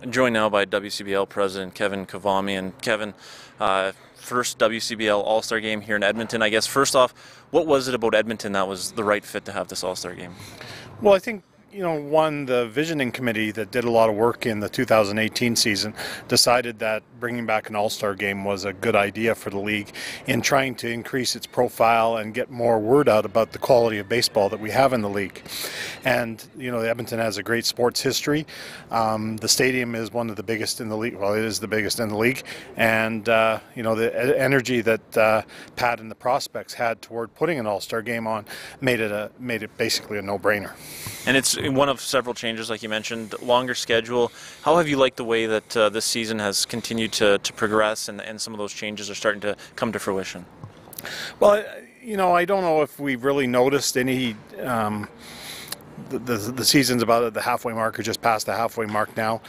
I'm joined now by WCBL President Kevin Kvame. And Kevin, first WCBL All-Star game here in Edmonton. I guess first off, what was it about Edmonton that was the right fit to have this All-Star game? Well, I think, the visioning committee that did a lot of work in the 2018 season decided that bringing back an All-Star game was a good idea for the league in trying to increase its profile and get more word out about the quality of baseball that we have in the league. And, Edmonton has a great sports history. The stadium is one of the biggest in the league. Well, it is the biggest in the league. And, the energy that Pat and the prospects had toward putting an All-Star game on made it basically a no-brainer. And it's one of several changes, like you mentioned, longer schedule. How have you liked the way that this season has continued to progress and some of those changes are starting to come to fruition? Well, I don't know if we've really noticed any. The season's about at the halfway mark or just past the halfway mark now.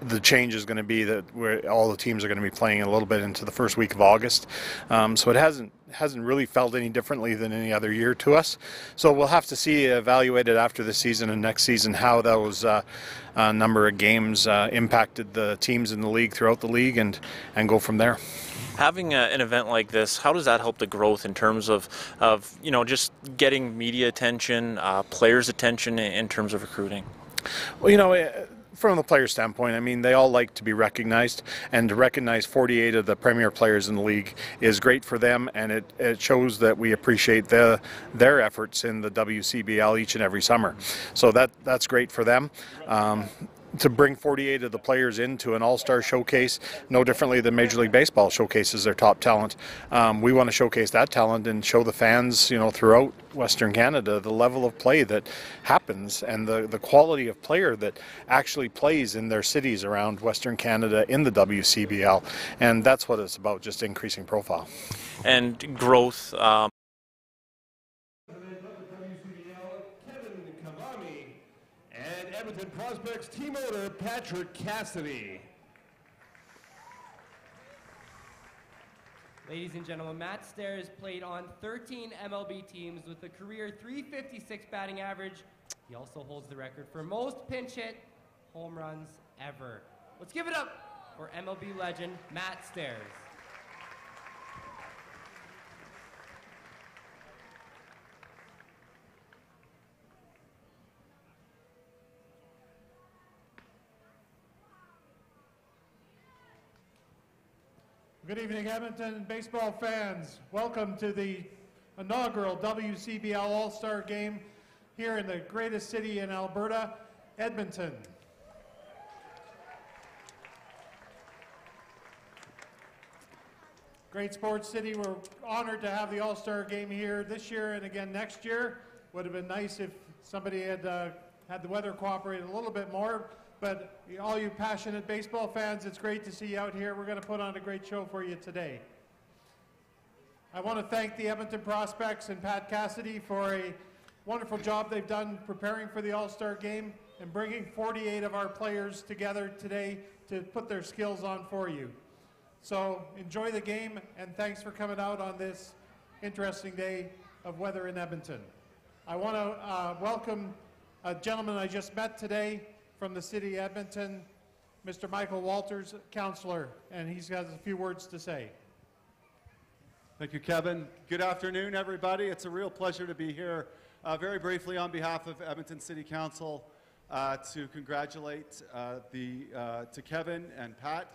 The change is going to be that all the teams are going to be playing a little bit into the first week of August, so it hasn't really felt any differently than any other year to us. So we'll have to see evaluated after the season and next season how those number of games impacted the teams in the league throughout the league and go from there. Having an event like this, how does that help the growth in terms of just getting media attention, players' attention in terms of recruiting? Well, from the player standpoint, they all like to be recognized, and to recognize 48 of the premier players in the league is great for them, and it shows that we appreciate their efforts in the WCBL each and every summer. So that's great for them. To bring 48 of the players into an All-Star showcase, no differently than Major League Baseball showcases their top talent. We want to showcase that talent and show the fans, throughout Western Canada, the level of play that happens and the quality of player that actually plays in their cities around Western Canada in the WCBL. And that's what it's about, just increasing profile. And growth. Kevin Kvame, and Edmonton Prospects team owner Patrick Cassidy. Ladies and gentlemen, Matt Stairs played on 13 MLB teams with a career .356 batting average. He also holds the record for most pinch hit home runs ever. Let's give it up for MLB legend Matt Stairs. Good evening, Edmonton baseball fans. Welcome to the inaugural WCBL All-Star game here in the greatest city in Alberta, Edmonton. Great sports city. We're honored to have the All-Star game here this year and again next year. Would have been nice if somebody had had the weather cooperate a little bit more. But all you passionate baseball fans, it's great to see you out here. We're going to put on a great show for you today. I want to thank the Edmonton Prospects and Pat Cassidy for a wonderful job they've done preparing for the All-Star game and bringing 48 of our players together today to put their skills on for you. So enjoy the game, and thanks for coming out on this interesting day of weather in Edmonton. I want to welcome a gentleman I just met today from the city of Edmonton, Mr. Michael Walters, councillor, and he's got a few words to say. Thank you, Kevin. Good afternoon, everybody. It's a real pleasure to be here. Very briefly, on behalf of Edmonton City Council, to congratulate to Kevin and Pat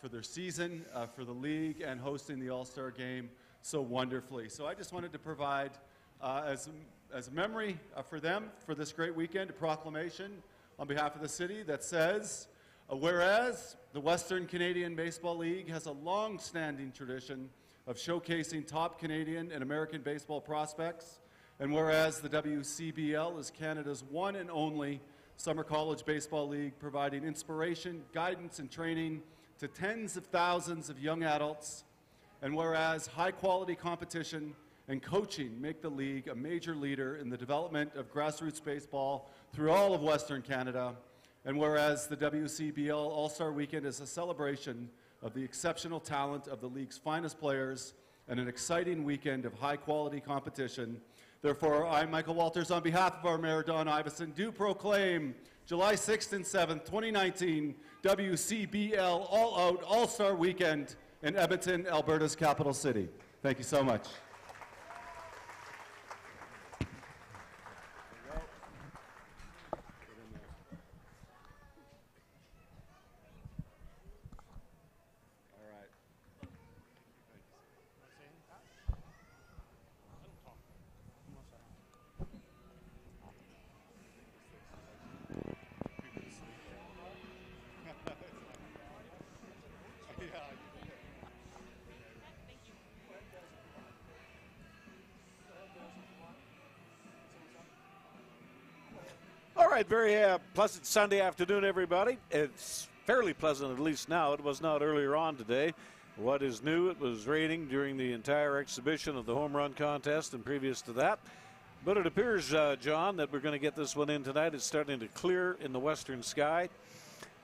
for their season, for the league, and hosting the All-Star game so wonderfully. So I just wanted to provide, as a memory for them, for this great weekend, a proclamation on behalf of the city that says, whereas the Western Canadian Baseball League has a long-standing tradition of showcasing top Canadian and American baseball prospects, and whereas the WCBL is Canada's one and only summer college baseball league providing inspiration, guidance, and training to tens of thousands of young adults, and whereas high-quality competition and coaching make the league a major leader in the development of grassroots baseball through all of Western Canada, and whereas the WCBL All-Star Weekend is a celebration of the exceptional talent of the league's finest players and an exciting weekend of high-quality competition, therefore, I, Michael Walters, on behalf of our Mayor, Don Iveson, do proclaim July 6th and 7th, 2019 WCBL All-Out All-Star Weekend in Edmonton, Alberta's capital city. Thank you so much. All right, very pleasant Sunday afternoon, everybody. It's fairly pleasant, at least now. It was not earlier on today. What is new, it was raining during the entire exhibition of the home run contest and previous to that. But it appears, John, that we're going to get this one in tonight. It's starting to clear in the western sky.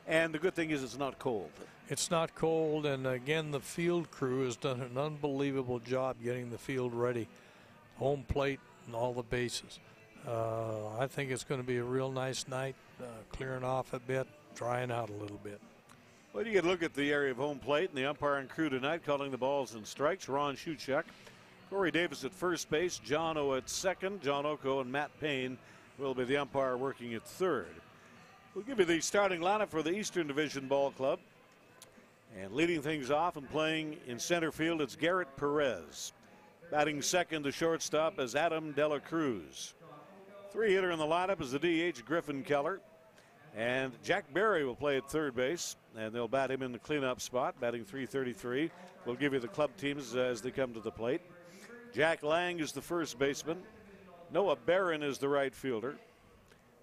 And the good thing is it's not cold. It's not cold, and again, the field crew has done an unbelievable job getting the field ready. Home plate and all the bases. I think it's going to be a real nice night, clearing off a bit, drying out a little bit. Well, you get a look at the area of home plate and the umpiring crew tonight calling the balls and strikes. Ron Shuchek, Corey Davis at first base, John O at second, John Oko and Matt Payne will be the umpire working at third. We'll give you the starting lineup for the Eastern Division Ball Club. And leading things off and playing in center field, it's Garrett Perez. Batting second to shortstop is Adam Dela Cruz. Three-hitter in the lineup is the DH, Griffin Keller. And Jack Berry will play at third base, and they'll bat him in the cleanup spot, batting .333. We'll give you the club teams as they come to the plate. Jack Lang is the first baseman. Noah Barron is the right fielder.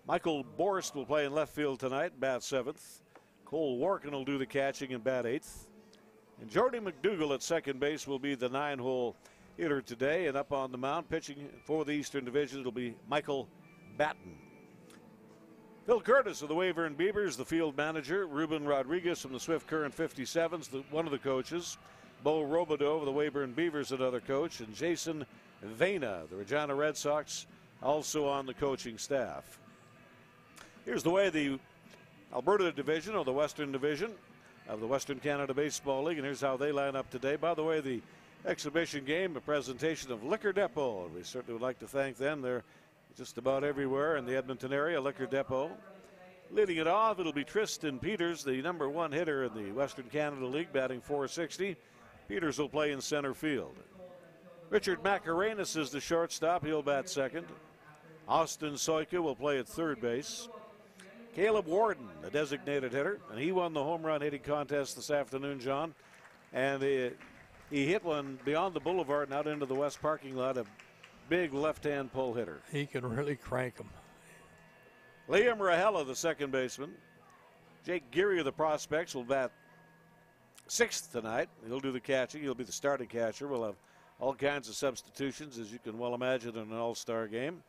Michael Borst will play in left field tonight, bat seventh. Cole Warkin will do the catching and bat eighth. And Jordy McDougall at second base will be the nine-hole hitter today. And up on the mound, pitching for the Eastern Division, it'll be Michael Batten. Phil Curtis of the Weyburn Beavers, the field manager. Ruben Rodriguez from the Swift Current 57s, one of the coaches. Bo Robideau of the Weyburn Beavers, another coach. And Jason Vena, the Regina Red Sox, also on the coaching staff. Here's the way the Alberta Division, or the Western Division of the Western Canada Baseball League, and here's how they line up today. By the way, the exhibition game, a presentation of Liquor Depot. We certainly would like to thank them. They're just about everywhere in the Edmonton area, Liquor Depot. Leading it off, it'll be Tristan Peters, the number one hitter in the Western Canada League, batting .460. Peters will play in center field. Richard Macarenas is the shortstop. He'll bat second. Austin Soika will play at third base. Caleb Warden, the designated hitter, and he won the home run hitting contest this afternoon, John. And he hit one beyond the boulevard and out into the west parking lot, a big left-hand pull hitter. He can really crank them. Liam Rahela, the second baseman. Jake Geary of the Prospects will bat sixth tonight. He'll do the catching. He'll be the starting catcher. We'll have all kinds of substitutions, as you can well imagine, in an all-star game.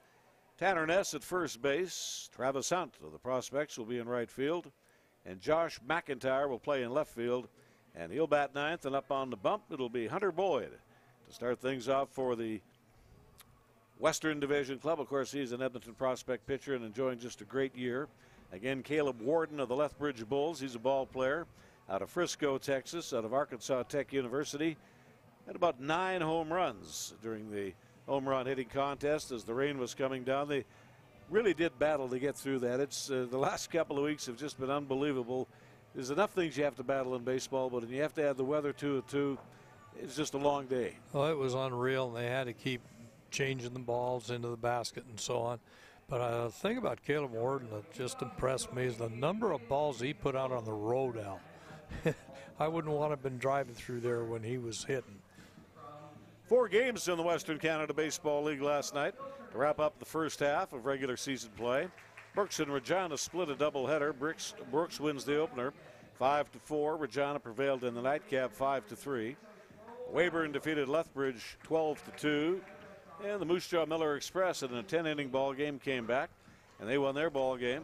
Tanner Ness at first base. Travis Hunt of the Prospects will be in right field. And Josh McIntyre will play in left field. And he'll bat ninth, and up on the bump, it'll be Hunter Boyd to start things off for the Western Division Club. Of course, he's an Edmonton Prospect pitcher and enjoying just a great year. Again, Caleb Warden of the Lethbridge Bulls. He's a ball player out of Frisco, Texas, out of Arkansas Tech University. Had about 9 home runs during the home run hitting contest as the rain was coming down. They really did battle to get through that. It's the last couple of weeks have just been unbelievable. There's enough things you have to battle in baseball, but when you have to add the weather to it too, it's just a long day. Well, it was unreal, and they had to keep changing the balls into the basket and so on. But the thing about Caleb Warden that just impressed me is the number of balls he put out on the road, Al. I wouldn't want to have been driving through there when he was hitting. 4 games in the Western Canada Baseball League last night to wrap up the first half of regular season play. Brooks and Regina split a doubleheader. Brooks wins the opener 5-4. Regina prevailed in the nightcap 5-3. Weyburn defeated Lethbridge 12-2. And the Moose Jaw Miller Express in a 10-inning ball game came back, and they won their ball game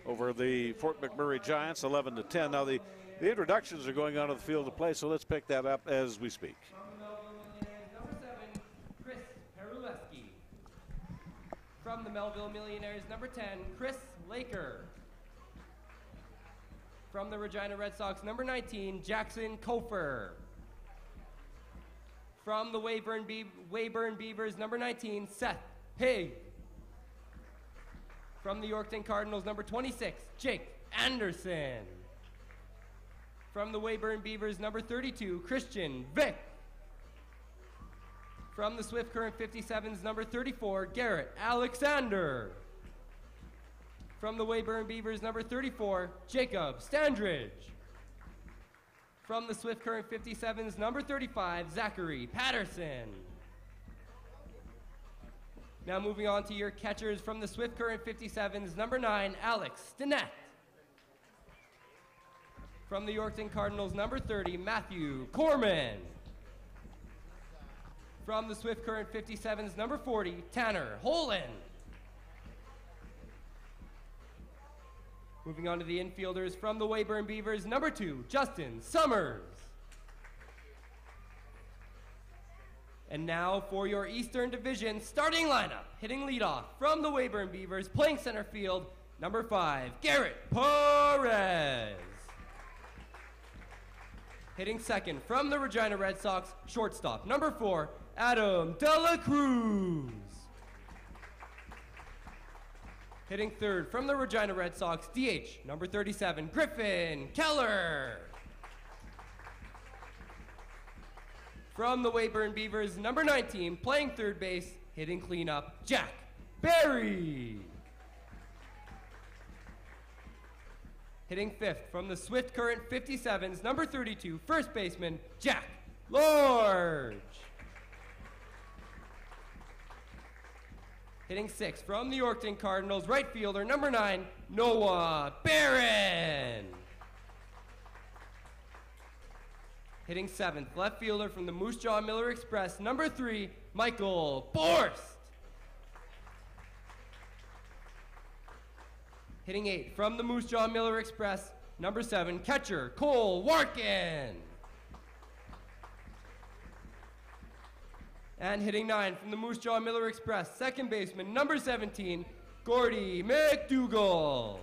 over the Fort McMurray Giants 11-10. Now the introductions are going on to the field of play, so let's pick that up as we speak. Number 7, Chris Peruleski. From the Melville Millionaires, number 10, Chris Laker. From the Regina Red Sox, number 19, Jackson Kofer. From the Weyburn Beavers, number 19, Seth Haig. From the Yorkton Cardinals, number 26, Jake Anderson. From the Weyburn Beavers, number 32, Christian Vick. From the Swift Current 57s, number 34, Garrett Alexander. From the Weyburn Beavers, number 34, Jacob Standridge. From the Swift Current 57s, number 35, Zachary Patterson. Now moving on to your catchers from the Swift Current 57s, number 9, Alex Stinnett. From the Yorkton Cardinals, number 30, Matthew Corman. From the Swift Current 57s, number 40, Tanner Holan. Moving on to the infielders from the Weyburn Beavers, number 2, Justin Summers. And now for your Eastern Division starting lineup, hitting leadoff from the Weyburn Beavers, playing center field, number 5, Garrett Perez. Hitting second from the Regina Red Sox, shortstop, number 4, Adam Dela Cruz. Hitting third from the Regina Red Sox, DH, number 37, Griffin Keller. From the Weyburn Beavers, number 19, playing third base, hitting cleanup, Jack Barry. Hitting fifth from the Swift Current 57s, number 32, first baseman, Jack Lorge. Hitting sixth from the Yorkton Cardinals, right fielder, number 9, Noah Barron. Hitting seventh, left fielder from the Moose Jaw Miller Express, number 3, Michael Borst. Hitting eighth from the Moose Jaw Miller Express, number 7, catcher Cole Warkin. And hitting 9 from the Moose Jaw Miller Express, second baseman, number 17, Gordy McDougall.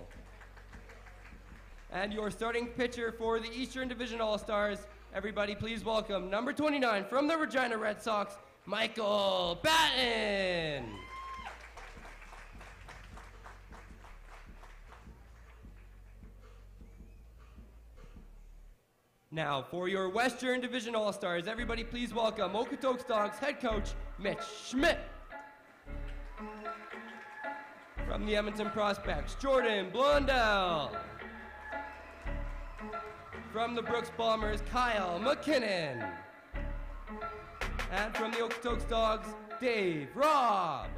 And your starting pitcher for the Eastern Division All-Stars, everybody please welcome number 29 from the Regina Red Sox, Michael Batten. Now for your Western Division All-Stars, everybody please welcome Okotoks Dawgs head coach Mitch Schmidt. From the Edmonton Prospects, Jordan Blondell. From the Brooks Bombers, Kyle McKinnon. And from the Okotoks Dawgs, Dave Robb.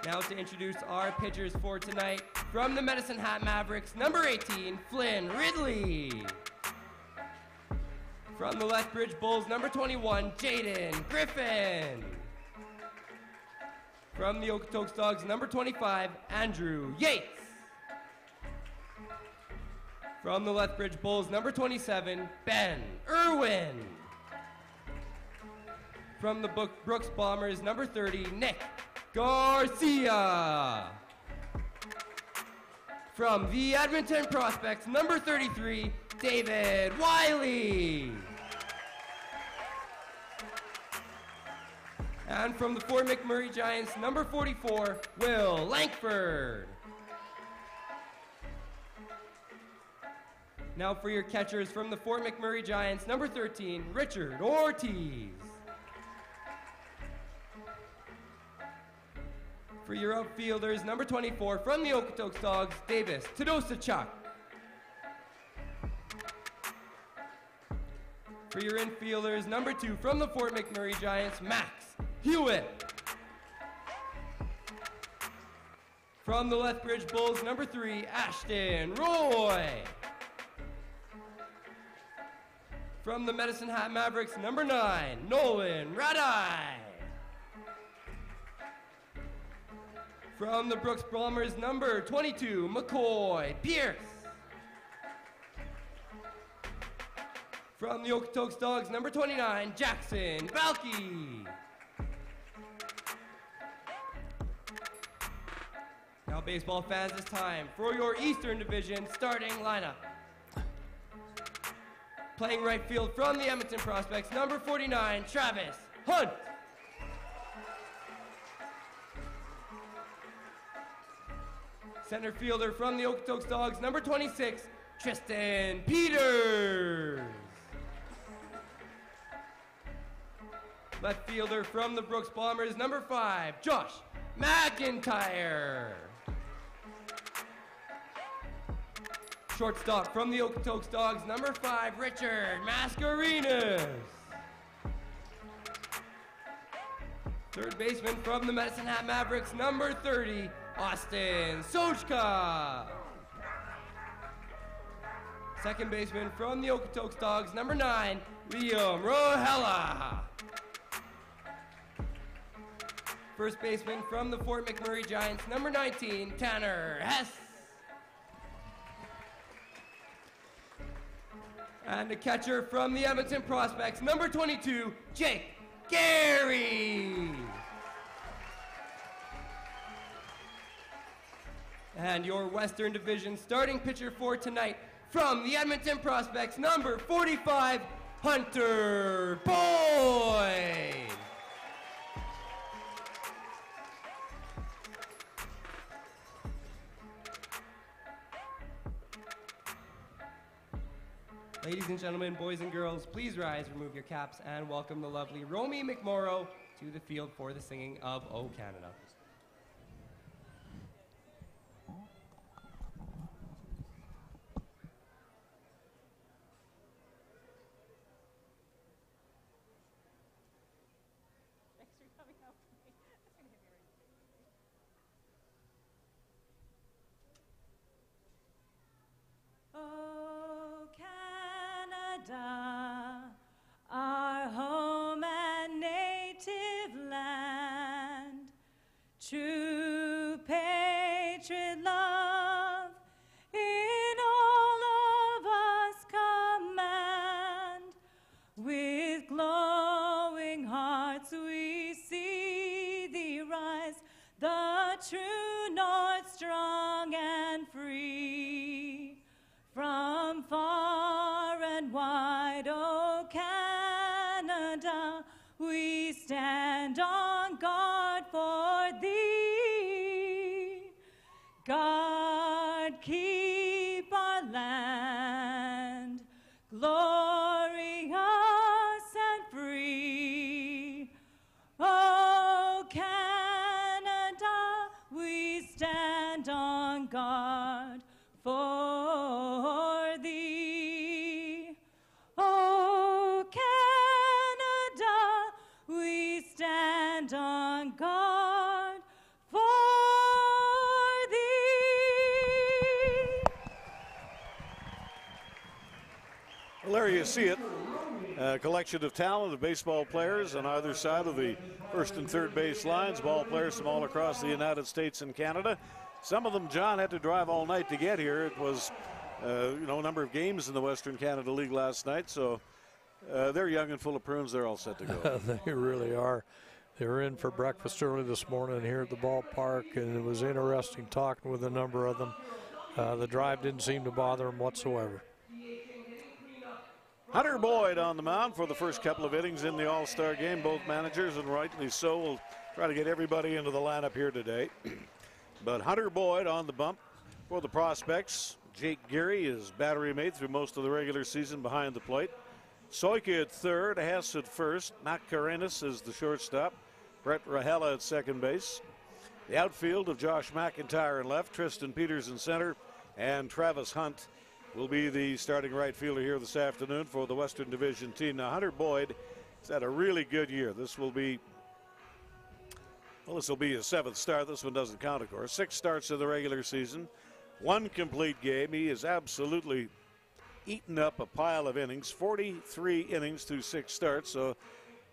Now to introduce our pitchers for tonight, from the Medicine Hat Mavericks, number 18, Flynn Ridley. From the Lethbridge Bulls, number 21, Jaden Griffin. From the Okotoks Dawgs, number 25, Andrew Yates. From the Lethbridge Bulls, number 27, Ben Irwin. From the Brooks Bombers, number 30, Nick Garcia. From the Edmonton Prospects, number 33, David Wiley. And from the Fort McMurray Giants, number 44, Will Langford. Now for your catchers from the Fort McMurray Giants, number 13, Richard Ortiz. For your outfielders, number 24, from the Okotoks Dawgs, Davis Tadosachuk. For your infielders, number 2, from the Fort McMurray Giants, Max Hewitt. From the Lethbridge Bulls, number 3, Ashton Roy. From the Medicine Hat Mavericks, number 9, Nolan Radai. From the Brooks Bombers, number 22, McCoy Pierce. From the Okotoks Dawgs, number 29, Jackson Balky. Now baseball fans, it's time for your Eastern Division starting lineup. Playing right field from the Edmonton Prospects, number 49, Travis Hunt. Center fielder from the Okotoks Dawgs, number 26, Tristan Peters. Left fielder from the Brooks Bombers, number 5, Josh McIntyre. Shortstop from the Okotoks Dawgs, number 5, Richard Mascarenas. Third baseman from the Medicine Hat Mavericks, number 30, Austin Sochka. Second baseman from the Okotoks Dawgs, number 9, Liam Rohella. First baseman from the Fort McMurray Giants, number 19, Tanner Hess. And a catcher from the Edmonton Prospects, number 22, Jake Gary. And your Western Division starting pitcher for tonight from the Edmonton Prospects, number 45, Hunter Boyd. Ladies and gentlemen, boys and girls, please rise, remove your caps, and welcome the lovely Romy McMorrow to the field for the singing of O Canada. Oh, Canada, our home and native land, true patriot love in all of us command. With glowing hearts we see thee rise, the true north strong and free. From far and wide, O Canada, we stand on guard for thee. God, keep our land glorious and free. O Canada, we stand on guard for thee. O Canada, we stand on guard for thee. Well, there you see it. A collection of talented baseball players on either side of the first and third base lines, ball players from all across the United States and Canada. Some of them, John, had to drive all night to get here. It was, a number of games in the Western Canada League last night, so they're young and full of prunes. They're all set to go. They really are. They were in for breakfast early this morning here at the ballpark, and it was interesting talking with a number of them. The drive didn't seem to bother them whatsoever. Hunter Boyd on the mound for the first couple of innings in the All-Star game. Both managers, and rightly so, will try to get everybody into the lineup here today. But Hunter Boyd on the bump for the Prospects. Jake Geary is battery mate through most of the regular season behind the plate. Soika at third, Hess at first. Mascarenas is the shortstop. Brett Rahela at second base. The outfield of Josh McIntyre in left, Tristan Peters in center, and Travis Hunt will be the starting right fielder here this afternoon for the Western Division team. Now, Hunter Boyd has had a really good year. This will be his seventh start. This one doesn't count, of course. 6 starts in the regular season, 1 complete game. He has absolutely eaten up a pile of innings, 43 innings through 6 starts. So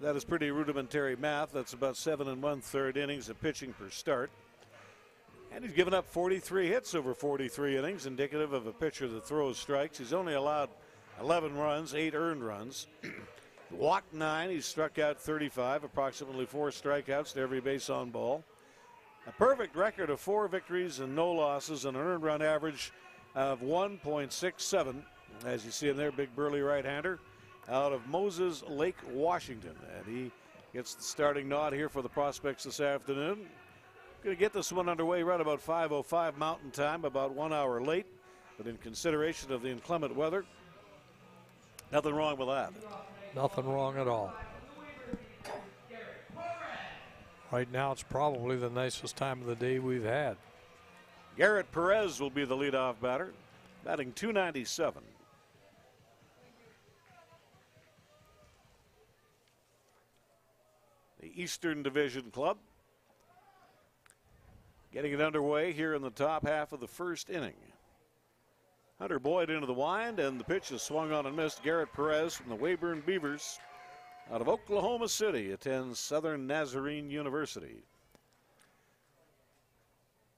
that is pretty rudimentary math. That's about 7 1/3 innings of pitching per start. And he's given up 43 hits over 43 innings, indicative of a pitcher that throws strikes. He's only allowed 11 runs, 8 earned runs. Walked 9, he's struck out 35, approximately 4 strikeouts to every base on ball. A perfect record of 4 victories and no losses and an earned run average of 1.67. As you see in there, big burly right-hander out of Moses Lake, Washington. And he gets the starting nod here for the Prospects this afternoon. Going to get this one underway right about 5:05 Mountain Time, about 1 hour late. But in consideration of the inclement weather, nothing wrong with that. Nothing wrong at all. Right now, it's probably the nicest time of the day we've had. Garrett Perez will be the leadoff batter, batting .297. The Eastern Division club getting it underway here in the top half of the first inning. Hunter Boyd into the wind, and the pitch is swung on and missed. Garrett Perez from the Weyburn Beavers out of Oklahoma City attends Southern Nazarene University.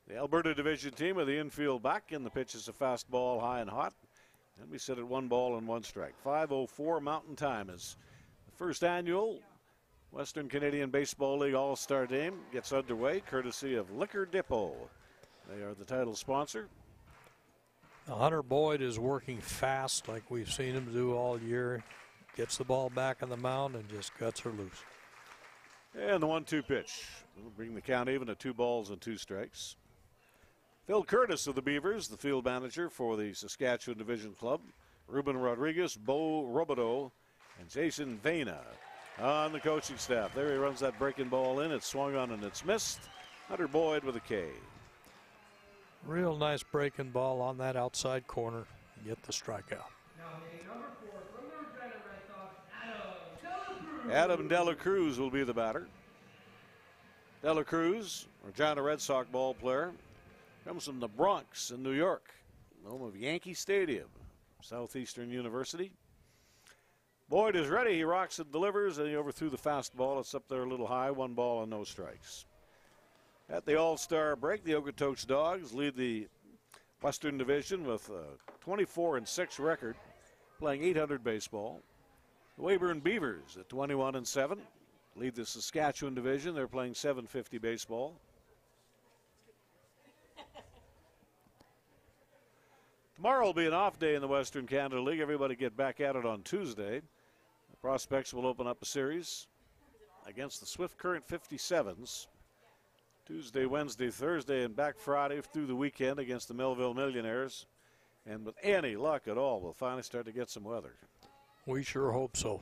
The Alberta Division team with the infield back, and the pitch is a fastball high and hot. And we sit at 1 ball and 1 strike. 5:04 Mountain Time as the first annual Western Canadian Baseball League All-Star Game gets underway, courtesy of Liquor Depot. They are the title sponsor. Hunter Boyd is working fast like we've seen him do all year. Gets the ball back on the mound and just cuts her loose. And the 1-2 pitch will bring the count even at 2 balls and 2 strikes. Phil Curtis of the Beavers, the field manager for the Saskatchewan Division Club. Ruben Rodriguez, Bo Robideau, and Jason Vena on the coaching staff. There he runs that breaking ball in. It's swung on and it's missed. Hunter Boyd with a K. Real nice breaking ball on that outside corner. Get the strikeout. Adam Dela Cruz will be the batter. Dela Cruz, Regina Red Sox ball player, comes from the Bronx in New York, home of Yankee Stadium, Southeastern University. Boyd is ready. He rocks and delivers, and he overthrew the fastball. It's up there a little high. 1 ball and no strikes. At the All-Star break, the Okotoks Dawgs lead the Western Division with a 24-6 record, playing .800 baseball. The Weyburn Beavers at 21-7 lead the Saskatchewan Division. They're playing .750 baseball. Tomorrow will be an off day in the Western Canada League. Everybody get back at it on Tuesday. The Prospects will open up a series against the Swift Current 57s. Tuesday, Wednesday, Thursday, and back Friday through the weekend against the Melville Millionaires. And with any luck at all, we'll finally start to get some weather. We sure hope so.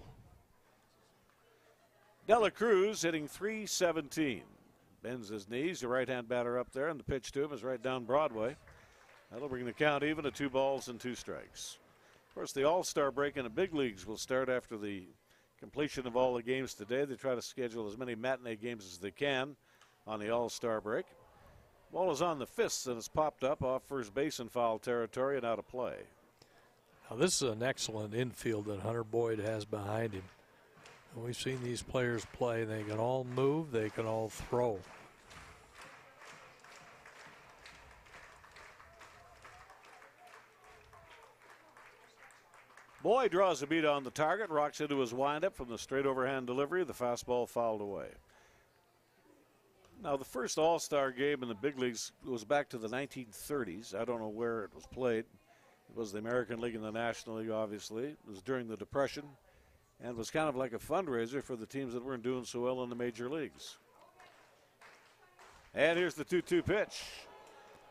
Dela Cruz hitting .317. Bends his knees, the right-hand batter up there, and the pitch to him is right down Broadway. That'll bring the count even at 2 balls and 2 strikes. Of course, the All-Star break in the big leagues will start after the completion of all the games today. They try to schedule as many matinee games as they can on the All-Star break. Ball is on the fists, and it's popped up off first base in foul territory and out of play. Now, this is an excellent infield that Hunter Boyd has behind him. And we've seen these players play. They can all move. They can all throw. Boyd draws a beat on the target, rocks into his windup from the straight overhand delivery. The fastball fouled away. Now, the first All-Star game in the big leagues goes back to the 1930s. I don't know where it was played. It was the American League and the National League, obviously. It was during the Depression and was kind of like a fundraiser for the teams that weren't doing so well in the major leagues. And here's the 2-2 pitch.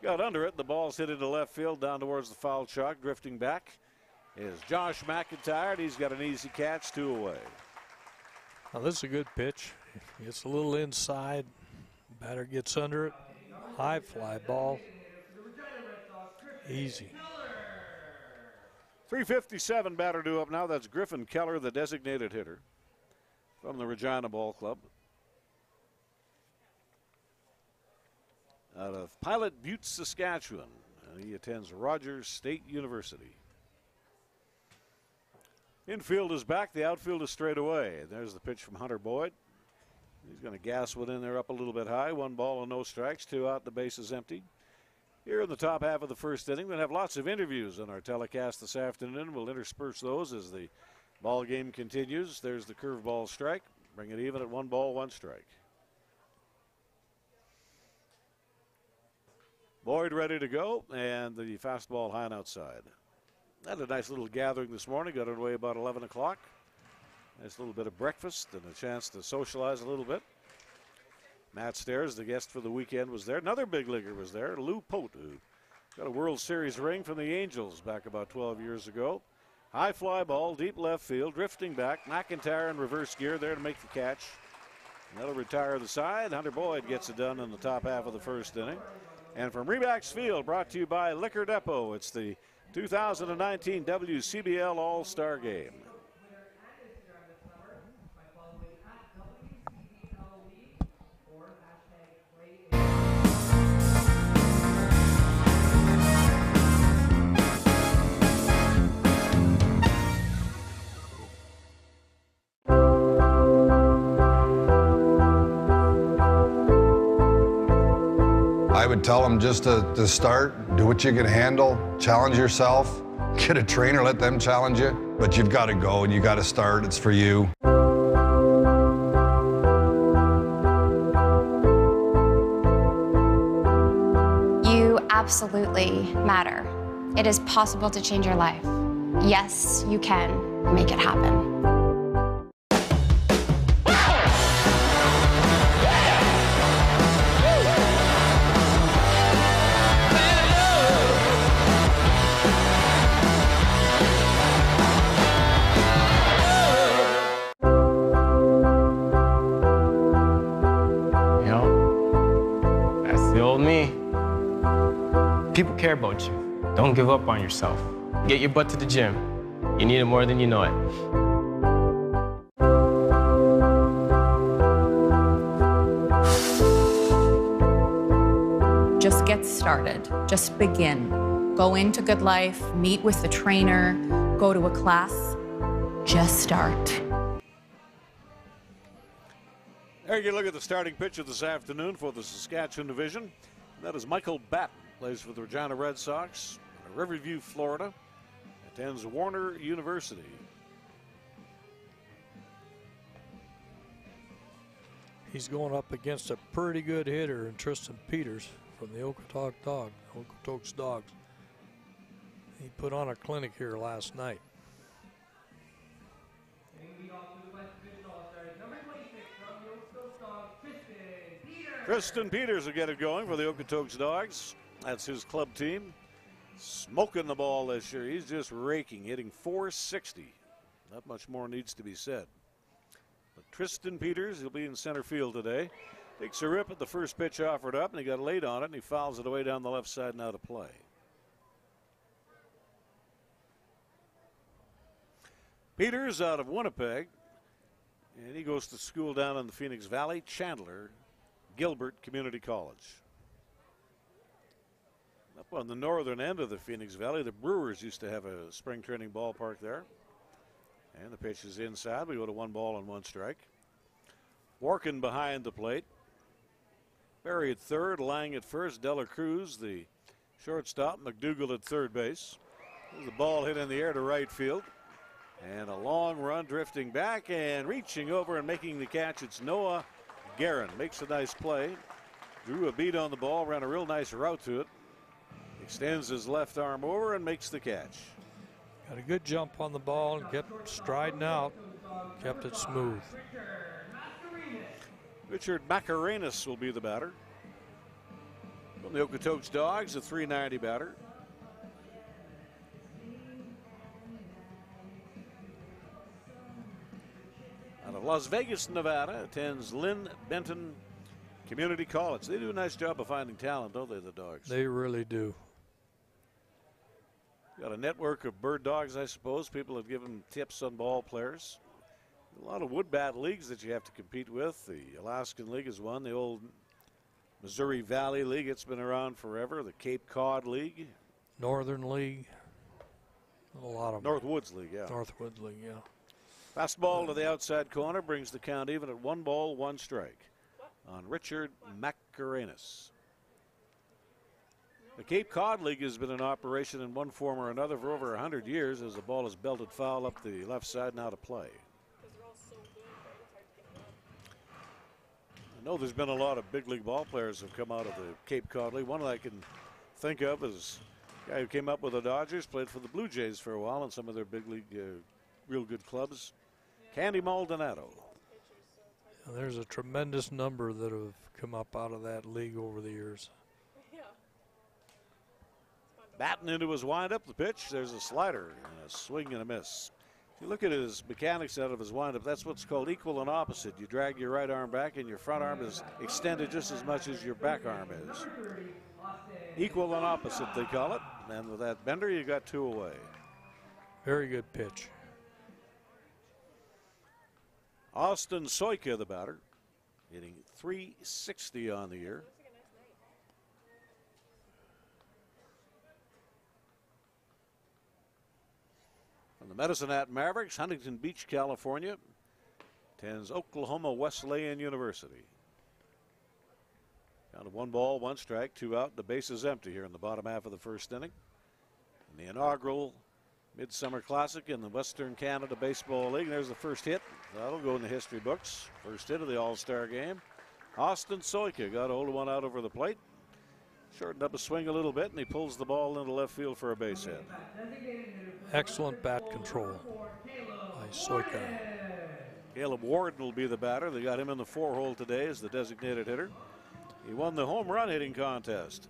Got under it. The ball's hit into left field down towards the foul chalk. Drifting back is Josh McIntyre. He's got an easy catch, 2 away. Now, this is a good pitch. Gets a little inside. Batter gets under it. High fly ball. Easy. 3:57 batter due up now. That's Griffin Keller, the designated hitter from the Regina Ball Club. Out of Pilot Butte, Saskatchewan. And he attends Rogers State University. Infield is back. The outfield is straight away. There's the pitch from Hunter Boyd. He's going to gas one in there up a little bit high. 1 ball and no strikes. 2 out. The base is empty. Here in the top half of the first inning, we'll have lots of interviews on our telecast this afternoon. We'll intersperse those as the ball game continues. There's the curveball strike. Bring it even at 1 ball, 1 strike. Boyd ready to go, and the fastball high and outside. Had a nice little gathering this morning. Got underway about 11 o'clock. Nice little bit of breakfast and a chance to socialize a little bit. Matt Stairs, the guest for the weekend, was there. Another big leaguer was there, Lou Pote, who got a World Series ring from the Angels back about 12 years ago. High fly ball, deep left field, drifting back. McIntyre in reverse gear there to make the catch. That'll retire the side. Hunter Boyd gets it done in the top half of the first inning. And from Remax Field, brought to you by Liquor Depot, it's the 2019 WCBL All-Star Game. I would tell them just to start, do what you can handle, challenge yourself, get a trainer, let them challenge you, but you've got to go and you got to start, it's for you. You absolutely matter. It is possible to change your life. Yes, you can make it happen. People care about you. Don't give up on yourself. Get your butt to the gym. You need it more than you know it. Just get started. Just begin. Go into Good Life, meet with the trainer, go to a class. Just start. There you look at the starting pitcher this afternoon for the Saskatchewan division. That is Michael Batten. Plays for the Regina Red Sox in Riverview, Florida. Attends Warner University. He's going up against a pretty good hitter in Tristan Peters from the Okotoks Dawgs. He put on a clinic here last night. Tristan Peters will get it going for the Okotoks Dawgs. That's his club team. Smoking the ball this year. He's just raking, hitting .460. Not much more needs to be said. But Tristan Peters, he'll be in center field today. Takes a rip at the first pitch offered up, and he got late on it, and he fouls it away down the left side and out of play. Peters out of Winnipeg, and he goes to school down in the Phoenix Valley, Chandler Gilbert Community College. Up on the northern end of the Phoenix Valley, the Brewers used to have a spring training ballpark there. And the pitch is inside. We go to 1 ball and 1 strike. Working behind the plate. Barry at third, Lang at first, Dela Cruz, the shortstop, McDougall at third base. There's the ball hit in the air to right field. And a long run drifting back and reaching over and making the catch. It's Noah Guerin. Makes a nice play. Drew a beat on the ball, ran a real nice route to it. Extends his left arm over and makes the catch. Got a good jump on the ball and kept striding out. Kept it smooth. Richard Macarenas will be the batter. From the Okotoks Dawgs, a .390 batter. Out of Las Vegas, Nevada, attends Lynn Benton Community College. They do a nice job of finding talent, don't they, the Dogs? They really do. Got a network of bird dogs, I suppose. People have given tips on ball players. A lot of wood bat leagues that you have to compete with. The Alaskan League is one. The old Missouri Valley League, it's been around forever. The Cape Cod League. Northern League. A lot of Northwoods League, yeah. Northwoods League, yeah. Fastball to the outside corner brings the count even at 1 ball, 1 strike on Richard Macarenas. The Cape Cod League has been in operation in one form or another for over 100 years as the ball is belted foul up the left side and out of play. I know there's been a lot of big league ball players who have come out of the Cape Cod League. One that I can think of as a guy who came up with the Dodgers, played for the Blue Jays for a while and some of their big league, real good clubs. Candy Maldonado. There's a tremendous number that have come up out of that league over the years. Batting into his windup, the pitch. There's a slider and a swing and a miss. If you look at his mechanics out of his windup, that's what's called equal and opposite. You drag your right arm back and your front arm is extended just as much as your back arm is. Equal and opposite, they call it. And with that bender, you got 2 away. Very good pitch. Austin Soika, the batter, hitting .360 on the year. From the Medicine Hat Mavericks, Huntington Beach, California, attends Oklahoma Wesleyan University. Count of 1 ball, 1 strike, 2 out. The base is empty here in the bottom half of the first inning. In the inaugural Midsummer Classic in the Western Canada Baseball League. There's the first hit. That'll go in the history books. First hit of the All-Star game. Austin Soika got a hold of one out over the plate. Shortened up a swing a little bit, and he pulls the ball into left field for a base hit. Excellent bat control by Soika. Caleb Warden will be the batter. They got him in the 4-hole today as the designated hitter. He won the home run hitting contest.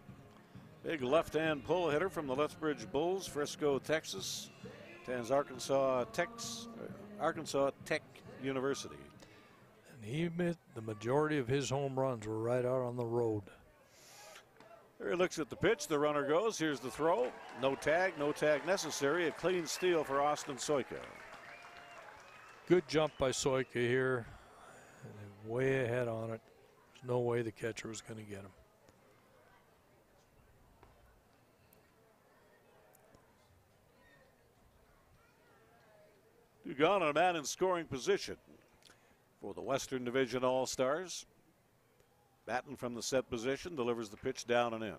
Big left-hand pull hitter from the Lethbridge Bulls, Frisco, Texas. Attends Arkansas Tech University. And he admit the majority of his home runs were right out on the road. There he looks at the pitch. The runner goes. Here's the throw. No tag necessary. A clean steal for Austin Soika. Good jump by Soika here. And way ahead on it. There's no way the catcher was going to get him. Dugan, a man in scoring position for the Western Division All-Stars. Batting from the set position, delivers the pitch down and in.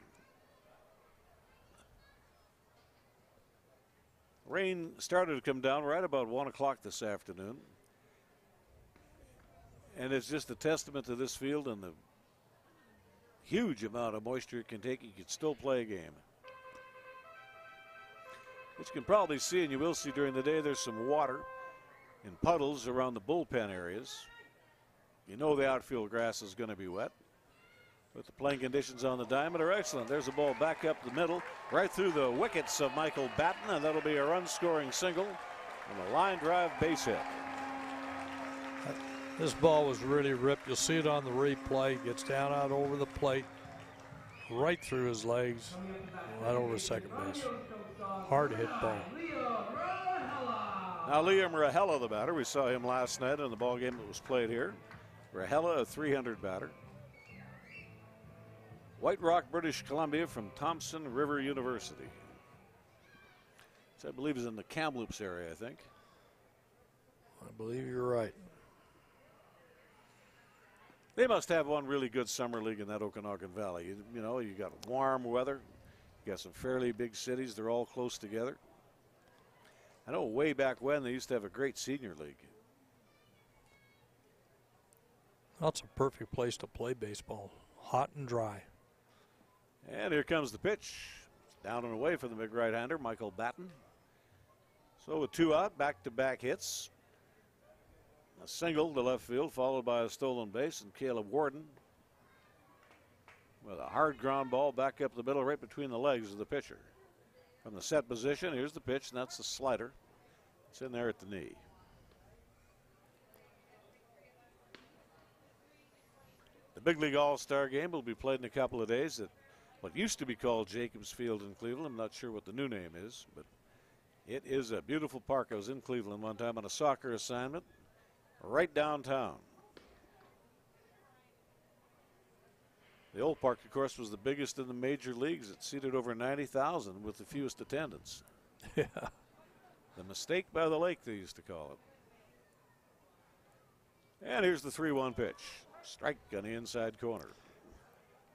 Rain started to come down right about 1 o'clock this afternoon. And it's just a testament to this field and the huge amount of moisture it can take. You can still play a game. But you can probably see, and you will see during the day, there's some water in puddles around the bullpen areas. You know the outfield grass is going to be wet. But the playing conditions on the diamond are excellent. There's a ball back up the middle, right through the wickets of Michael Batten, and that'll be a run-scoring single and a line drive base hit. This ball was really ripped. You'll see it on the replay. Gets down out over the plate, right through his legs, right over second base. Hard hit ball. Now Liam Rahela, the batter. We saw him last night in the ball game that was played here. Rahela, a .300 batter. White Rock, British Columbia, from Thompson River University. So I believe is in the Kamloops area, I think. I believe you're right. They must have one really good summer league in that Okanagan Valley. You know, you got warm weather. You got some fairly big cities. They're all close together. I know way back when they used to have a great senior league. That's a perfect place to play baseball. Hot and dry. And here comes the pitch. Down and away for the big right-hander, Michael Batten. So with 2 out, back-to-back hits. A single to left field, followed by a stolen base, and Caleb Warden with a hard ground ball back up the middle, right between the legs of the pitcher. From the set position, here's the pitch, and that's the slider. It's in there at the knee. The Big League All-Star game will be played in a couple of days at what used to be called Jacobs Field in Cleveland. I'm not sure what the new name is, but it is a beautiful park. I was in Cleveland one time on a soccer assignment right downtown. The old park, of course, was the biggest in the major leagues. It seated over 90,000 with the fewest attendance. Yeah. The mistake by the lake, they used to call it. And here's the 3-1 pitch. Strike on the inside corner.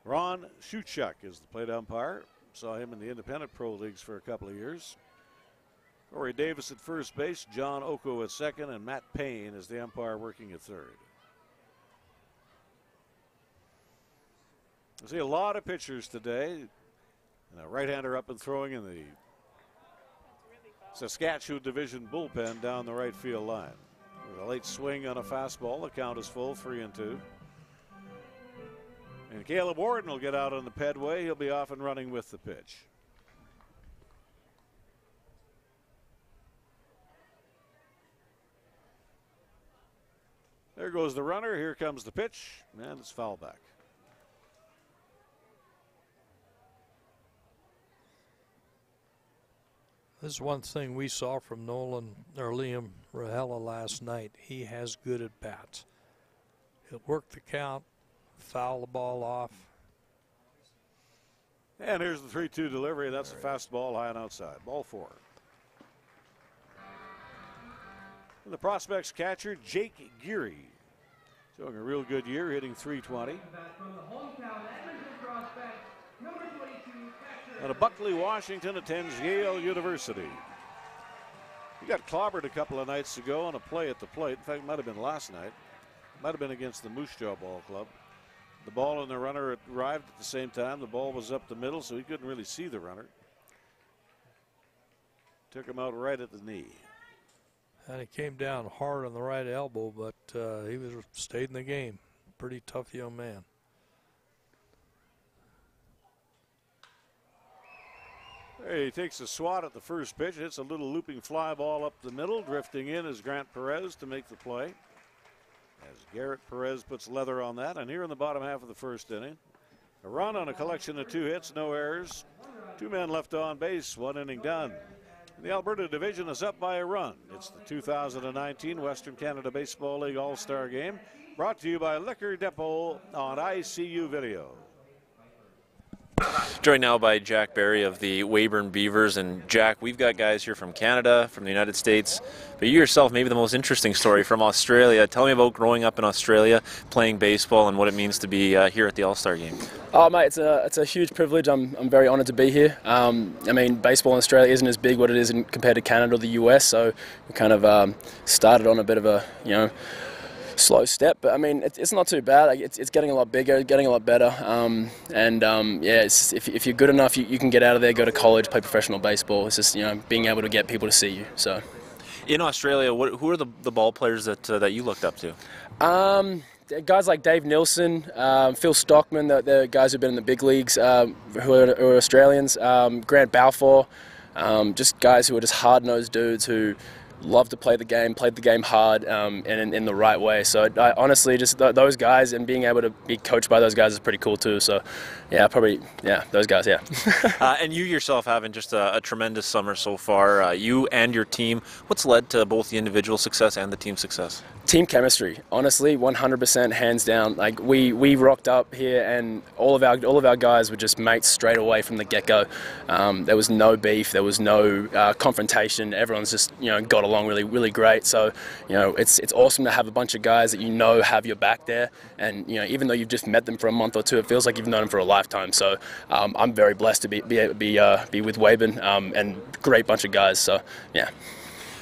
Ron Schuchuk is the plate umpire. Saw him in the independent pro leagues for a couple of years. Corey Davis at first base, John Oko at second, and Matt Payne is the umpire working at third. I see a lot of pitchers today. And a right-hander up and throwing in the Saskatchewan Division bullpen down the right field line. With a late swing on a fastball, the count is full, 3-2. And Caleb Warden will get out on the pedway. He'll be off and running with the pitch. There goes the runner. Here comes the pitch, and it's foul back. This is one thing we saw from Liam Rahela last night. He has good at bats. He'll work the count, foul the ball off. And here's the 3-2 delivery. That's a fastball high and outside. Ball 4. And the Prospects catcher, Jake Geary, showing a real good year, hitting .320. Out of Buckley, Washington, attends Yale University. He got clobbered a couple of nights ago on a play at the plate. In fact, it might have been last night. Might have been against the Moose Jaw Ball Club. The ball and the runner arrived at the same time. The ball was up the middle, so he couldn't really see the runner. Took him out right at the knee. And he came down hard on the right elbow, but he stayed in the game. Pretty tough young man. He takes a swat at the first pitch. Hits a little looping fly ball up the middle. Drifting in is Grant Perez to make the play. As Garrett Perez puts leather on that. And here in the bottom half of the first inning, a run on a collection of 2 hits, no errors. 2 men left on base, 1 inning done. The Alberta division is up by a run. It's the 2019 Western Canada Baseball League All-Star Game, brought to you by Liquor Depot on ICU Video. Joined now by Jack Barry of the Weyburn Beavers. And Jack, we've got guys here from Canada, from the United States, but you yourself, maybe the most interesting story from Australia. Tell me about growing up in Australia, playing baseball, and what it means to be here at the All-Star Game. Oh, mate, it's a huge privilege. I'm very honoured to be here. I mean, baseball in Australia isn't as big what it is compared to Canada or the US, so we kind of started on a bit of a, slow step, but I mean it's not too bad. Like, it's getting a lot bigger, getting a lot better, yeah, if you're good enough, you can get out of there, go to college, play professional baseball. It's just being able to get people to see you. So in Australia, who are the ball players that you looked up to? Guys like Dave Nilsson, Phil Stockman, the guys who've been in the big leagues, who are Australians, Grant Balfour, just guys who are just hard-nosed dudes who love to play the game, played the game hard, and in the right way. So I honestly, just those guys, and being able to be coached by those guys is pretty cool too. So yeah, probably, yeah, those guys, yeah. And you yourself having just a tremendous summer so far, you and your team. What's led to both the individual success and the team success? Team chemistry, honestly, 100% hands down. Like we rocked up here, and all of our guys were just mates straight away from the get-go. There was no beef, there was no confrontation. Everyone's just got along really great. So it's awesome to have a bunch of guys that have your back there, and even though you've just met them for a month or two, it feels like you've known them for a lifetime. So I'm very blessed to be with Weyburn, and great bunch of guys. So yeah.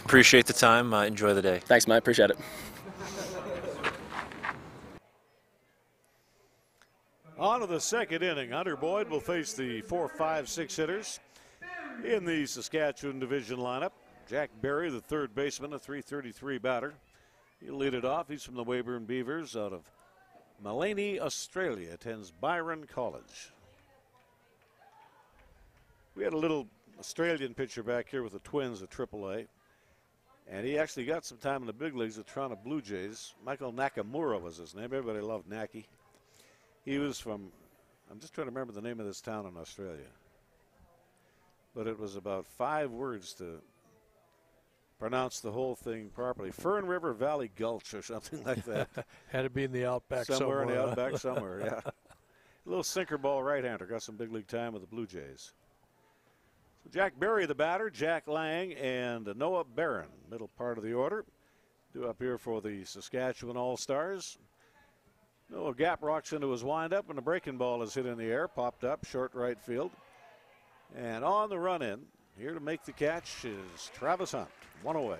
Appreciate the time. Enjoy the day. Thanks, mate. Appreciate it. On to the second inning. Hunter Boyd will face the 4, 5, 6 hitters in the Saskatchewan division lineup. Jack Barry, the third baseman, a .333 batter. He'll lead it off. He's from the Weyburn Beavers out of Maleny, Australia. Attends Byron College. We had a little Australian pitcher back here with the Twins at AAA. And he actually got some time in the big leagues at Toronto Blue Jays. Michael Nakamura was his name. Everybody loved Naki. He was from, I'm just trying to remember the name of this town in Australia. But it was about 5 words to pronounce the whole thing properly. Fern River Valley Gulch or something like that. Had to be in the outback somewhere. Somewhere in the outback somewhere, yeah. A little sinker ball right-hander. Got some big league time with the Blue Jays. So Jack Barry, the batter, Jack Lang, and Noah Barron, middle part of the order. Due up here for the Saskatchewan All-Stars. Noah Gap rocks into his windup, and the breaking ball is hit in the air, popped up, short right field. And on the run in, here to make the catch is Travis Hunt, 1 away.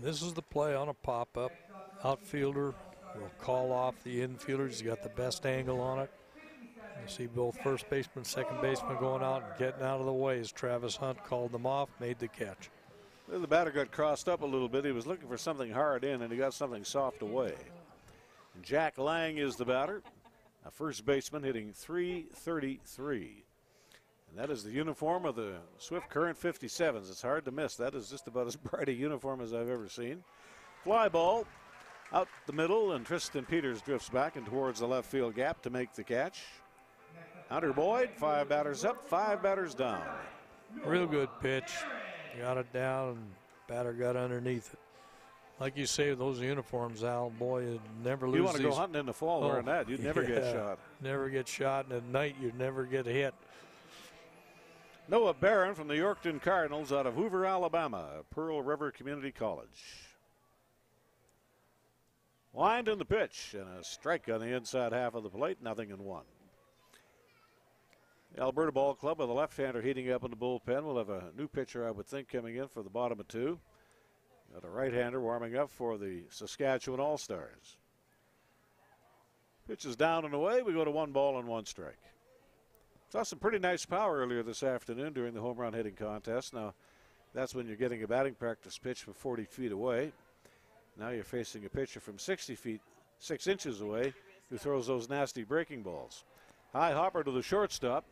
This is the play on a pop-up. Outfielder will call off the infielder. He's got the best angle on it. I see both first baseman, second baseman going out and getting out of the way as Travis Hunt called them off, made the catch. The batter got crossed up a little bit. He was looking for something hard in, and he got something soft away. Jack Lang is the batter, a first baseman hitting .333. And that is the uniform of the Swift Current 57s. It's hard to miss. That is just about as bright a uniform as I've ever seen. Fly ball out the middle, and Tristan Peters drifts back and towards the left field gap to make the catch. Hunter Boyd, 5 batters up, 5 batters down. Real good pitch. Got it down, and batter got underneath it. Like you say, those uniforms, Al, boy, you'd never lose. You want to go hunting in the fall wearing that, you'd never get shot. Never get shot, and at night you'd never get hit. Noah Barron from the Yorkton Cardinals out of Hoover, Alabama, Pearl River Community College. Wind in the pitch, and a strike on the inside half of the plate, 0-1. The Alberta Ball Club with a left-hander heating up in the bullpen. We'll have a new pitcher, I would think, coming in for the bottom of 2. Got a right-hander warming up for the Saskatchewan All-Stars. Pitch is down and away. We go to 1 ball and 1 strike. Saw some pretty nice power earlier this afternoon during the home run hitting contest. Now, that's when you're getting a batting practice pitch from 40 feet away. Now you're facing a pitcher from 60 feet, 6 inches away, who throws those nasty breaking balls. High hopper to the shortstop.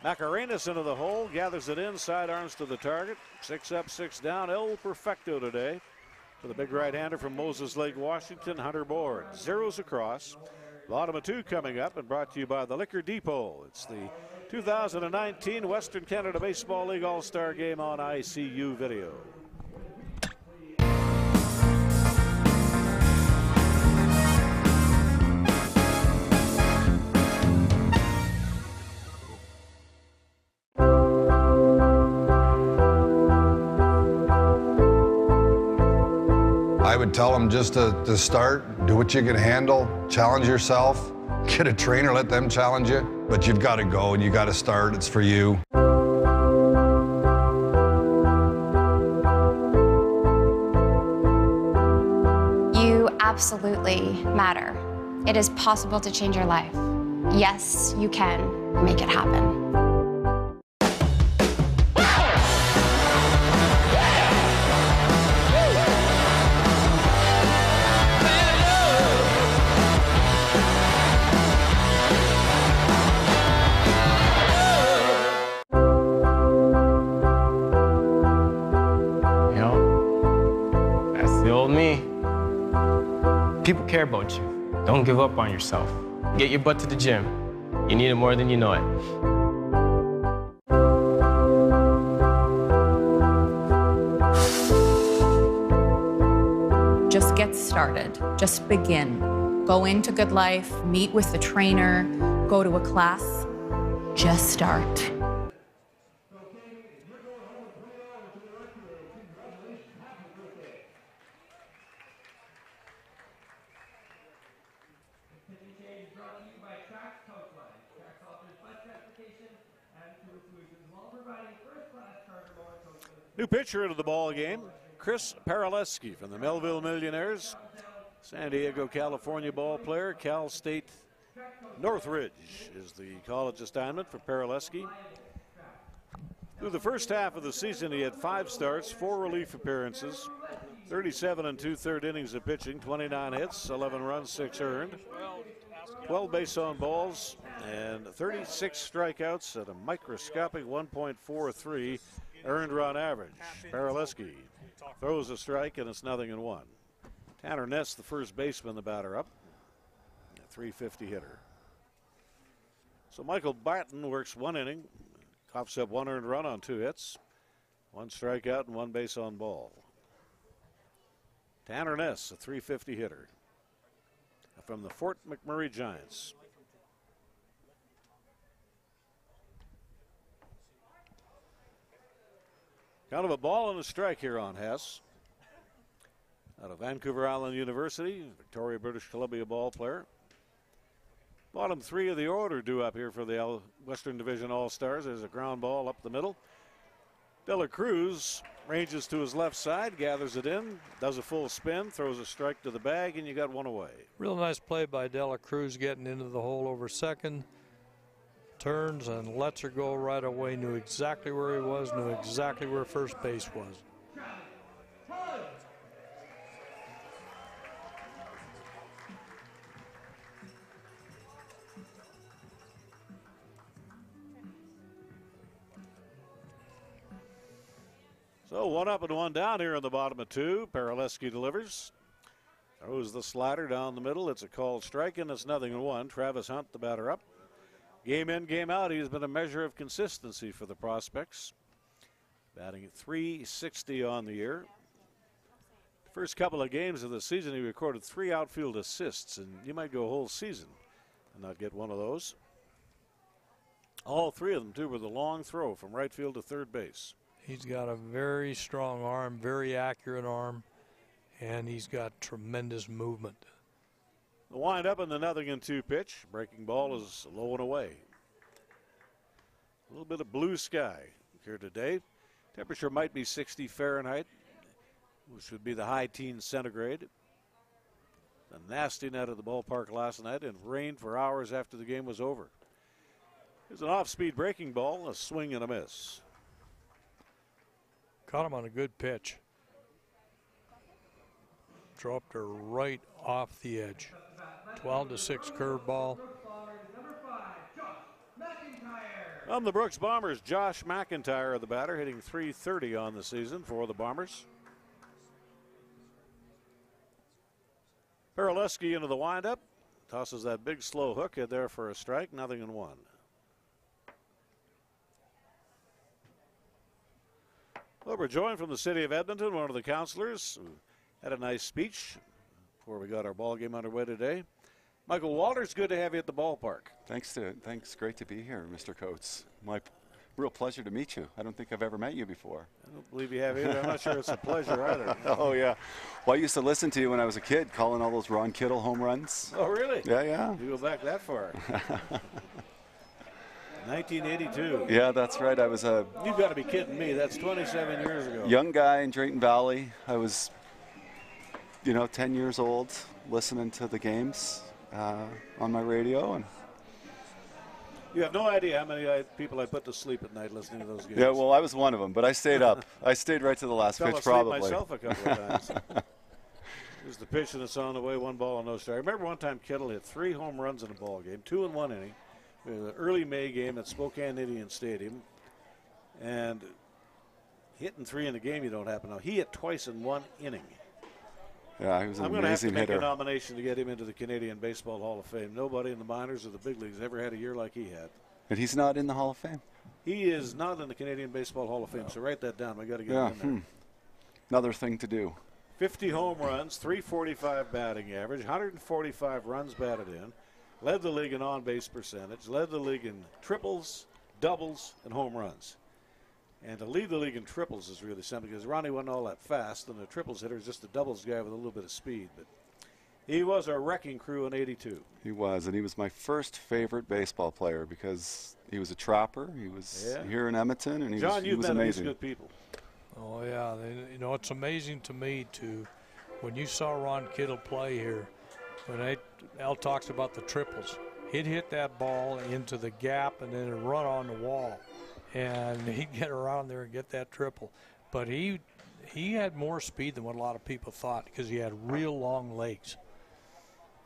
Macarenas into the hole, gathers it in, sidearms to the target. 6 up, 6 down, El Perfecto today for the big right-hander from Moses Lake, Washington, Hunter Boyd. Zeros across. Bottom of 2 coming up, and brought to you by the Liquor Depot. It's the 2019 Western Canada Baseball League All-Star Game on ICU Video. I would tell them just to start, do what you can handle, challenge yourself, get a trainer, let them challenge you. But you've got to go and you got to start. It's for you. You absolutely matter. It is possible to change your life. Yes, you can make it happen. People care about you. Don't give up on yourself. Get your butt to the gym. You need it more than you know it. Just get started. Just begin. Go into Good Life, meet with the trainer, go to a class. Just start. New pitcher into the ball game, Chris Paraleski from the Melville Millionaires, San Diego, California ball player. Cal State Northridge is the college assignment for Paraleski. Through the first half of the season, he had 5 starts, 4 relief appearances, 37 2/3 innings of pitching, 29 hits, 11 runs, 6 earned, 12 base on balls, and 36 strikeouts at a microscopic 1.43 earned run average. Paraleski throws a strike, and it's 0-1. Tanner Ness, the first baseman, the batter up. A .350 hitter. So Michael Barton works 1 inning, coughs up 1 earned run on 2 hits, 1 strikeout and 1 base on ball. Tanner Ness, a .350 hitter from the Fort McMurray Giants. Kind of a ball and a strike here on Hess. Out of Vancouver Island University, Victoria, British Columbia ball player. Bottom 3 of the order due up here for the Western Division All-Stars. There's a ground ball up the middle. De La Cruz ranges to his left side, gathers it in, does a full spin, throws a strike to the bag, and you got 1 away. Real nice play by De La Cruz getting into the hole over second. turns and lets her go right away, knew exactly where he was, knew exactly where first base was. So 1 up and 1 down here in the bottom of 2. Paraleski delivers. Throws the slider down the middle. It's a called strike, and it's 0-1. Travis Hunt, the batter up. Game in, game out, he has been a measure of consistency for the Prospects. Batting at .360 on the year. First couple of games of the season, he recorded 3 outfield assists, and you might go a whole season and not get one of those. All 3 of them, too, with a long throw from right field to third base. He's got a very strong arm, very accurate arm, and he's got tremendous movement. The wind up in the 0-2 pitch. Breaking ball is low and away. A little bit of blue sky here today. Temperature might be 60 Fahrenheit, which would be the high teens centigrade. A nasty night at the ballpark last night, and rained for hours after the game was over. Here's an off-speed breaking ball, a swing and a miss. Caught him on a good pitch. Dropped her right off the edge. 12-6 curveball. On the Brooks Bombers, Josh McIntyre, the batter, hitting .330 on the season for the Bombers. Paraleski into the windup. Tosses that big slow hook in there for a strike. 0-1. Well, we're joined from the city of Edmonton, one of the counselors who had a nice speech before we got our ball game underway today. Michael Walters, good to have you at the ballpark. Thanks. Great to be here, Mr. Coates. My real pleasure to meet you. I don't think I've ever met you before. I don't believe you have either. I'm not sure it's a pleasure either. Oh, yeah. Well, I used to listen to you when I was a kid, calling all those Ron Kittle home runs. Oh, really? Yeah. You go back that far. 1982. Yeah, that's right. I was a... You've got to be kidding me. That's 27 years ago. Young guy in Drayton Valley. I was, 10 years old, listening to the games on my radio. And you have no idea how many people I put to sleep at night listening to those games. Yeah, well, I was one of them, but I stayed up. I stayed right to the last pitch, probably. I fell asleep myself a couple of times. Here's the pitch, and it's on the way, 1 ball and no strike. I remember one time Kittle hit 3 home runs in a ball game, 2 in 1 inning. It was an early May game at Spokane Indian Stadium, and hitting 3 in a game you don't happen to know. He hit twice in 1 inning. Yeah, he was an amazing hitter. I'm going to have to make a nomination to get him into the Canadian Baseball Hall of Fame. Nobody in the minors or the big leagues ever had a year like he had. And he's not in the Hall of Fame? He is not in the Canadian Baseball Hall of Fame, so write that down. We got to get him in there. Another thing to do. 50 home runs, .345 batting average, 145 runs batted in. Led the league in on-base percentage, led the league in triples, doubles, and home runs. And to lead the league in triples is really something because Ronnie wasn't all that fast, and the triples hitter is just a doubles guy with a little bit of speed. But he was a wrecking crew in '82. He was, and he was my first favorite baseball player because he was a trapper. He was here in Edmonton, and he was amazing. John, you've met these good people. Oh, yeah. It's amazing to me, when you saw Ron Kittle play here, when Al talks about the triples, he'd hit that ball into the gap and then it'd run on the wall. And he'd get around there and get that triple. But he had more speed than what a lot of people thought because he had real long legs.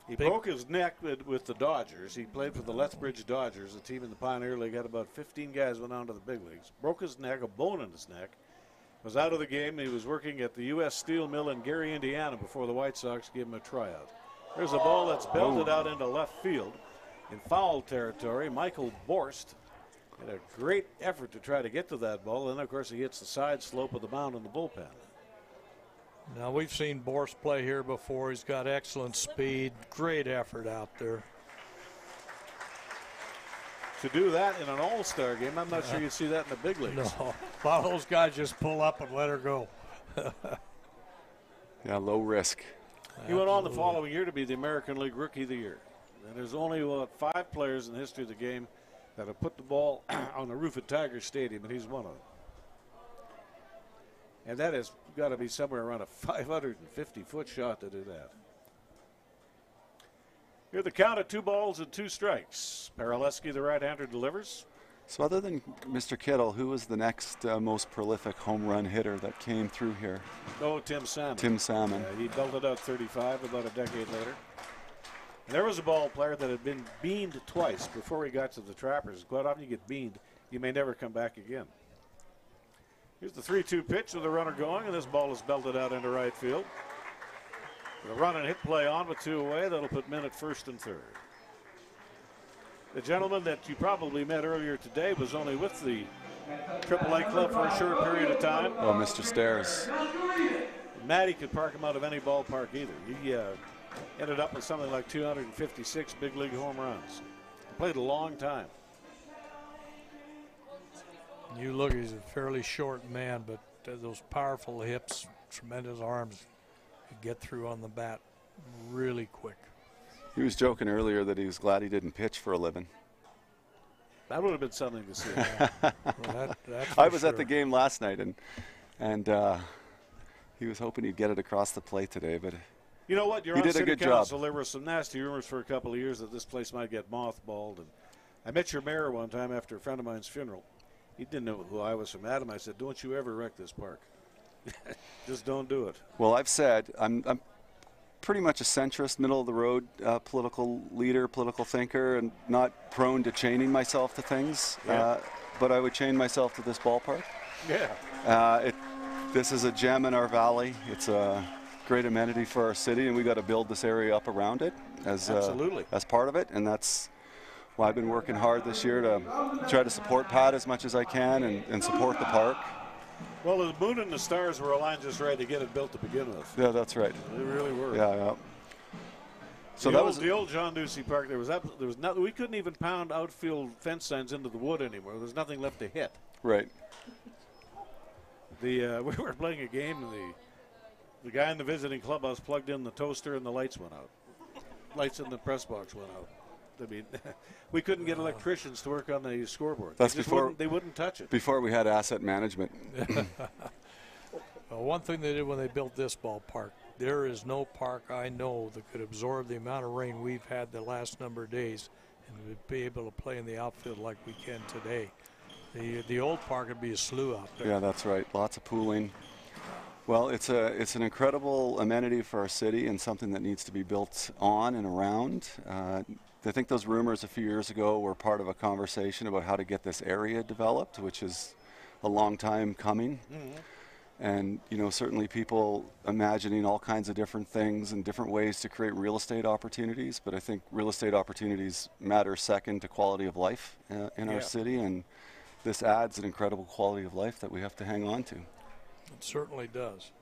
He broke his neck with the Dodgers. He played for the Lethbridge Dodgers, a team in the Pioneer League. Had about 15 guys went on to the big leagues. Broke his neck, a bone in his neck. Was out of the game. He was working at the U.S. Steel Mill in Gary, Indiana before the White Sox gave him a tryout. There's a ball that's belted out into left field in foul territory. Michael Borst had a great effort to try to get to that ball. Then, of course, he hits the side slope of the mound in the bullpen. Now, we've seen Borst play here before. He's got excellent speed, great effort out there. To do that in an all-star game, I'm not sure you'd see that in the big leagues. No, a lot of those guys just pull up and let her go. Yeah, low risk. He went on the following year to be the American League Rookie of the Year. And there's only 5 players in the history of the game that have put the ball on the roof at Tiger Stadium, and he's one of them. And that has got to be somewhere around a 550-foot shot to do that. Here the count at 2 balls and 2 strikes. Paraleski, the right-hander, delivers. So other than Mr. Kittle, who was the next most prolific home run hitter that came through here? Oh, Tim Salmon. Tim Salmon. He belted out 35 about a decade later. And there was a ball player that had been beaned twice before he got to the Trappers. Quite often you get beaned, you may never come back again. Here's the 3-2 pitch with the runner going, and this ball is belted out into right field. The run and hit play on with 2 away. That'll put men at first and third. The gentleman that you probably met earlier today was only with the AAA club for a short period of time. Oh, Mr. Stairs. Matty could park him out of any ballpark either. He ended up with something like 256 big league home runs. Played a long time. You look, he's a fairly short man, but those powerful hips, tremendous arms, get through on the bat really quick. He was joking earlier that he was glad he didn't pitch for a living. That would have been something to see. Well, I was at the game last night, and he was hoping he'd get it across the plate today, but you know what? You're he on did a city good council. job. There were some nasty rumors for a couple of years that this place might get mothballed. And I met your mayor one time after a friend of mine's funeral. He didn't know who I was from Adam. I said, "Don't you ever wreck this park. Just don't do it." Well, I've said I'm pretty much a centrist, middle-of-the-road political leader, political thinker, and not prone to chaining myself to things. Yeah. But I would chain myself to this ballpark. Yeah. This is a gem in our valley. It's a great amenity for our city, and we got to build this area up around it as part of it. And that's why I've been working hard this year to try to support Pat as much as I can and support the park. Well, the moon and the stars were aligned just right to get it built to begin with. Yeah, that's right. They really were. Yeah. So that was the old John Ducey Park. There was nothing. We couldn't even pound outfield fence signs into the wood anymore. There was nothing left to hit. Right. We were playing a game, and the guy in the visiting clubhouse plugged in the toaster, and the lights went out. Lights in the press box went out. I mean, we couldn't get electricians to work on the scoreboard. That's they wouldn't touch it. Before we had asset management. Well, one thing they did when they built this ballpark, there is no park I know that could absorb the amount of rain we've had the last number of days and would be able to play in the outfield like we can today. The old park would be a slough out there. Yeah, that's right. Lots of pooling. Well, it's an incredible amenity for our city and something that needs to be built on and around. I think those rumors a few years ago were part of a conversation about how to get this area developed, which is a long time coming. Mm-hmm. And, certainly people imagining all kinds of different things and different ways to create real estate opportunities. But I think real estate opportunities matter second to quality of life in our city. And this adds an incredible quality of life that we have to hang on to. It certainly does.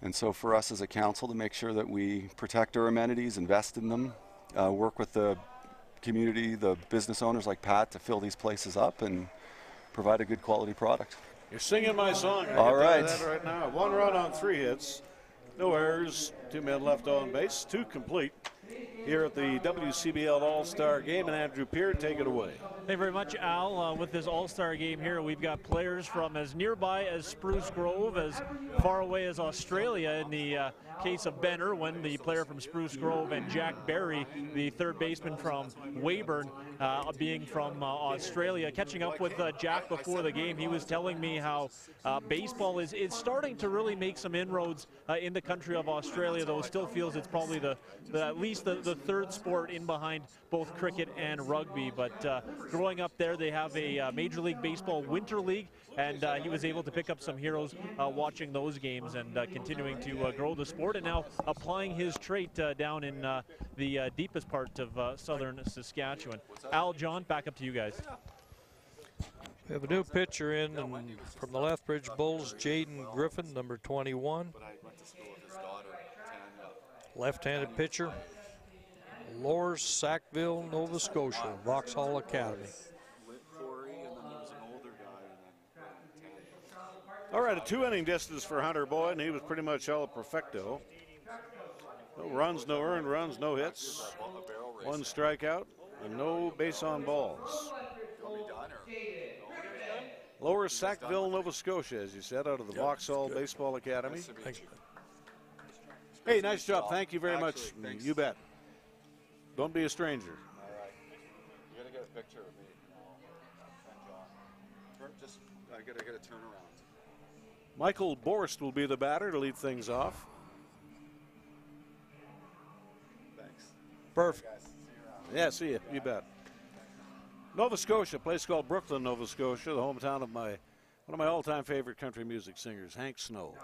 And so for us as a council to make sure that we protect our amenities, invest in them, work with the community, the business owners like Pat to fill these places up and provide a good quality product. You're singing my song. All right. That right now. 1 run on 3 hits. No errors. 2 men left on base. 2 complete. Here at the WCBL All-Star game, and Andrew Peer, take it away. Thank you very much, Al. With this All-Star game here, we've got players from as nearby as Spruce Grove, as far away as Australia in the case of Ben Irwin, the player from Spruce Grove, and Jack Barry, the third baseman from Weyburn, being from Australia. Catching up with Jack before the game, he was telling me how baseball is starting to really make some inroads in the country of Australia, though still feels it's probably at least the third sport in behind both cricket and rugby. But growing up there, they have a Major League Baseball Winter League, and he was able to pick up some heroes watching those games and continuing to grow the sport, and now applying his trait down in the deepest part of southern Saskatchewan. Al, John, back up to you guys. We have a new pitcher in from the Lethbridge Bulls, Jaden Griffin, number 21. Left-handed pitcher, Lower Sackville, Nova Scotia, Vauxhall Academy. All right, a 2-inning distance for Hunter Boyd, and he was pretty much all perfecto. No runs, no earned runs, no hits, 1 strikeout, and no base on balls. Lower Sackville, Nova Scotia, as you said, out of the Vauxhall Baseball Academy. Thanks. Hey, nice job. Thank you very much. You bet. Don't be a stranger. All right. You got to get a picture of me. I got to get a turnaround. Michael Borst will be the batter to lead things off. Thanks. Perfect. Guys, see you around. Yeah, see you. You bet. Nova Scotia, a place called Brooklyn, Nova Scotia, the hometown of one of my all-time favorite country music singers, Hank Snow.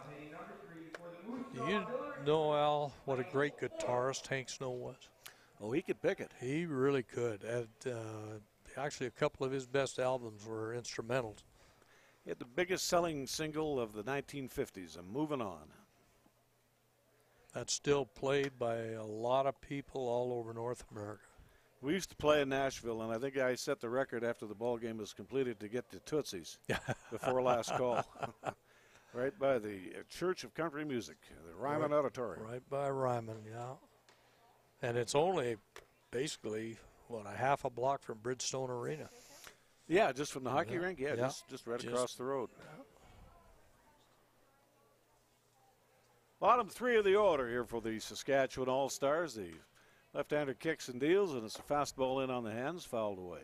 Do you know, Al, what a great guitarist Hank Snow was? Oh, he could pick it. He really could. Actually, a couple of his best albums were instrumentals. He had the biggest selling single of the 1950s, I'm Moving On. That's still played by a lot of people all over North America. We used to play in Nashville, and I think I set the record after the ball game was completed to get to Tootsie's before last call. Right by the Church of Country Music, the Ryman Auditorium. Right by Ryman, yeah. And it's only basically, what, a half a block from Bridgestone Arena. Yeah, just from the hockey rink? Yeah, just right across the road. Bottom three of the order here for the Saskatchewan All-Stars. The left-hander kicks and deals, and it's a fastball in on the hands, fouled away.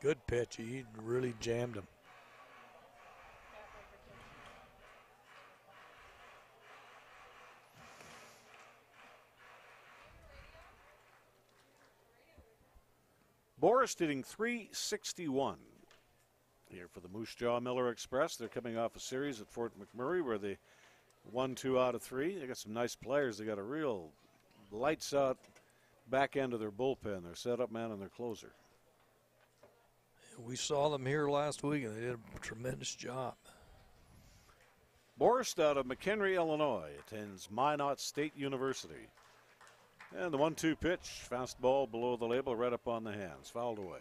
Good pitch. He really jammed him. Boris hitting .361 here for the Moose Jaw Miller Express. They're coming off a series at Fort McMurray where they won 2 out of 3. They got some nice players. They got a real lights out back end of their bullpen, their setup man and their closer. We saw them here last week, and they did a tremendous job. Boris out of McHenry, Illinois, attends Minot State University. And the 1-2 pitch, fastball below the label, right up on the hands, fouled away.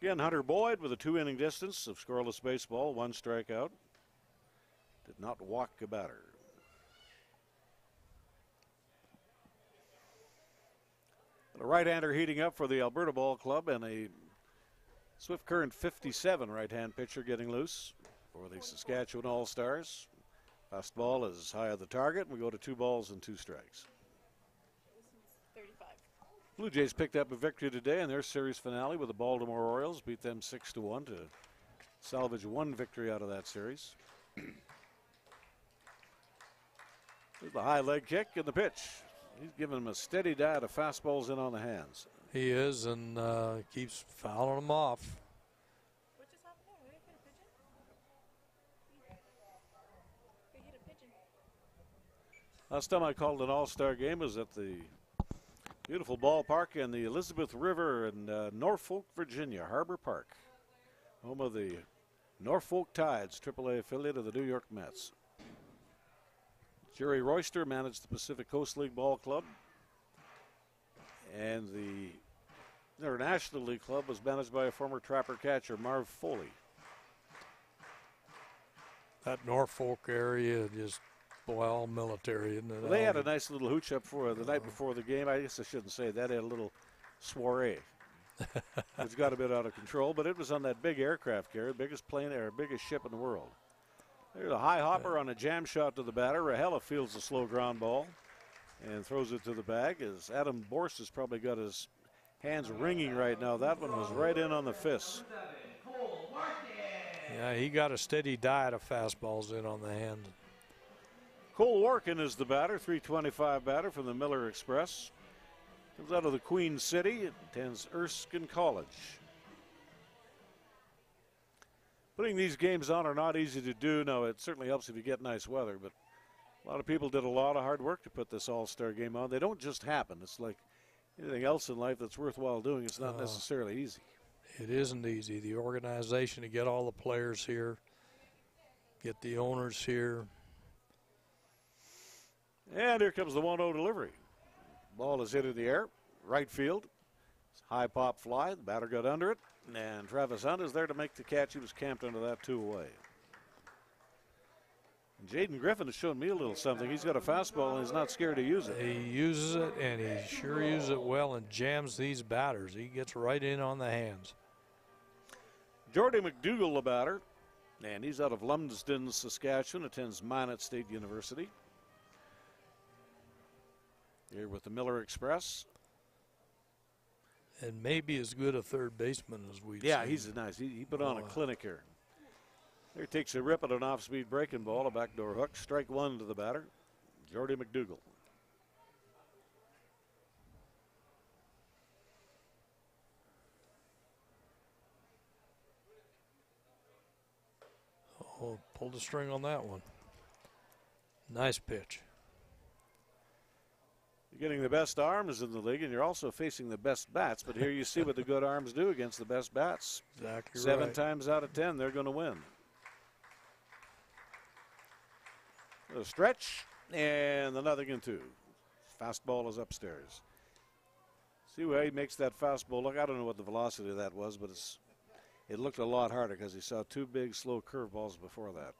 Again, Hunter Boyd with a 2-inning distance of scoreless baseball, 1 strikeout. Did not walk a batter. A right-hander heating up for the Alberta Ball Club, and a Swift Current 57 right-hand pitcher getting loose for the Saskatchewan All-Stars. Fastball is high of the target, and we go to 2 balls and 2 strikes. 35. Blue Jays picked up a victory today in their series finale with the Baltimore Orioles, beat them 6-1 to salvage 1 victory out of that series. There's the high leg kick and the pitch. He's giving him a steady diet of fastballs in on the hands. He is, and keeps fouling them off. What just happened there? Did they hit a pigeon? They hit a pigeon. Last time I called an all-star game was at the beautiful ballpark in the Elizabeth River in Norfolk, Virginia, Harbor Park, home of the Norfolk Tides, AAA affiliate of the New York Mets. Jerry Royster managed the Pacific Coast League Ball Club, and the International League Club was managed by a former Trapper catcher, Marv Foley. That Norfolk area, just, boy, all military, isn't it? Well, they had a nice little hooch up for the night before the game. I guess I shouldn't say that. They had a little soiree. It's got a bit out of control, but it was on that big aircraft carrier, biggest plane or biggest ship in the world. There's a high hopper on a jam shot to the batter. Rahela fields a slow ground ball and throws it to the bag. As Adam Borst has probably got his hands ringing right now. That one was right in on the fist. Yeah, he got a steady diet of fastballs in on the hand. Cole Warkin is the batter, .325 batter from the Miller Express. Comes out of the Queen City, attends Erskine College. Putting these games on are not easy to do. Now, it certainly helps if you get nice weather, but a lot of people did a lot of hard work to put this All-Star game on. They don't just happen. It's like anything else in life that's worthwhile doing. It's not necessarily easy. It isn't easy. The organization to get all the players here, get the owners here. And here comes the 1-0 delivery. Ball is hit in the air, right field. High pop fly. The batter got under it. And Travis Hunt is there to make the catch. He was camped under that 2 away. And Jaden Griffin has shown me a little something. He's got a fastball and he's not scared to use it. He uses it, and he sure uses it well and jams these batters. He gets right in on the hands. Jordy McDougall, the batter, and he's out of Lumsden, Saskatchewan, attends Minot State University. here with the Miller Express. And maybe as good a third baseman as we've Yeah, seen. he's nice. He put on a clinic here. Here takes a rip at an off-speed breaking ball, a backdoor hook. Strike one to the batter, Jordy McDougall. Oh, pulled the string on that one. Nice pitch. You're getting the best arms in the league, and you're also facing the best bats. But here you see what the good arms do against the best bats. Exactly. 7 times out of 10, they're going to win. A stretch, and the 0-2. Fastball is upstairs. See where he makes that fastball look. I don't know what the velocity of that was, but it looked a lot harder because he saw 2 big, slow curveballs before that.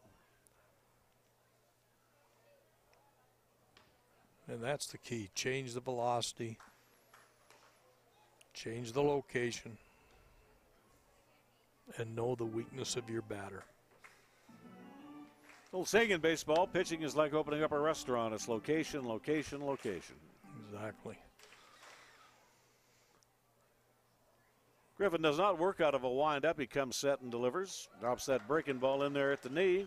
And that's the key. Change the velocity. Change the location. And know the weakness of your batter. Old saying in baseball, pitching is like opening up a restaurant. It's location, location, location. Exactly. Griffin does not work out of a windup. He comes set and delivers. Drops that breaking ball in there at the knee.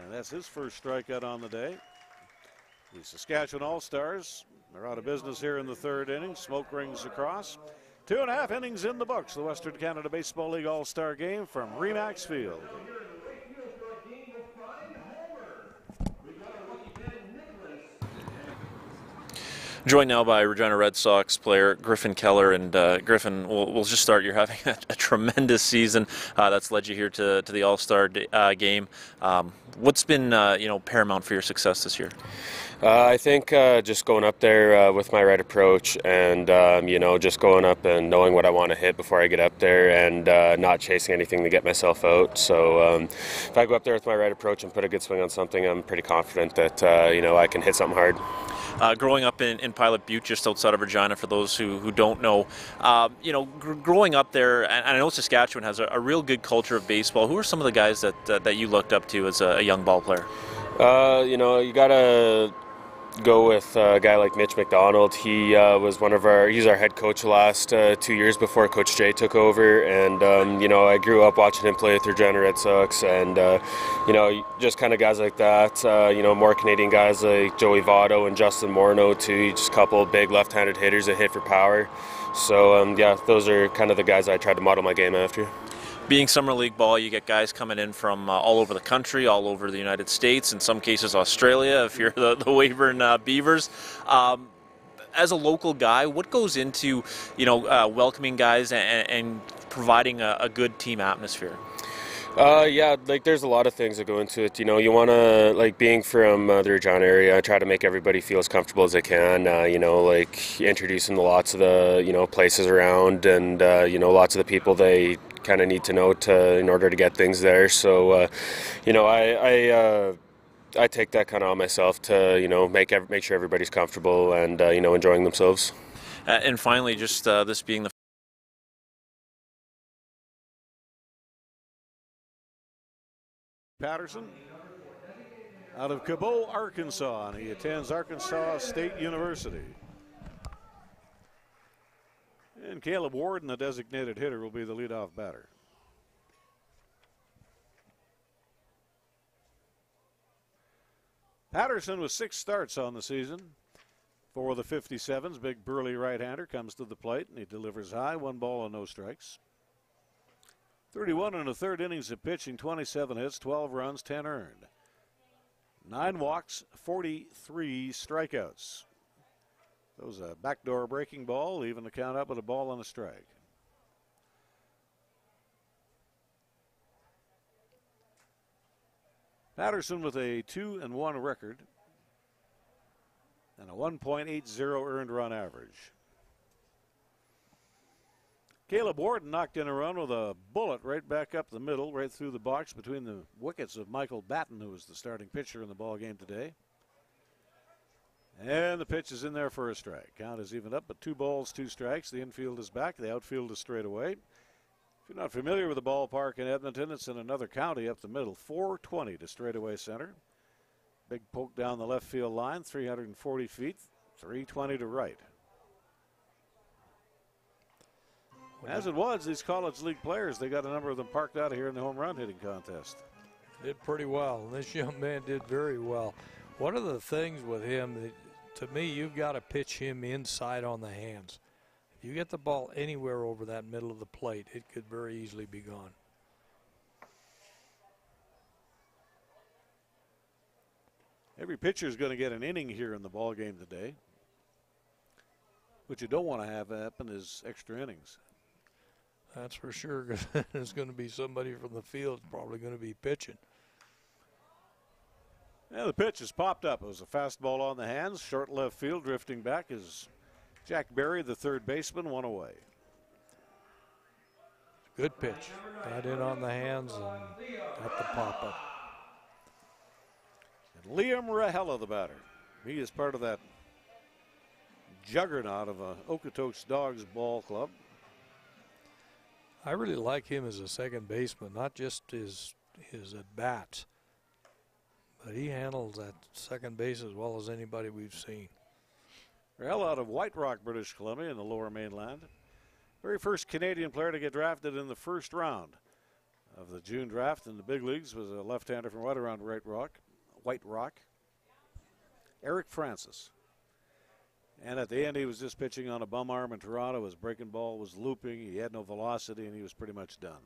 And that's his first strikeout on the day. The Saskatchewan All-Stars are out of business here in the 3rd inning. Smoke rings across. 2.5 innings in the books. The Western Canada Baseball League All-Star game from Remax Field. Joined now by Regina Red Sox player Griffin Keller. And Griffin, we'll just start. You're having a tremendous season that's led you here to the All-Star game. What's been paramount for your success this year? I think just going up there with my right approach and, just going up and knowing what I want to hit before I get up there and not chasing anything to get myself out. So if I go up there with my right approach and put a good swing on something, I'm pretty confident that, I can hit something hard. Growing up in Pilot Butte, just outside of Regina, for those who don't know, growing up there, and I know Saskatchewan has a real good culture of baseball. Who are some of the guys that you looked up to as a young ball player? You got to go with a guy like Mitch McDonald. He was he's our head coach the last 2 years before Coach Jay took over, and I grew up watching him play with the Regina Red Sox, and just kind of guys like that. More Canadian guys like Joey Votto and Justin Morneau too. Just a couple of big left-handed hitters that hit for power. So those are kind of the guys I tried to model my game after. Being summer league ball, you get guys coming in from all over the country, all over the United States, in some cases Australia, if you're the Weyburn Beavers. As a local guy, what goes into welcoming guys and providing a good team atmosphere? There's a lot of things that go into it. You want to, being from the Regina area, I try to make everybody feel as comfortable as they can, introduce them to lots of the, places around and, lots of the people they kind of need to know in order to get things there. So, I take that kind of on myself to, make sure everybody's comfortable and, enjoying themselves. And finally, just this being the Patterson out of Cabot, Arkansas, and he attends Arkansas State University. And Caleb Warden, the designated hitter, will be the leadoff batter. Patterson with 6 starts on the season for the 57s. Big burly right-hander comes to the plate, and he delivers high. 1 ball and no strikes. 31 and a third innings of pitching, 27 hits, 12 runs, 10 earned. 9 walks, 43 strikeouts. Those a backdoor breaking ball, leaving the count up with a ball and a strike. Patterson with a 2-1 record and a 1.80 earned run average. Caleb Warden knocked in a run with a bullet right back up the middle, right through the box between the wickets of Michael Batten, who was the starting pitcher in the ball game today. And the pitch is in there for a strike. Count is even up, but 2 balls, 2 strikes. The infield is back. The outfield is straight away. If you're not familiar with the ballpark in Edmonton, it's in another county up the middle. 420 to straightaway center. Big poke down the left field line, 340 feet. 3:20 to right. As it was, these college league players, they got a number of them parked out of here in the home run hitting contest. Did pretty well. This young man did very well. One of the things with him, to me, you've got to pitch him inside on the hands. If you get the ball anywhere over that middle of the plate, it could very easily be gone. Every pitcher is going to get an inning here in the ball game today. What you don't want to have happen is extra innings. That's for sure. There's going to be somebody from the field probably going to be pitching. Yeah, the pitch has popped up. It was a fastball on the hands. Short left field, drifting back is Jack Berry, the third baseman, one away. Good pitch. Got in on the hands and got the pop up. And Liam Rahela, the batter. He is part of that juggernaut of a Okotoks Dawgs ball club. I really like him as a second baseman, not just his at-bats, but he handles that second base as well as anybody we've seen. Rahela out of White Rock, British Columbia in the Lower Mainland. Very first Canadian player to get drafted in the first round of the June draft in the big leagues was a left-hander from right around White Rock, Eric Francis. And at the end, he was just pitching on a bum arm in Toronto. His breaking ball was looping. He had no velocity, and he was pretty much done.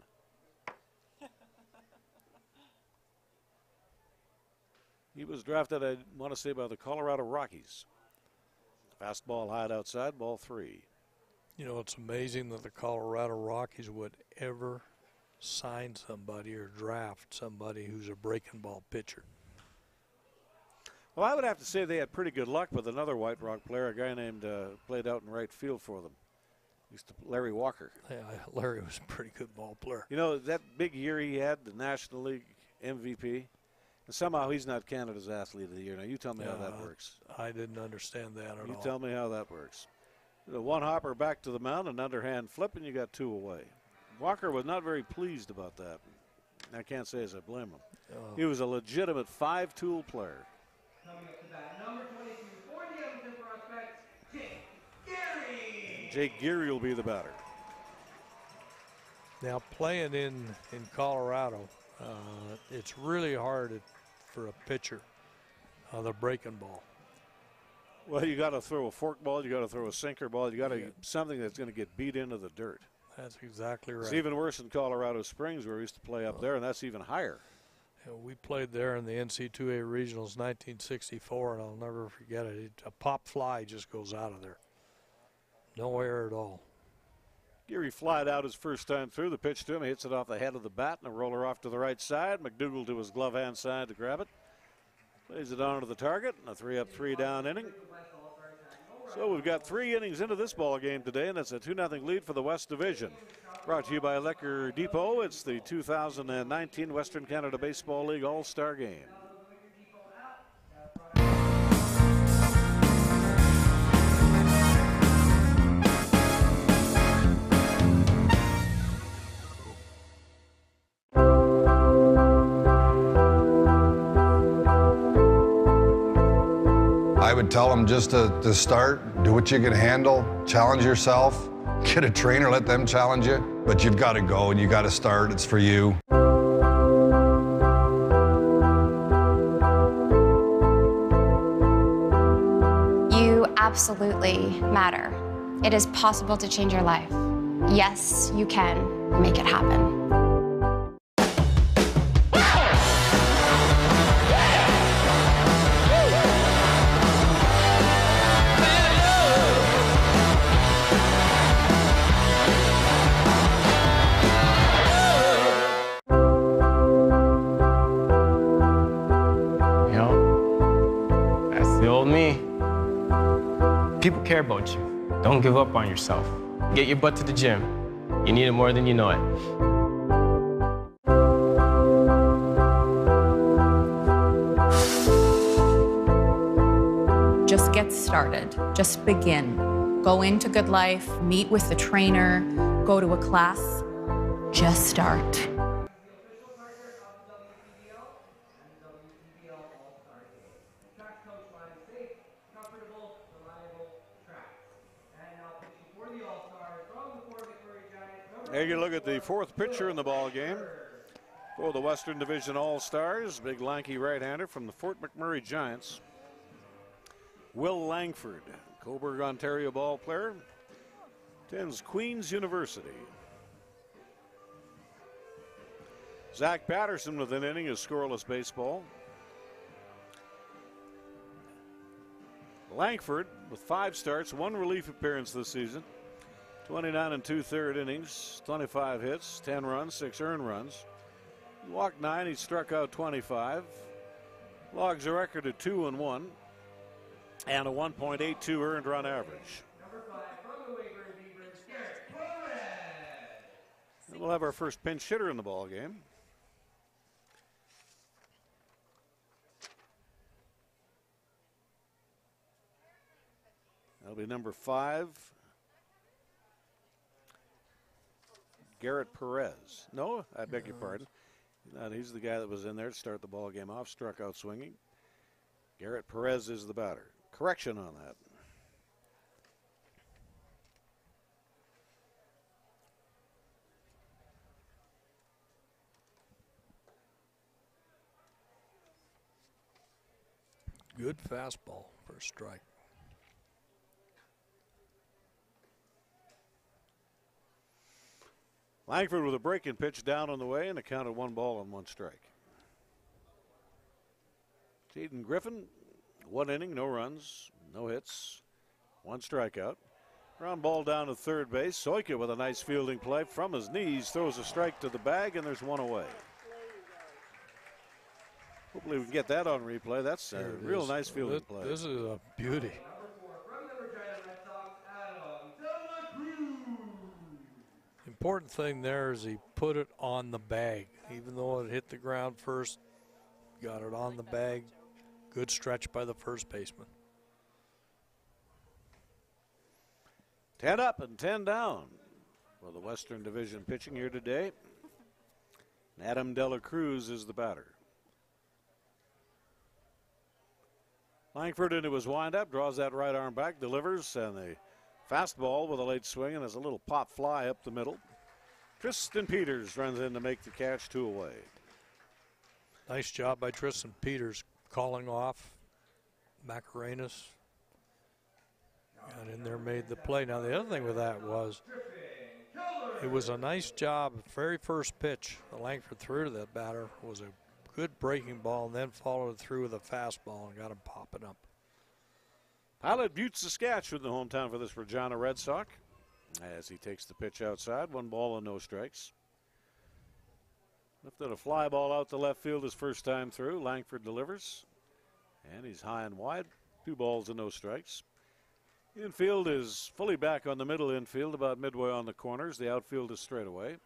He was drafted, I want to say, by the Colorado Rockies. Fastball high outside, ball 3. You know, it's amazing that the Colorado Rockies would ever sign somebody or draft somebody who's a breaking ball pitcher. Well, I would have to say they had pretty good luck with another White Rock player, a guy named, played out in right field for them. Larry Walker. Yeah, Larry was a pretty good ball player. You know, that big year he had, the National League MVP, and somehow he's not Canada's Athlete of the Year. Now, you tell me how that works. I didn't understand that at all. You tell me how that works. The one hopper back to the mound, an underhand flip, and you got 2 away. Walker was not very pleased about that. I can't say as I blame him. He was a legitimate 5-tool player. Coming up to bat, number 22 for the Edmonton prospect, Jake Geary. Jake Geary will be the batter. Now, playing in Colorado, it's really hard for a pitcher, the breaking ball. Well, you got to throw a fork ball, you got to throw a sinker ball, you got to something that's going to get beat into the dirt. That's exactly right. It's even worse in Colorado Springs, where we used to play up there, and that's even higher. We played there in the NC2A Regionals 1964, and I'll never forget it. A pop fly just goes out of there. No air at all. Geary flied out his first time through. The pitch to him, he hits it off the head of the bat, and a roller off to the right side. McDougall to his glove hand side to grab it. Plays it on to the target, and a 3-up, 3-down inning. So we've got 3 innings into this ball game today, and it's a 2-0 lead for the West Division. Brought to you by Liquor Depot. It's the 2019 Western Canada Baseball League All-Star Game. I would tell them just to start, do what you can handle, challenge yourself, get a trainer, let them challenge you. But you've got to go and you got to start. It's for you. You absolutely matter. It is possible to change your life. Yes, you can make it happen. People care about you. Don't give up on yourself. Get your butt to the gym. You need it more than you know it. Just get started. Just begin. Go into Good Life, meet with the trainer, go to a class. Just start. Take a look at the fourth pitcher in the ball game for the Western Division All-Stars. Big lanky right-hander from the Fort McMurray Giants. Will Langford, Cobourg, Ontario ball player, attends Queen's University. Zach Patterson with an inning of scoreless baseball. Langford with 5 starts, 1 relief appearance this season. 29 2/3 innings, 25 hits, 10 runs, 6 earned runs. He walked 9, he struck out 25. Logs a record of 2-1 and a 1.82 earned run average. And we'll have our first pinch hitter in the ball game. That'll be number 5, Garrett Perez. No, I beg your pardon. He's the guy that was in there to start the ball game off, struck out swinging. Garrett Perez is the batter. Correction on that. Good fastball for a strike. Langford with a breaking pitch down on the way and a count of 1 ball and 1 strike. Jaden Griffin, 1 inning, no runs, no hits, 1 strikeout. Ground ball down to third base. Soika with a nice fielding play from his knees, throws a strike to the bag, and there's 1 away. Hopefully we can get that on replay. That's a real nice fielding play. This is a beauty. Important thing there is he put it on the bag. Even though it hit the ground first, got it on the bag. Good stretch by the first baseman. 10 up and 10 down for the Western Division pitching here today. Adam Dela Cruz is the batter. Langford into his windup, draws that right arm back, delivers, and the fastball with a late swing, and there's a little pop fly up the middle. Tristan Peters runs in to make the catch, 2 away. Nice job by Tristan Peters calling off Macarenas. Got in there, made the play. Now the other thing with that was it was a nice job. Very first pitch the Langford threw to that batter was a good breaking ball, and then followed it through with a fastball and got him popping up. Pilot Butte, Saskatchewan, the hometown for this Regina Red Sox, as he takes the pitch outside. 1 ball and no strikes. Lifted a fly ball out to left field his first time through. Langford delivers, and he's high and wide. 2 balls and no strikes. Infield is fully back on the middle infield, about midway on the corners. The outfield is straight away.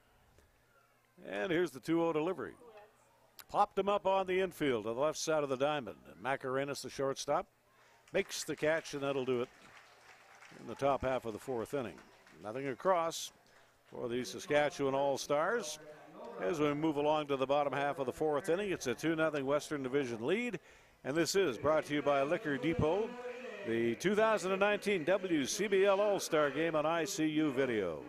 And here's the 2-0 delivery. Popped him up on the infield on the left side of the diamond. And Macarenas, the shortstop, makes the catch, and that'll do it in the top half of the 4th inning. Nothing across for the Saskatchewan All-Stars. As we move along to the bottom half of the 4th inning, it's a 2-0 Western Division lead. And this is brought to you by Liquor Depot, the 2019 WCBL All-Star game on ICU Video.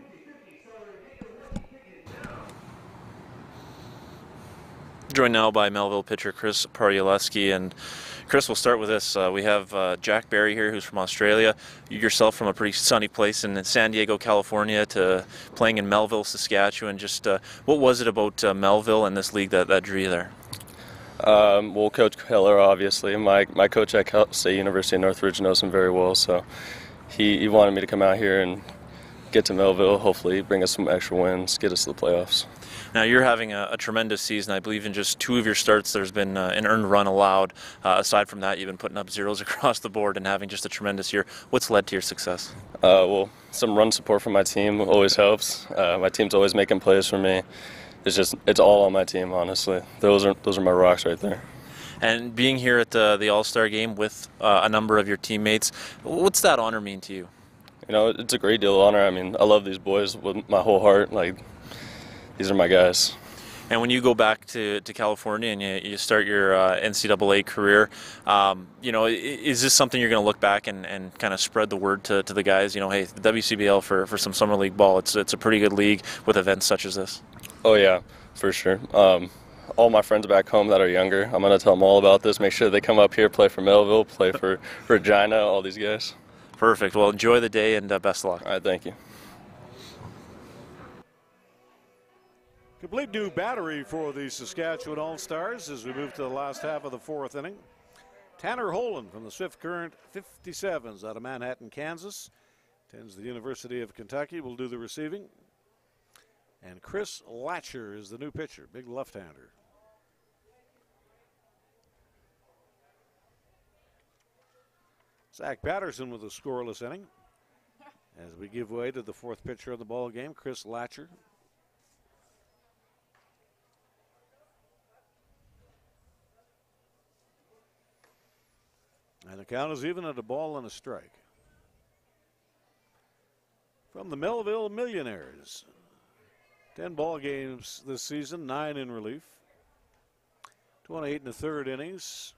Joined now by Melville pitcher Chris Paryaleski. And Chris, we'll start with this. We have Jack Barry here, who's from Australia. You yourself from a pretty sunny place in San Diego, California, to playing in Melville, Saskatchewan. Just what was it about Melville and this league that drew you there? Well, Coach Keller, obviously. My coach at Cal State University of Northridge knows him very well, so he wanted me to come out here and get to Melville, hopefully bring us some extra wins, get us to the playoffs. Now you're having a tremendous season. I believe in just 2 of your starts there's been an earned run allowed. Aside from that, you've been putting up zeros across the board and having just a tremendous year. What's led to your success? Well, some run support from my team always helps. My team's always making plays for me. It's all on my team, honestly. Those are my rocks right there. And being here at the All-Star game with a number of your teammates, what's that honor mean to you? You know, it's a great deal of honor. I mean, I love these boys with my whole heart. Like, these are my guys. And when you go back to California and you start your NCAA career, you know, is this something you're going to look back and kind of spread the word to the guys? You know, hey, the WCBL for some summer league ball, it's a pretty good league with events such as this. Oh yeah, for sure. All my friends back home that are younger, I'm going to tell them all about this. Make sure they come up here, play for Melville, play for Regina, all these guys. Perfect. Well, enjoy the day and best of luck. All right, thank you. Complete new battery for the Saskatchewan All-Stars as we move to the last half of the fourth inning. Tanner Holen from the Swift Current 57s out of Manhattan, Kansas. Attends the University of Kentucky, will do the receiving. And Chris Latcher is the new pitcher, big left-hander. Zach Patterson with a scoreless inning as we give way to the fourth pitcher of the ball game, Chris Latcher. And the count is even at a ball and a strike. From the Melville Millionaires, 10 ball games this season, 9 in relief. 28 1/3 innings,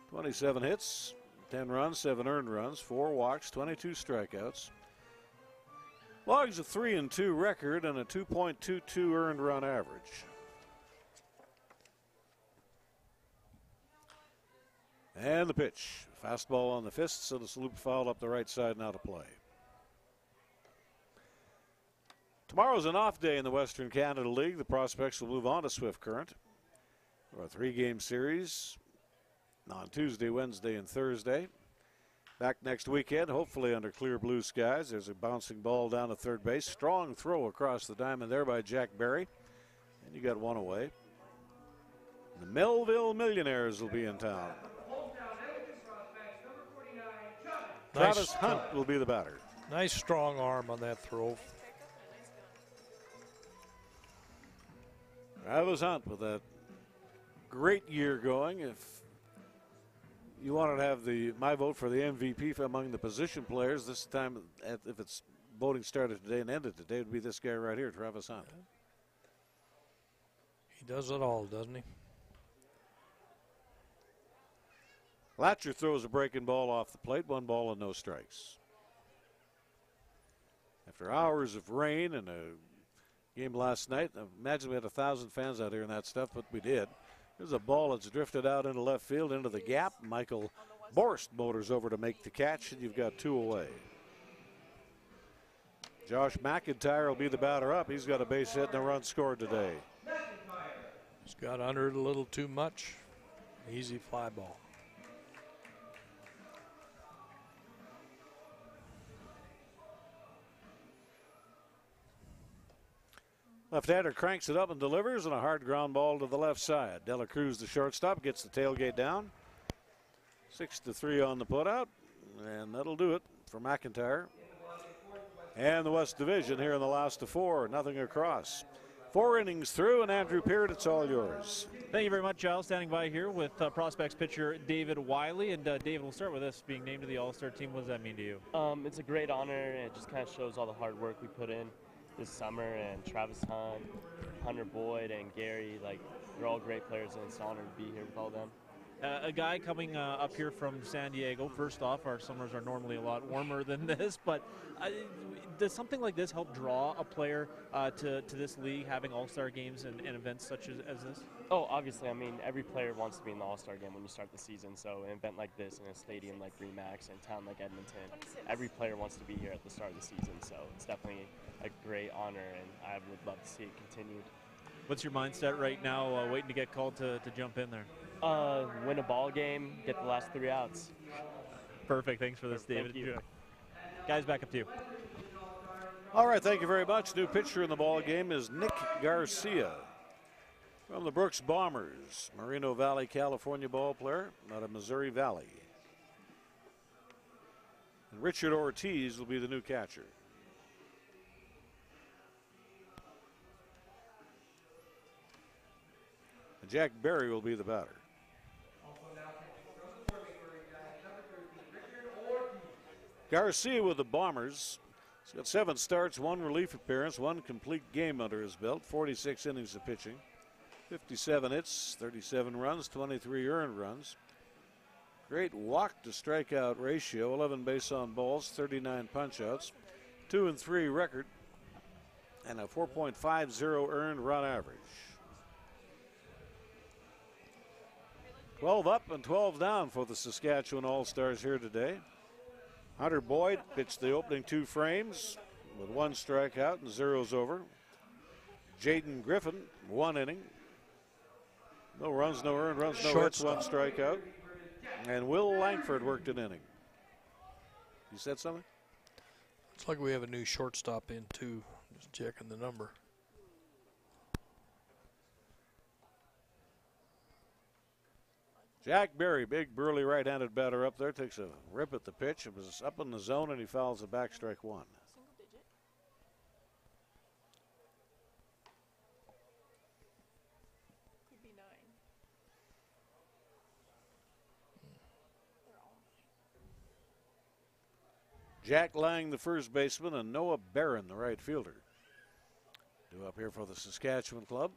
27 hits, 10 runs, 7 earned runs, 4 walks, 22 strikeouts. Logs a 3-2 record and a 2.22 earned run average. And the pitch. Fastball on the fists and a salute foul up the right side, now to play. Tomorrow's an off day in the Western Canada League. The Prospects will move on to Swift Current for a 3-game series on Tuesday, Wednesday, and Thursday. Back next weekend, hopefully under clear blue skies. There's a bouncing ball down to third base. Strong throw across the diamond there by Jack Berry. And you got one away. The Melville Millionaires will be in town. Travis Hunt will be the batter. Nice strong arm on that throw. Travis Hunt with that great year going. If you wanted to have my vote for the MVP among the position players this time, if it's voting started today and ended today, it would be this guy right here, Travis Hunt. He does it all, doesn't he? Latcher throws a breaking ball off the plate, 1 ball and no strikes. After hours of rain and a game last night, imagine we had 1,000 fans out here and that stuff, but we did. There's a ball that's drifted out into left field, into the gap. Michael Borst motors over to make the catch, and you've got 2 away. Josh McIntyre will be the batter up. He's got a base hit and a run scored today. He's got under it a little too much. Easy fly ball. Left-hander cranks it up and delivers, and a hard ground ball to the left side. Dela Cruz, the shortstop, gets the tailgate down. 6-3 on the putout, and that'll do it for McIntyre. And the West Division here in the last of 4, nothing across. 4 innings through, and Andrew Peart, it's all yours. Thank you very much, Giles. Standing by here with Prospects pitcher David Wiley. And David, we'll start with this, being named to the All-Star team. What does that mean to you? It's a great honor, and it just kind of shows all the hard work we put in this summer, and Travis Hunt, Hunter Boyd, and Gary, like, they're all great players, and it's an honor to be here with all of them. A guy coming up here from San Diego, first off, our summers are normally a lot warmer than this, but does something like this help draw a player to this league, having all-star games and events such as this? Oh, obviously. I mean, every player wants to be in the All-Star game when you start the season, so an event like this in a stadium like Remax and a town like Edmonton, every player wants to be here at the start of the season, so it's definitely a great honor, and I would love to see it continued. What's your mindset right now, waiting to get called to jump in there? Win a ball game, get the last 3 outs. Perfect. Thanks for this, David. Thank you. Guys, back up to you. All right, thank you very much. New pitcher in the ball game is Nick Garcia from the Brooks Bombers, Moreno Valley, California ball player out of Missouri Valley. And Richard Ortiz will be the new catcher. And Jack Berry will be the batter. Garcia with the Bombers. He's got 7 starts, 1 relief appearance, 1 complete game under his belt, 46 innings of pitching. 57 hits, 37 runs, 23 earned runs. Great walk to strikeout ratio, 11 base on balls, 39 punchouts, 2-3 record, and a 4.50 earned run average. 12 up and 12 down for the Saskatchewan All-Stars here today. Hunter Boyd pitched the opening 2 frames with 1 strikeout and 0s over. Jaden Griffin, 1 inning. No runs, no earned runs, no hits, 1 strikeout. And Will Langford worked an inning. You said something? Looks like we have a new shortstop in too. Just checking the number. Jack Berry, big burly right-handed batter up there, takes a rip at the pitch. It was up in the zone and he fouls it back, strike 1. Could be 9. Jack Lang, the first baseman, and Noah Barron, the right fielder. Due up here for the Saskatchewan club.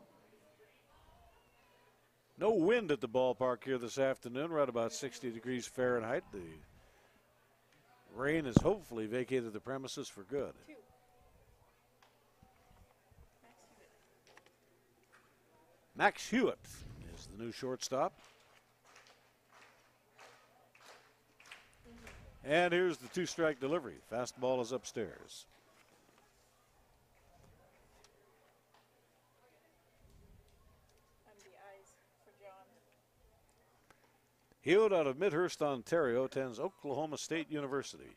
No wind at the ballpark here this afternoon, right about 60 degrees Fahrenheit. The rain has hopefully vacated the premises for good. Max Hewitt is the new shortstop. And here's the 2-strike delivery. Fastball is upstairs. Hewitt out of Midhurst, Ontario, attends Oklahoma State University.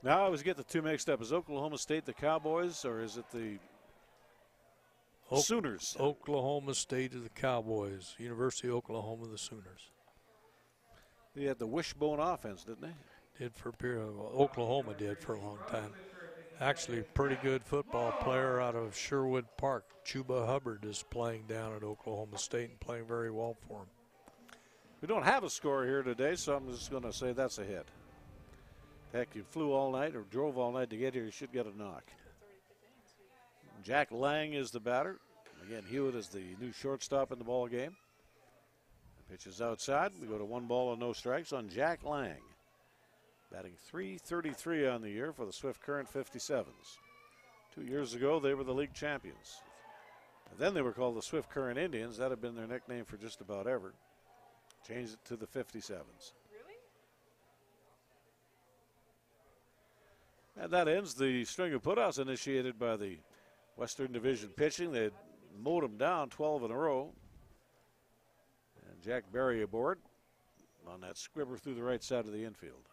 Now I always get the 2 mixed up. Is Oklahoma State the Cowboys or is it the Sooners? Oklahoma State of the Cowboys. University of Oklahoma, the Sooners. They had the wishbone offense, didn't they? Did for a period. Oklahoma did for a long time. Actually, pretty good football player out of Sherwood Park. Chuba Hubbard is playing down at Oklahoma State and playing very well for him. We don't have a score here today, so I'm just going to say that's a hit. Heck, you flew all night or drove all night to get here, you should get a knock. Jack Lang is the batter. Again, Hewitt is the new shortstop in the ball game. Pitch is outside. We go to 1 ball and no strikes on Jack Lang. Batting .333 on the year for the Swift Current 57s. 2 years ago, they were the league champions. And then they were called the Swift Current Indians. That had been their nickname for just about ever. Changed it to the 57s. Really? And that ends the string of putouts initiated by the Western Division pitching. They had mowed them down 12 in a row. And Jack Berry aboard on that squibber through the right side of the infield.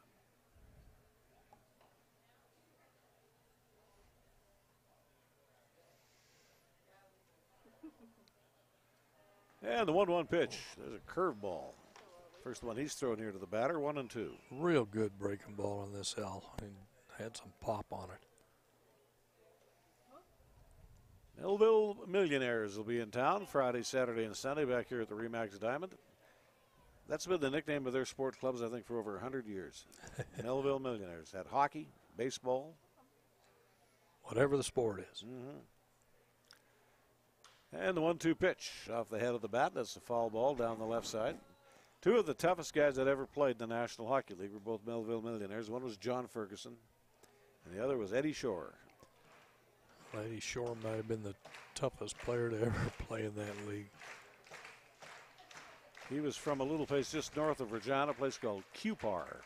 And the 1-1 pitch. There's a curveball. First one he's thrown here to the batter, 1-2. Real good breaking ball on this L. And had some pop on it. Melville Millionaires will be in town Friday, Saturday, and Sunday back here at the Remax Diamond. That's been the nickname of their sport clubs, I think, for over 100 years. Melville Millionaires. Had hockey, baseball. Whatever the sport is. And the 1-2 pitch off the head of the bat. That's a foul ball down the left side. 2 of the toughest guys that ever played in the National Hockey League were both Melville Millionaires. One was John Ferguson, and the other was Eddie Shore. Eddie Shore might have been the toughest player to ever play in that league. He was from a little place just north of Regina, a place called Cupar.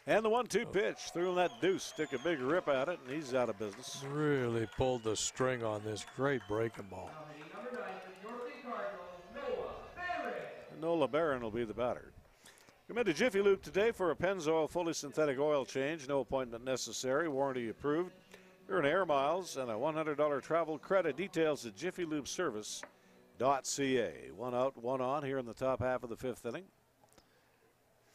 And the 1-2 pitch, threw in that deuce, took a big rip at it, and he's out of business. Really pulled the string on this great breaking ball. Nola Barron will be the batter. Come into Jiffy Lube today for a Pennzoil fully synthetic oil change. No appointment necessary. Warranty approved. Earn air miles and a $100 travel credit. Details at jiffylubeservice.ca. 1 out, 1 on here in the top half of the 5th inning.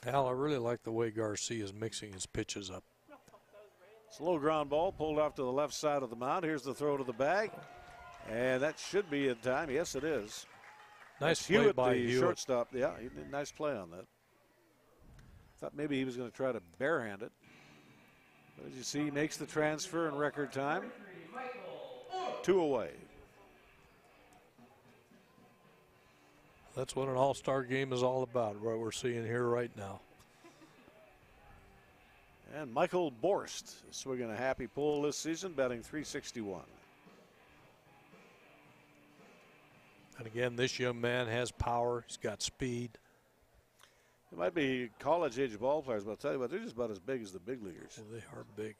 Al, I really like the way Garcia is mixing his pitches up. Slow ground ball pulled off to the left side of the mound. Here's the throw to the bag. And that should be in time. Yes, it is. Nice play Hewitt, by the Hewitt. shortstop. Yeah, he did a nice play on that. Thought maybe he was going to try to barehand it. But as you see, he makes the transfer in record time. 2 away. That's what an all-star game is all about, what we're seeing here right now. And Michael Borst is swinging a happy pull this season, batting .361. And again, this young man has power. He's got speed. It might be college-age ball players, but I'll tell you what, they're just about as big as the big leaguers. Well, they are big.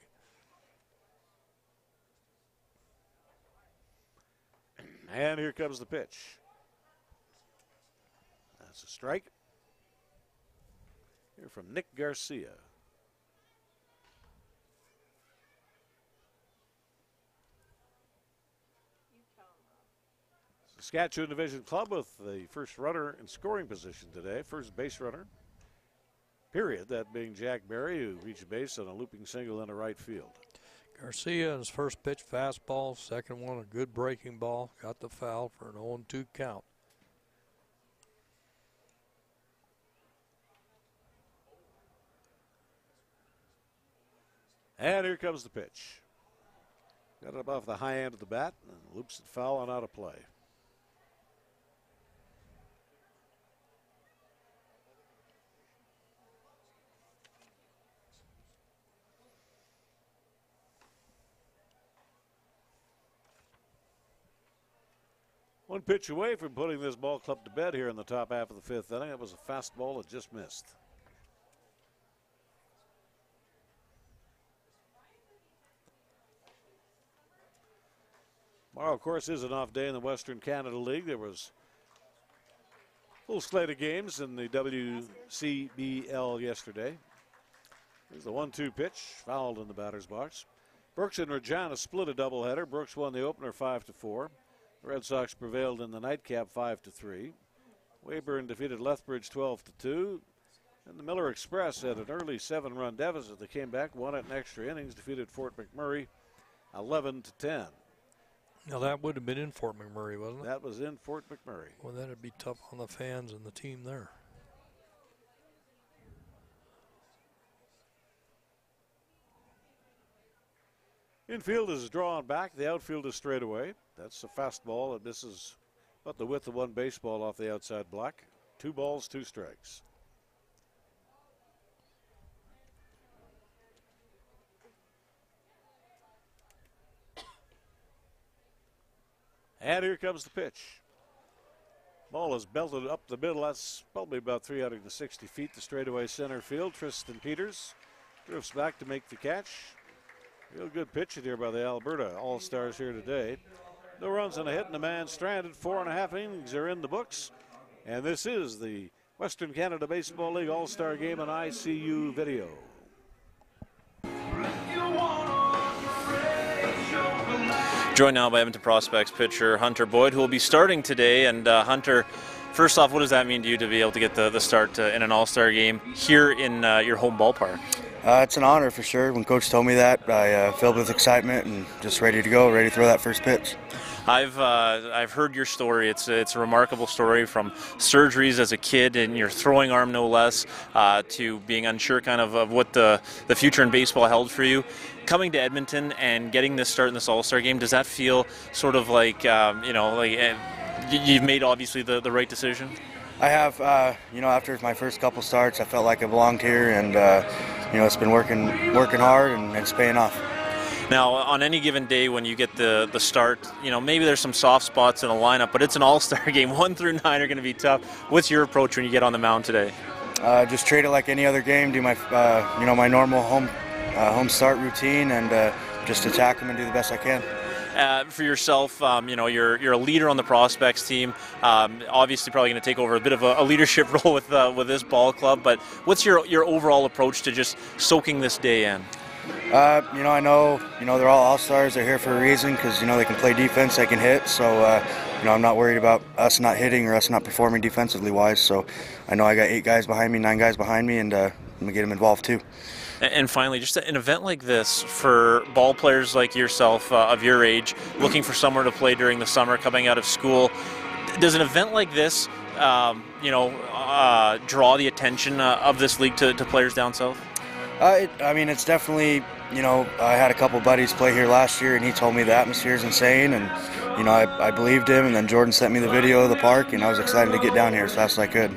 And here comes the pitch. That's a strike. Here from Nick Garcia. Saskatchewan Division Club with the first runner in scoring position today, first base runner, period, that being Jack Berry, who reached base on a looping single into right field. Garcia, his first pitch, fastball. Second one, a good breaking ball. Got the foul for an 0-2 count. And here comes the pitch. Got it above the high end of the bat and loops it foul and out of play. One pitch away from putting this ball club to bed here in the top half of the fifth inning. It was a fastball that just missed. Tomorrow, of course, is an off day in the Western Canada League. There was a full slate of games in the WCBL yesterday. Here's the 1-2 pitch, fouled in the batter's box. Brooks and Regina split a doubleheader. Brooks won the opener 5-4. The Red Sox prevailed in the nightcap 5-3. Weyburn defeated Lethbridge 12-2. And the Miller Express had an early 7-run deficit. They came back, won it in extra innings, defeated Fort McMurray 11-10. Now that would have been in Fort McMurray, wasn't it? That was in Fort McMurray. Well, that'd be tough on the fans and the team there. Infield is drawn back. The outfield is straight away. That's a fastball that misses about the width of one baseball off the outside block. 2 balls, 2 strikes. And here comes the pitch. Ball is belted up the middle. That's probably about 360 feet to straightaway center field. Tristan Peters drifts back to make the catch. Real good pitching here by the Alberta All-Stars here today. No runs and a hit and a man stranded. 4.5 innings are in the books. And this is the Western Canada Baseball League All-Star Game on ICU video. Joined now by Edmonton Prospects pitcher Hunter Boyd, who will be starting today. And Hunter, first off, what does that mean to you to be able to get the start in an All-Star game here in your home ballpark? It's an honor for sure. When Coach told me that, I filled with excitement and just ready to go, ready to throw that first pitch. I've heard your story. It's a remarkable story, from surgeries as a kid and your throwing arm no less, to being unsure kind of what the future in baseball held for you. Coming to Edmonton and getting this start in this All-Star game, does that feel sort of like you've made obviously the right decision? I have, after my first couple starts, I felt like I belonged here, and it's been working hard, and it's paying off. Now, on any given day when you get the start, maybe there's some soft spots in the lineup, but it's an all-star game. 1 through 9 are going to be tough. What's your approach when you get on the mound today? Just treat it like any other game. Do my, my normal home start routine, and just attack them and do the best I can. For yourself, you're a leader on the prospects team. Obviously, probably going to take over a bit of a leadership role with this ball club. But what's your overall approach to just soaking this day in? I know they're all all-stars. They're here for a reason, because they can play defense, they can hit. So I'm not worried about us not hitting or us not performing defensively wise. So I know I got 8 guys behind me, 9 guys behind me, and I'm gonna get them involved too. And finally, just an event like this for ball players like yourself, of your age, looking for somewhere to play during the summer, coming out of school. Does an event like this, draw the attention of this league to players down south? I mean, it's definitely, you know, I had a couple buddies play here last year, and he told me the atmosphere is insane, and, you know, I believed him, and then Jordan sent me the video of the park, and I was excited to get down here as fast as I could.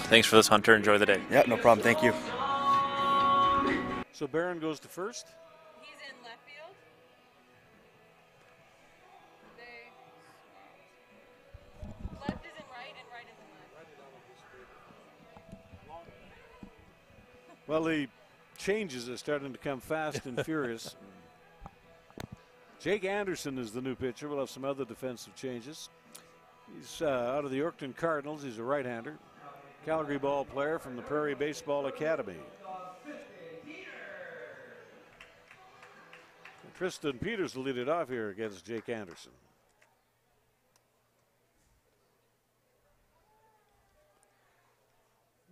Thanks for this, Hunter. Enjoy the day. Yeah, no problem. Thank you. So Barron goes to first. He's in left field. Left is in right and right is in left. Well, the changes are starting to come fast and furious. Jake Anderson is the new pitcher. We'll have some other defensive changes. He's out of the Yorkton Cardinals. He's a right-hander. Calgary ball player from the Prairie Baseball Academy. And Tristan Peters will lead it off here against Jake Anderson.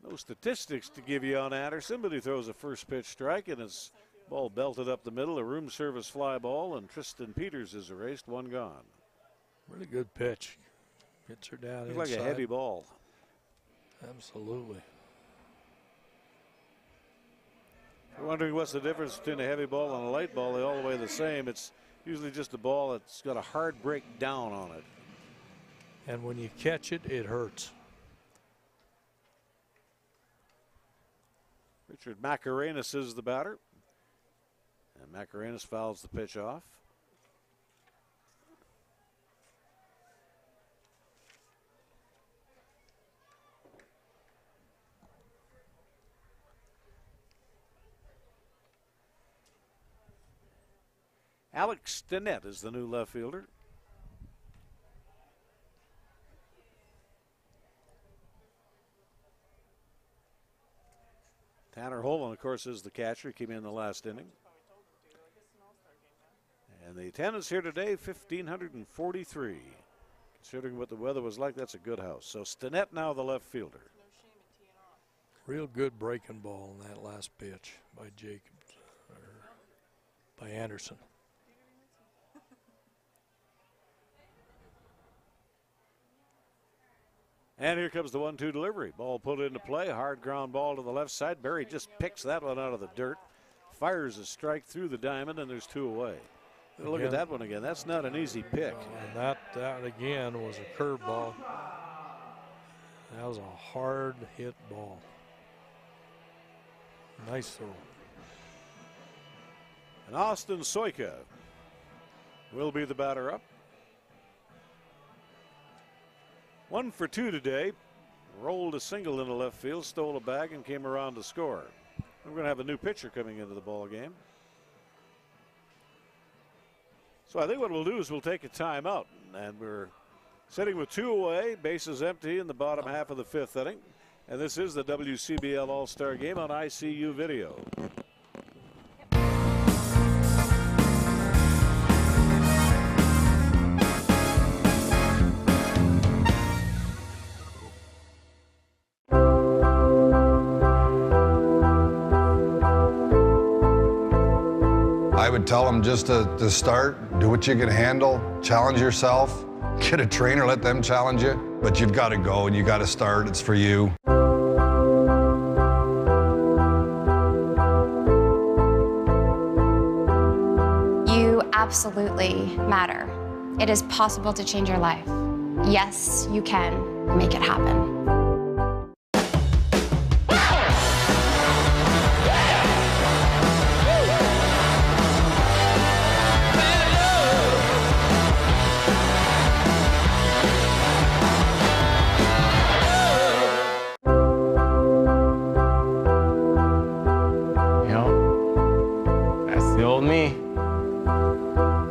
No statistics to give you on Anderson, but he throws a first pitch strike, and his ball belted up the middle, a room service fly ball, and Tristan Peters is erased, one gone. Really good pitch. Hits her down Looks inside. like a heavy ball. Absolutely. If you're wondering what's the difference between a heavy ball and a light ball, they're all the way the same. It's usually just a ball that's got a hard break down on it. And when you catch it, it hurts. Richard Macarenas is the batter. And Macarenas fouls the pitch off. Alex Stinnett is the new left fielder. Tanner Holland, of course, is the catcher. He came in the last inning. And the attendance here today, 1,543. Considering what the weather was like, that's a good house. So Stinnett now the left fielder. Real good breaking ball in that last pitch by Jacobs, or by Anderson. And here comes the 1-2 delivery. Ball put into play. Hard ground ball to the left side. Berry just picks that one out of the dirt. Fires a strike through the diamond, and there's two away. Look at that one again. That's not an easy pick. And that again was a curve ball. That was a hard hit ball. Nice throw. And Austin Soika will be the batter up. 1 for 2 today. Rolled a single into left field, stole a bag, and came around to score. We're going to have a new pitcher coming into the ball game. So I think what we'll do is we'll take a timeout, and we're sitting with 2 away, bases empty in the bottom half of the 5th inning. And this is the WCBL All-Star Game on ICU Video. I would tell them just to start, do what you can handle, challenge yourself, get a trainer, let them challenge you, but you've got to go and you got to start. It's for you. You absolutely matter. It is possible to change your life. Yes, you can make it happen.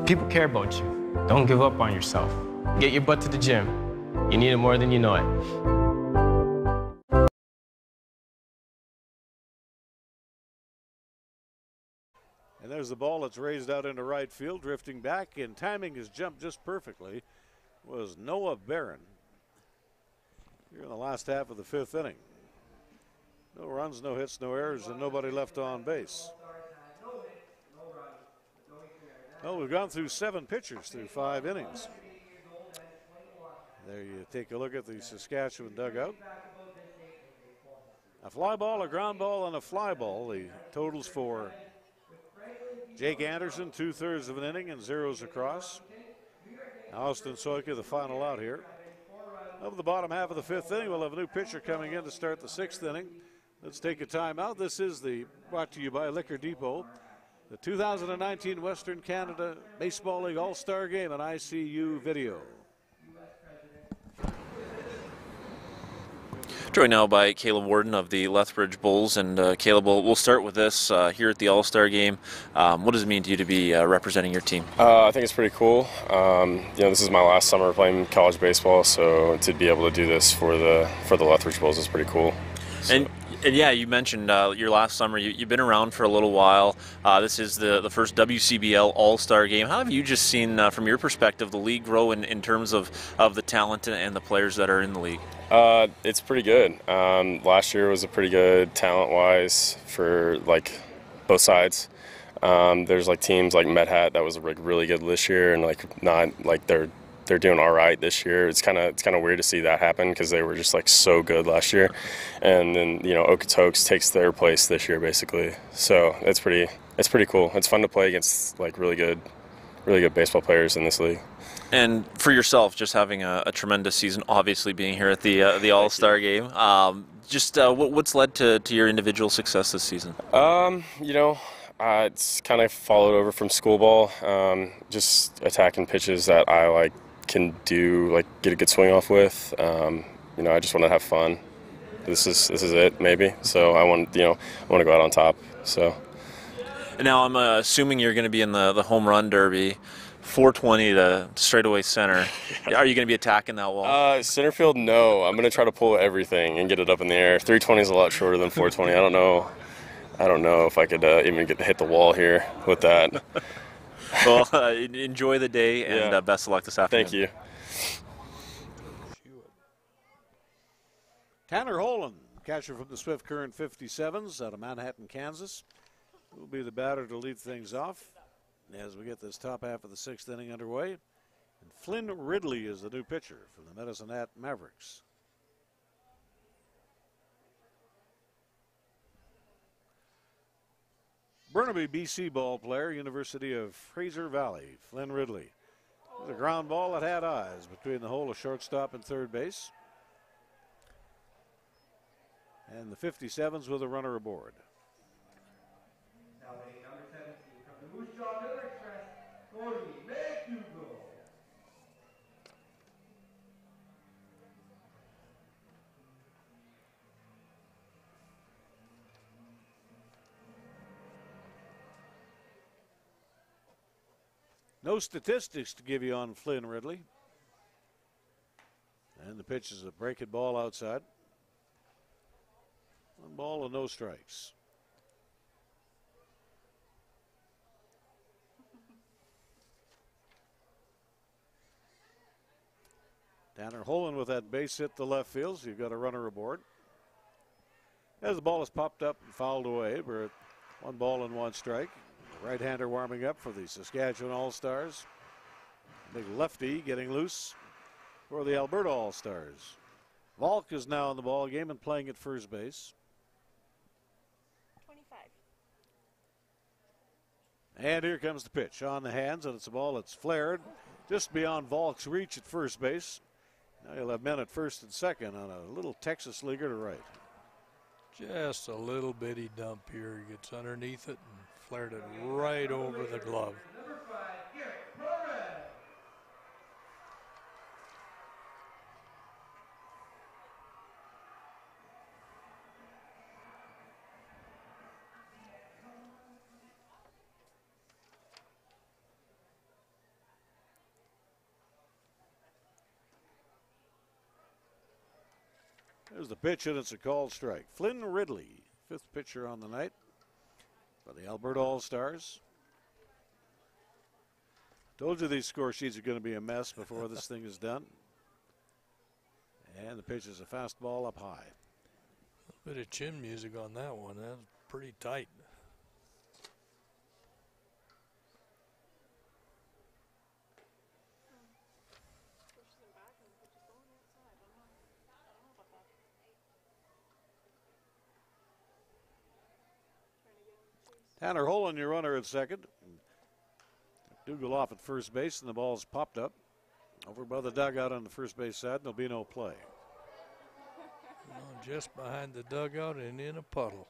People care about you. Don't give up on yourself. Get your butt to the gym. You need it more than you know it. And there's the ball that's raised out into right field, drifting back, and timing his jump just perfectly was Noah Barron here in the last half of the 5th inning. No runs, no hits, no errors, and nobody left on base. Well, we've gone through 7 pitchers through 5 innings. There you take a look at the Saskatchewan dugout. A fly ball, a ground ball, and a fly ball. The totals for Jake Anderson, 2/3 of an inning and zeros across. Austin Soika, the final out here. Of the bottom half of the 5th inning, we'll have a new pitcher coming in to start the 6th inning. Let's take a timeout. This is brought to you by Liquor Depot, the 2019 Western Canada Baseball League All-Star Game on ICU Video. Joined now by Caleb Warden of the Lethbridge Bulls, and Caleb, we'll start with this here at the All-Star Game. What does it mean to you to be representing your team? I think it's pretty cool. This is my last summer playing college baseball, so to be able to do this for the Lethbridge Bulls is pretty cool. So. And yeah, you mentioned your last summer. You've been around for a little while. This is the first WCBL All-Star Game. How have you just seen, from your perspective, the league grow in terms of the talent and the players that are in the league? It's pretty good. Last year was a pretty good talent-wise for both sides. There's teams like Medhat that was really good this year, and they're doing all right this year. It's kind of weird to see that happen because they were just so good last year, and then Okotoks takes their place this year basically. So it's pretty cool. It's fun to play against really good baseball players in this league. And for yourself, just having a tremendous season, obviously being here at the All-Star Game. What's led to your individual success this season? It's kind of followed over from school ball, just attacking pitches that I can do, get a good swing off with. I just want to have fun. This is it, maybe. So I want to go out on top. So. And now I'm assuming you're going to be in the home run derby, 420 to straightaway center. Are you going to be attacking that wall? Center field, no. I'm going to try to pull everything and get it up in the air. 320 is a lot shorter than 420. I don't know if I could even hit the wall here with that. Well, enjoy the day, and best of luck this afternoon. Thank you. Tanner Holen, catcher from the Swift Current 57s out of Manhattan, Kansas, will be the batter to lead things off as we get this top half of the 6th inning underway. And Flynn Ridley is the new pitcher for the Medicine Hat Mavericks. Burnaby, BC ball player, University of Fraser Valley, Flynn Ridley. The ground ball that had eyes between the hole of shortstop and third base. And the 57s with a runner aboard. Number 17 from the Moose Jaw River Express, Cody McDougall. No statistics to give you on Flynn Ridley. And the pitch is a breaking ball outside. 1 ball and no strikes. Tanner Holen with that base hit to left field, so you've got a runner aboard. As the ball is popped up and fouled away, we're at 1 ball and 1 strike. Right-hander warming up for the Saskatchewan All-Stars. Big lefty getting loose for the Alberta All-Stars. Valk is now in the ball game and playing at first base. 25. And here comes the pitch on the hands, and it's a ball that's flared just beyond Valk's reach at first base. Now you'll have men at first and second on a little Texas leaguer to right. Just a little bitty dump here. He gets underneath it and flared it right over the glove. There's the pitch, and it's a called strike. Flynn Ridley, 5th pitcher on the night for the Alberta All-Stars. Told you these score sheets are going to be a mess before this thing is done. And the pitch is a fastball up high. A bit of chin music on that one. That's pretty tight. Tanner Holland, your runner at second. Dougal off at first base, and the ball's popped up over by the dugout on the first base side, and there'll be no play. Just behind the dugout and in a puddle.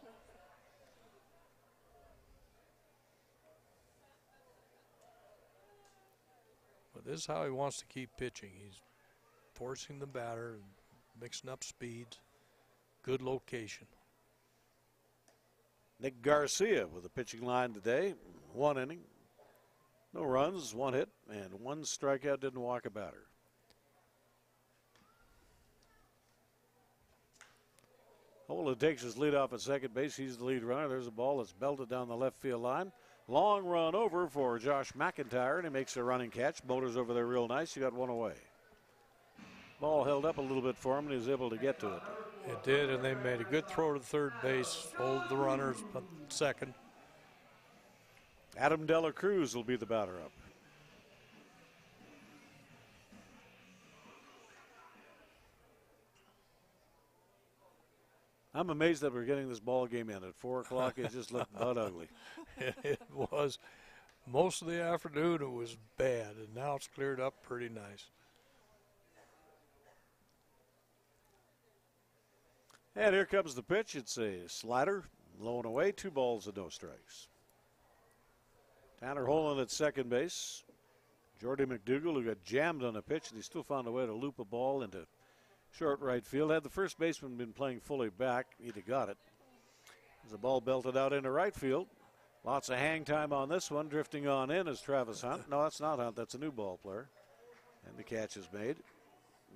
But this is how he wants to keep pitching. He's forcing the batter, mixing up speeds, good location. Nick Garcia with a pitching line today. 1 inning, no runs, 1 hit, and 1 strikeout, didn't walk a batter. Holland takes his lead off at second base. He's the lead runner. There's a ball that's belted down the left field line. Long run over for Josh McIntyre, and he makes a running catch. Motors over there real nice. He got 1 away. Ball held up a little bit for him, and he was able to get to it. It did, and they made a good throw to third base, hold the runners at second. Adam Dela Cruz will be the batter up. I'm amazed that we're getting this ball game in at 4 o'clock. It just looked butt ugly. It was. Most of the afternoon it was bad, and now it's cleared up pretty nice. And here comes the pitch. It's a slider, low and away, 2 balls and no strikes. Tanner Holland at second base. Jordy McDougall, who got jammed on a pitch, and he still found a way to loop a ball into short right field. Had the first baseman been playing fully back, he'd have got it. As the ball belted out into right field. Lots of hang time on this one. Drifting on in is Travis Hunt. No, that's not Hunt. That's a new ball player. And the catch is made.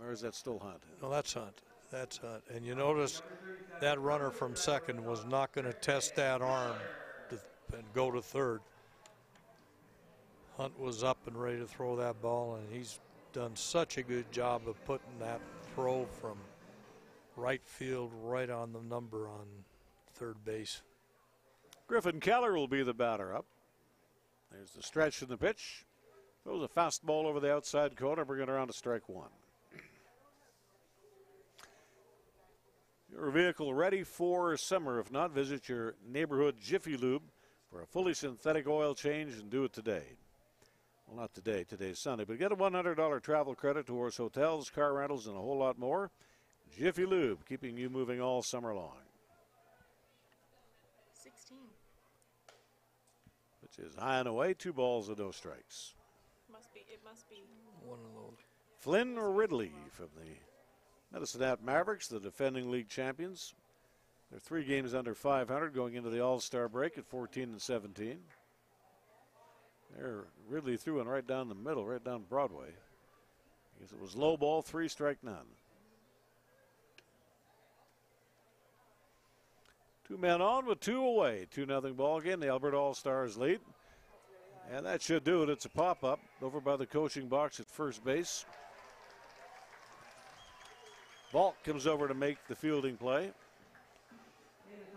Or is that still Hunt? No, that's Hunt. That's Hunt. And you notice that runner from second was not going to test that arm and go to third. Hunt was up and ready to throw that ball, and he's done such a good job of putting that throw from right field right on the number on third base. Griffin Keller will be the batter up. There's the stretch in the pitch. Throws a fastball over the outside corner, bringing it around to strike 1. Your vehicle ready for summer. If not, visit your neighborhood Jiffy Lube for a fully synthetic oil change and do it today. Well, not today. Today's Sunday. But get a $100 travel credit towards hotels, car rentals, and a whole lot more. Jiffy Lube, keeping you moving all summer long. 16. Which is high and away, 2 balls and no strikes. It must be. One of those. Flynn Ridley from the Medicine Hat Mavericks, the defending league champions. They're 3 games under 500 going into the All-Star break at 14-17. There, Ridley threw one right down the middle, right down Broadway. I guess it was low ball, 3 strike none. 2 men on with 2 away. 2-0 ball game. The Alberta All-Stars lead. And that should do it. It's a pop-up over by the coaching box at first base. Vault comes over to make the fielding play.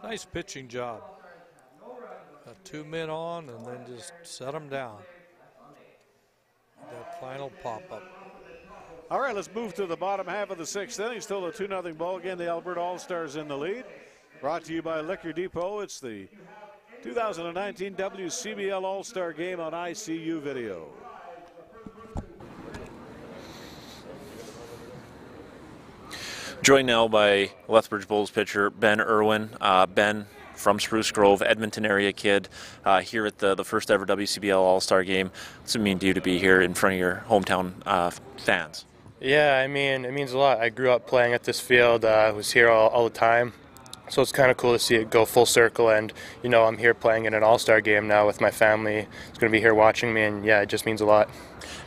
Nice pitching job. Got 2 men on and then just set them down. That final pop-up. All right, let's move to the bottom half of the 6th inning. Still a 2-0 ball game. The Alberta All-Stars in the lead. Brought to you by Liquor Depot. It's the 2019 WCBL All-Star game on ICU Video. Joined now by Lethbridge Bulls pitcher Ben Irwin. Ben from Spruce Grove, Edmonton area kid, here at the first ever WCBL All-Star game. What's it mean to you to be here in front of your hometown fans? Yeah, I mean, it means a lot. I grew up playing at this field. I was here all the time. So it's kind of cool to see it go full circle, and you know, I'm here playing in an all-star game now with my family. It's going to be here watching me, and yeah, it just means a lot.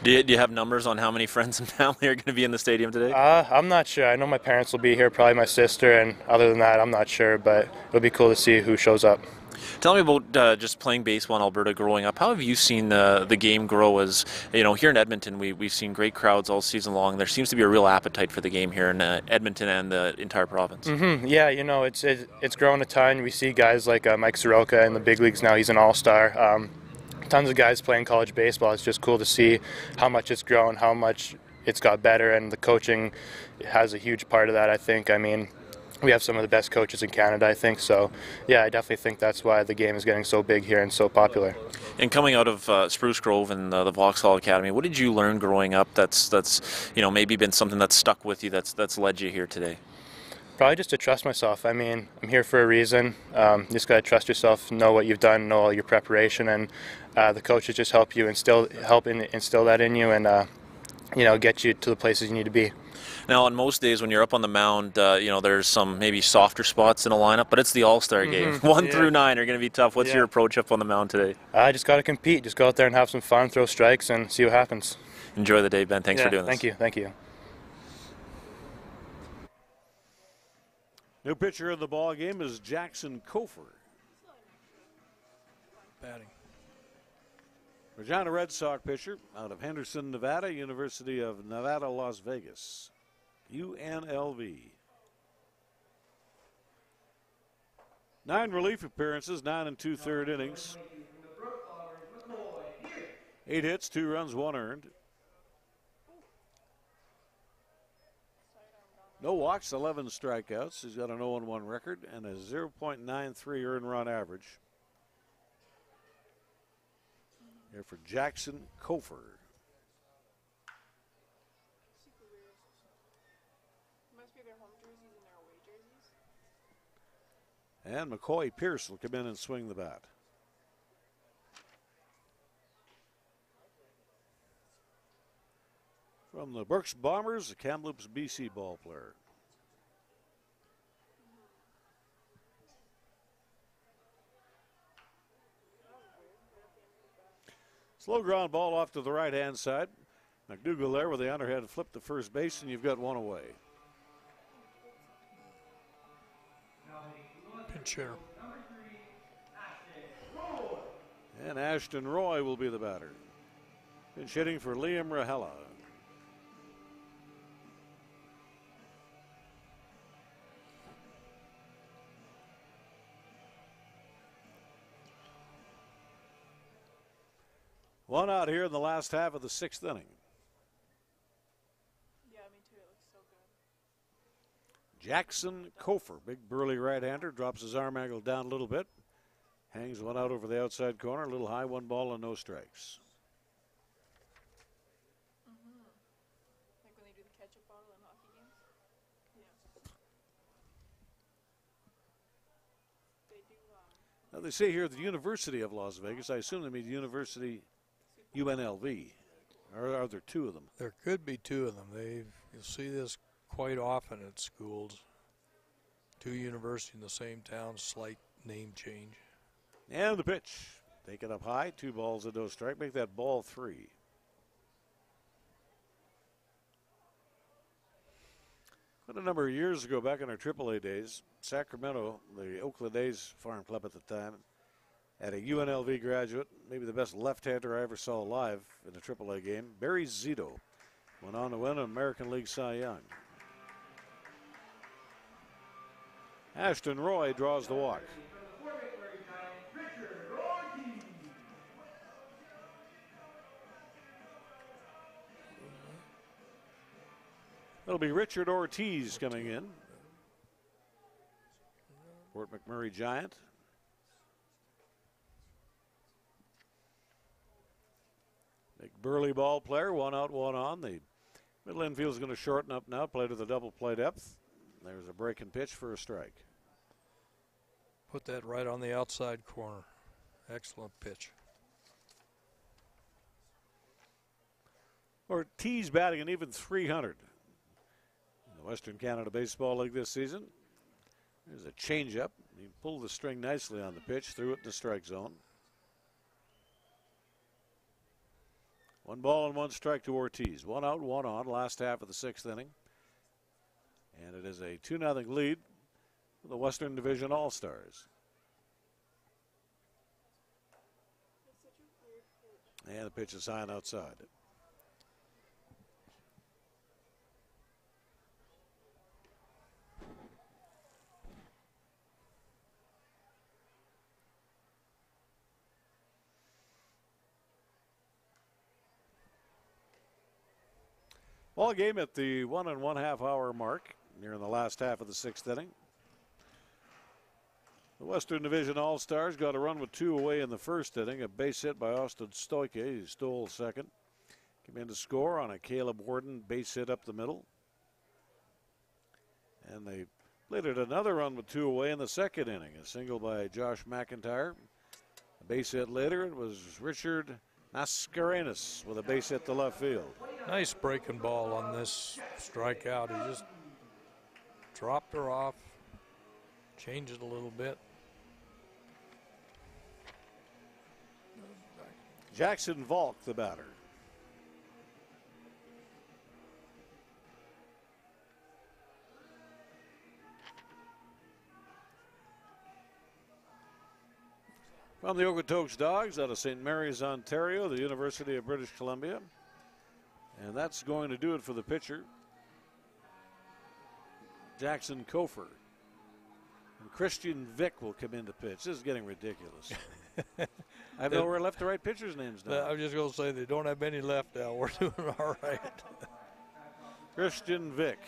Do you have numbers on how many friends and family are going to be in the stadium today? I'm not sure. I know my parents will be here, probably my sister, and other than that, I'm not sure, but it'll be cool to see who shows up. Tell me about just playing baseball in Alberta growing up. How have you seen the game grow? As you know, here in Edmonton, we've seen great crowds all season long. There seems to be a real appetite for the game here in Edmonton and the entire province. Yeah, you know, it's grown a ton. We see guys like Mike Soroka in the big leagues now. He's an all-star. Tons of guys playing college baseball. It's just cool to see how much it's grown, how much it's got better, and the coaching has a huge part of that, I think. I mean, we have some of the best coaches in Canada, I think. So, yeah, I definitely think that's why the game is getting so big here and so popular. And coming out of Spruce Grove and the Vauxhall Academy, what did you learn growing up that's maybe been something that's stuck with you that's led you here today? Probably just to trust myself. I mean, I'm here for a reason. You just got to trust yourself, know what you've done, know all your preparation, and the coaches just help instill that in you and get you to the places you need to be. Now, on most days when you're up on the mound, there's some maybe softer spots in the lineup, but it's the All-Star game. 1 through 9 are going to be tough. What's your approach up on the mound today? I just got to compete. Just go out there and have some fun, throw strikes, and see what happens. Enjoy the day, Ben. Thanks for doing this. Thank you. Thank you. New pitcher of the ball game is Jackson Kofer. Batting. Regina Red Sox pitcher out of Henderson, Nevada, University of Nevada, Las Vegas. UNLV. 9 relief appearances, 9 2/3 innings. 8 hits, 2 runs, 1 earned. No walks, 11 strikeouts. He's got an 0-1 record and a 0.93 earned run average. Here for Jackson Kofer. And McCoy Pierce will come in and swing the bat. From the Berks Bombers, the Kamloops BC ball player. Slow ground ball off to the right-hand side. McDougall there with the underhand flip to first base, and you've got 1 away. Pinch hitter. And Ashton Roy will be the batter. Pinch hitting for Liam Rahela. One out here in the last half of the 6th inning. Yeah, me too. It looks so good. Jackson Kofer, big burly right-hander, drops his arm angle down a little bit. Hangs one out over the outside corner, a little high, 1 ball and no strikes. Like when they do the ketchup bottle in hockey games? Yeah. They do, Now they say here at the University of Las Vegas, I assume they mean the University UNLV. Or are there 2 of them? There could be 2 of them. You'll see this quite often at schools. 2 universities in the same town, slight name change. And the pitch. Take it up high, 2 balls and no strike. Make that ball 3. Quite a number of years ago, back in our AAA days, Sacramento, the Oakland A's farm club at the time, had a UNLV graduate, maybe the best left-hander I ever saw live in a AAA game. Barry Zito went on to win an American League Cy Young. Ashton Roy draws the walk. It'll be Richard Ortiz coming in. Fort McMurray Giant. Big burly ball player, 1 out, 1 on. The middle infield is going to shorten up now, play to the double play depth. There's a break and pitch for a strike. Put that right on the outside corner. Excellent pitch. Ortiz batting an even 300 in the Western Canada Baseball League this season. There's a changeup. He pulled the string nicely on the pitch, threw it in the strike zone. 1 ball and 1 strike to Ortiz. 1 out, 1 on, last half of the 6th inning. And it is a 2-0 lead for the Western Division All-Stars. And the pitch is high and outside. Ball game at the 1 1/2 hour mark, near in the last half of the 6th inning. The Western Division All-Stars got a run with 2 away in the first inning. A base hit by Austin Stoike. He stole second. Came in to score on a Caleb Warden base hit up the middle. And they later another run with 2 away in the second inning. A single by Josh McIntyre. A base hit later, it was Richard Mascarenas with a base hit to left field. Nice breaking ball on this strikeout. He just dropped her off, changed it a little bit. Jackson Volk, the batter. From the Okotoks Dawgs out of St. Mary's, Ontario, the University of British Columbia. And that's going to do it for the pitcher, Jackson Kofer. And Christian Vick will come in to pitch. This is getting ridiculous. I have nowhere left to write pitchers' names down. I was just going to say they don't have any left now. We're doing all right. Christian Vick.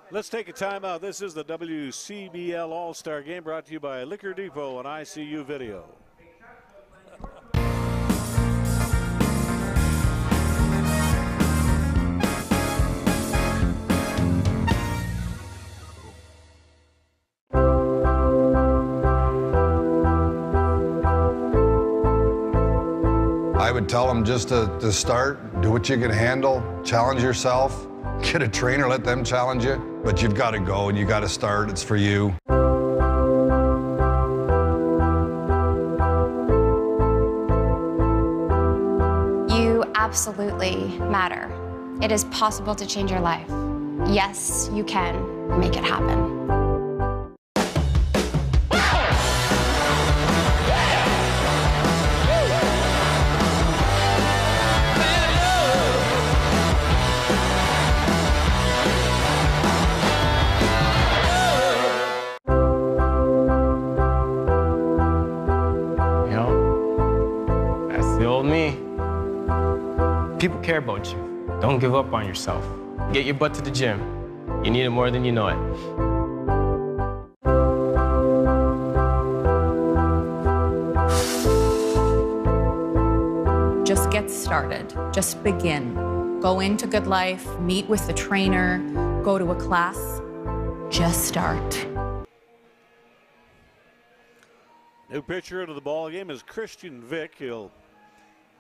Let's take a timeout. This is the WCBL All-Star Game brought to you by Liquor Depot and ICU Video. I would tell them just to start, do what you can handle, challenge yourself, get a trainer, let them challenge you. But you've got to go and you got to start. It's for you. You absolutely matter. It is possible to change your life. Yes, you can make it happen. People care about you. Don't give up on yourself. Get your butt to the gym. You need it more than you know it. Just get started. Just begin. Go into Good Life, meet with the trainer, go to a class. Just start. New pitcher into the ball game is Christian Vick. He'll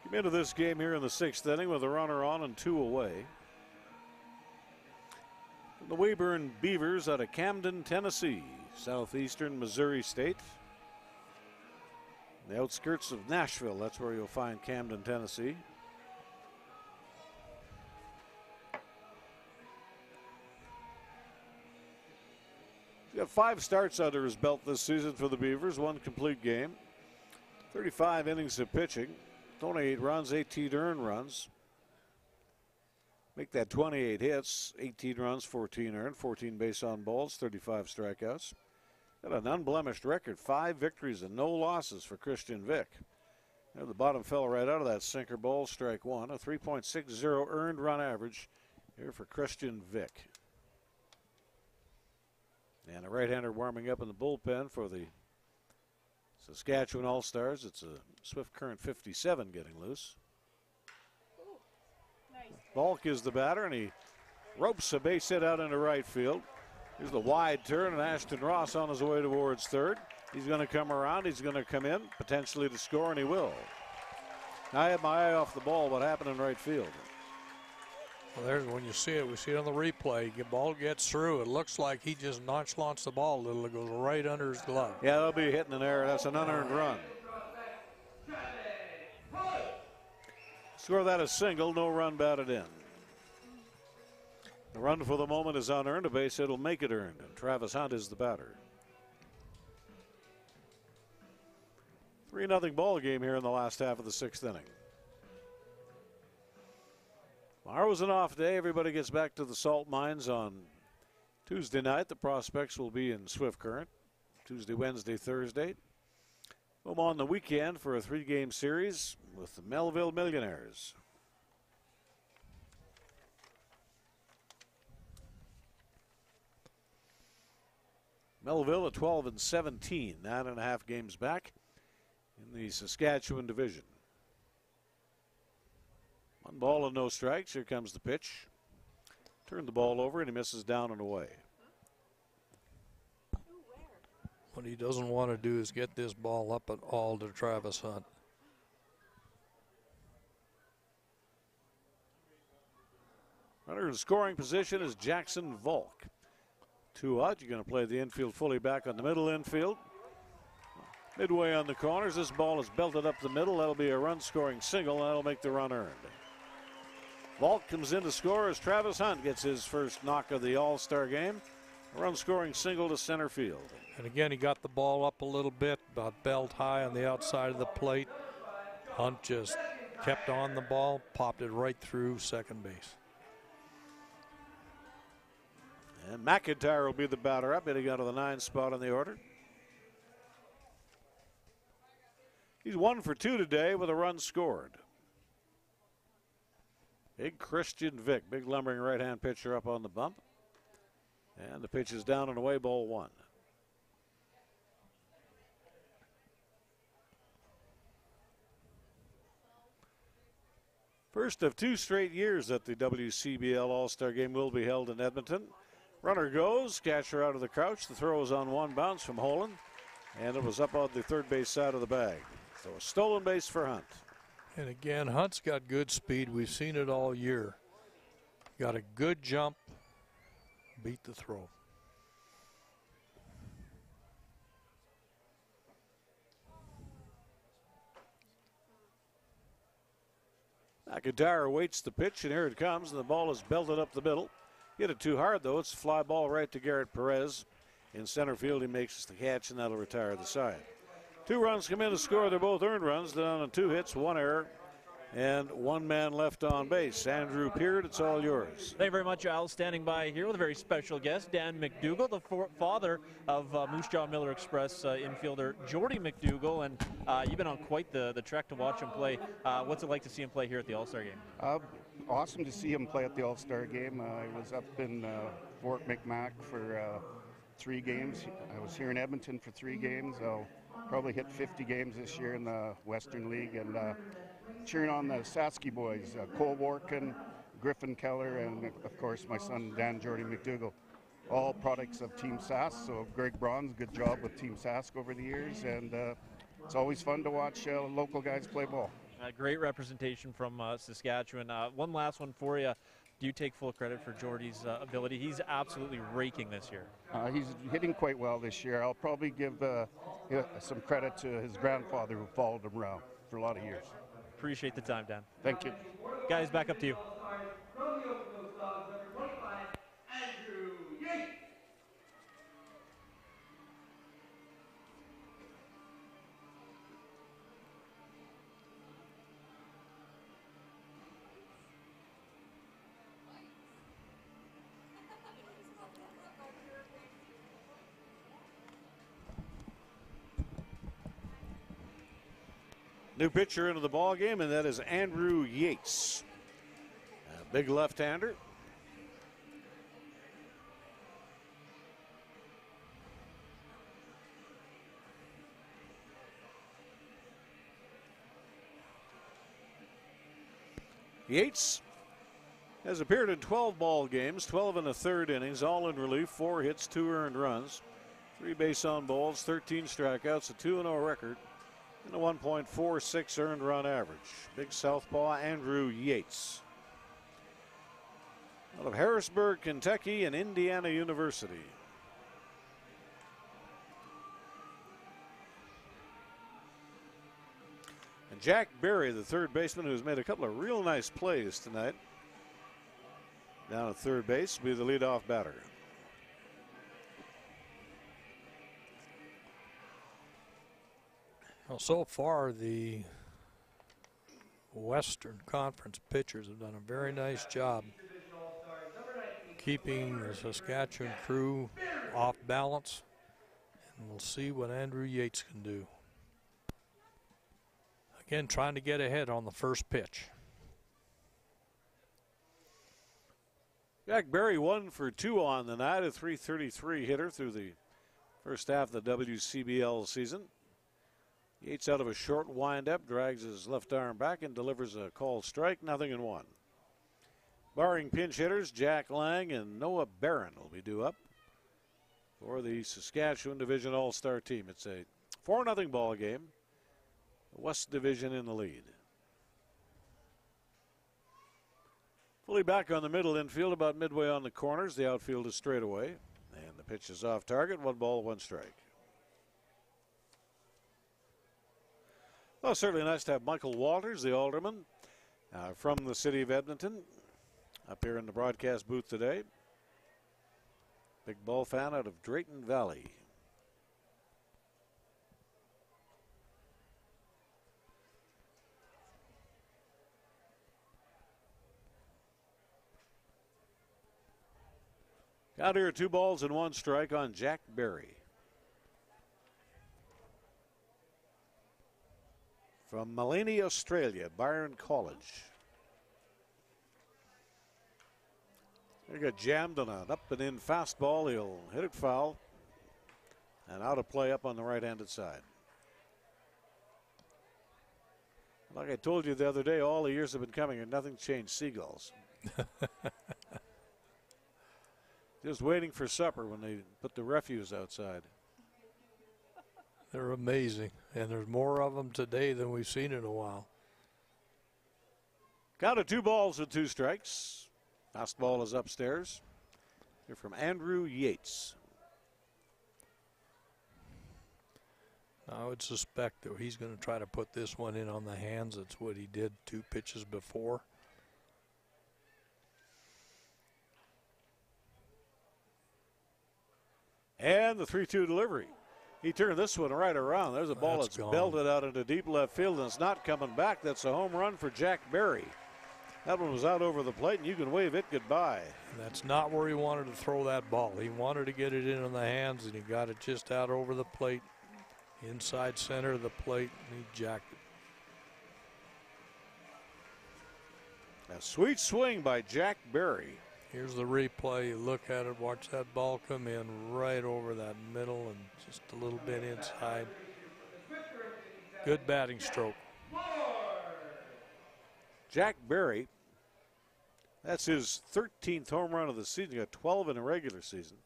come into this game here in the 6th inning with a runner on and 2 away. The Weyburn Beavers out of Camden, Tennessee, southeastern Missouri State. The outskirts of Nashville, that's where you'll find Camden, Tennessee. He's got 5 starts under his belt this season for the Beavers, 1 complete game. 35 innings of pitching. 28 runs, 18 earned runs. Make that 28 hits, 18 runs, 14 earned, 14 base on balls, 35 strikeouts. Got an unblemished record, 5 victories and no losses for Christian Vick. The bottom fell right out of that sinker ball, strike 1. A 3.60 earned run average here for Christian Vick. And a right-hander warming up in the bullpen for the Saskatchewan All-Stars. It's a Swift Current 57 getting loose. Volk is the batter, and he ropes a base hit out into right field. Here's the wide turn, and Ashton Ross on his way towards third. He's going to come around. He's going to come in, potentially to score, and he will. I had my eye off the ball. What happened in right field? Well, there's when you see it. We see it on the replay. The ball gets through. It looks like he just nonchalants the ball a little. It goes right under his glove. Yeah, that'll be hitting an error. That's an unearned run. Score that a single, no run batted in. The run for the moment is unearned. A base hit will make it earned, and Travis Hunt is the batter. 3-0 ball game here in the last half of the 6th inning. Tomorrow was an off day. Everybody gets back to the salt mines on Tuesday night. The prospects will be in Swift Current Tuesday, Wednesday, Thursday. Home on the weekend for a 3-game series with the Melville Millionaires. Melville at 12-17, 9.5 games back in the Saskatchewan division. 1 ball and no strikes. Here comes the pitch. Turned the ball over and he misses down and away. What he doesn't want to do is get this ball up at all to Travis Hunt. Runner in scoring position is Jackson Volk. 2 out. You're going to play the infield fully back on the middle infield. Midway on the corners. This ball is belted up the middle. That'll be a run scoring single, and that'll make the run earned. Volk comes in to score as Travis Hunt gets his first knock of the All-Star game. A run scoring single to center field. And again, he got the ball up a little bit, about belt high on the outside of the plate. Hunt just kept on the ball, popped it right through second base. And McIntyre will be the batter up, hitting out of the 9th spot on the order. He's 1 for 2 today with a run scored. Big Christian Vick, big lumbering right-hand pitcher up on the bump. And the pitch is down and away, ball 1. First of 2 straight years that the WCBL All-Star game will be held in Edmonton. Runner goes, catcher out of the crouch. The throw is on 1 bounce from Holland, and it was up on the third base side of the bag. So a stolen base for Hunt. And again, Hunt's got good speed. We've seen it all year. Got a good jump, beat the throw. McIntyre waits the pitch, and here it comes, and the ball is belted up the middle. Hit it too hard, though. It's a fly ball right to Garrett Perez. In center field, he makes the catch, and that'll retire the side. 2 runs come in to score. They're both earned runs. Down on 2 hits, 1 error, and 1 man left on base. Andrew Peard, it's all yours. Thank you very much, Al. Standing by here with a very special guest, Dan McDougall, the father of Moose Jaw Miller Express infielder Jordy McDougall. And you've been on quite the trek to watch him play. What's it like to see him play here at the All-Star game? Awesome to see him play at the All-Star game. I was up in Fort McMac for 3 games. I was here in Edmonton for 3 games. I'll probably hit 50 games this year in the Western League, and cheering on the Sasky boys, Cole Warkin, Griffin Keller, and of course my son Dan Jordy McDougall. All products of Team Sask. So Greg Braun's good job with Team Sask over the years, and it's always fun to watch local guys play ball. Great representation from Saskatchewan. One last one for you. Do you take full credit for Jordy's ability? He's absolutely raking this year. He's hitting quite well this year. I'll probably give some credit to his grandfather who followed him around for a lot of years. Appreciate the time, Dan. Thank you. Guys, back up to you. New pitcher into the ball game, and that is Andrew Yates, a big left-hander. Yates has appeared in 12 ball games, 12 1/3 innings, all in relief, 4 hits, 2 earned runs, 3 base on balls, 13 strikeouts, a 2-0 record, and a 1.46 earned run average. Big southpaw Andrew Yates. Out of Harrisburg, Kentucky, and Indiana University. And Jack Berry, the third baseman, who's made a couple of real nice plays tonight, down at third base, will be the leadoff batter. Well, so far, the Western Conference pitchers have done a very nice job keeping the Saskatchewan crew off balance, and we'll see what Andrew Yates can do. Again, trying to get ahead on the first pitch. Jack Berry 1 for 2 on the night, a .333 hitter through the First half of the WCBL season. Yates out of a short windup, drags his left arm back and delivers a called strike, 0-1. Barring pinch hitters, Jack Lang and Noah Barron will be due up for the Saskatchewan Division All-Star team. It's a 4-0 ball game. The West Division in the lead. Fully back on the middle infield, about midway on the corners. The outfield is straight away. And the pitch is off target. 1 ball, 1 strike. Well, certainly nice to have Michael Walters, the alderman from the city of Edmonton, up here in the broadcast booth today. Big ball fan out of Drayton Valley. Out here, 2 balls and 1 strike on Jack Berry. From Maleny, Australia, Byron College. He got jammed on an up and in fastball. He'll hit it foul and out of play up on the right-handed side. Like I told you the other day, all the years have been coming and nothing's changed. Seagulls. Just waiting for supper when they put the refuse outside. They're amazing, and there's more of them today than we've seen in a while. Count of 2 balls and 2 strikes. Fastball is upstairs. Here from Andrew Yates. I would suspect that he's going to try to put this one in on the hands. That's what he did 2 pitches before. And the 3-2 delivery. He turned this one right around. There's a ball that's belted out into deep left field, and it's not coming back. That's a home run for Jack Berry. That one was out over the plate, and you can wave it goodbye. That's not where he wanted to throw that ball. He wanted to get it in on the hands, and he got it just out over the plate, inside center of the plate, and he jacked it. A sweet swing by Jack Berry. Here's the replay. You look at it, watch that ball come in right over that middle and just a little bit inside. Good batting stroke. Jack Berry, that's his 13th home run of the season. He got 12 in the regular season.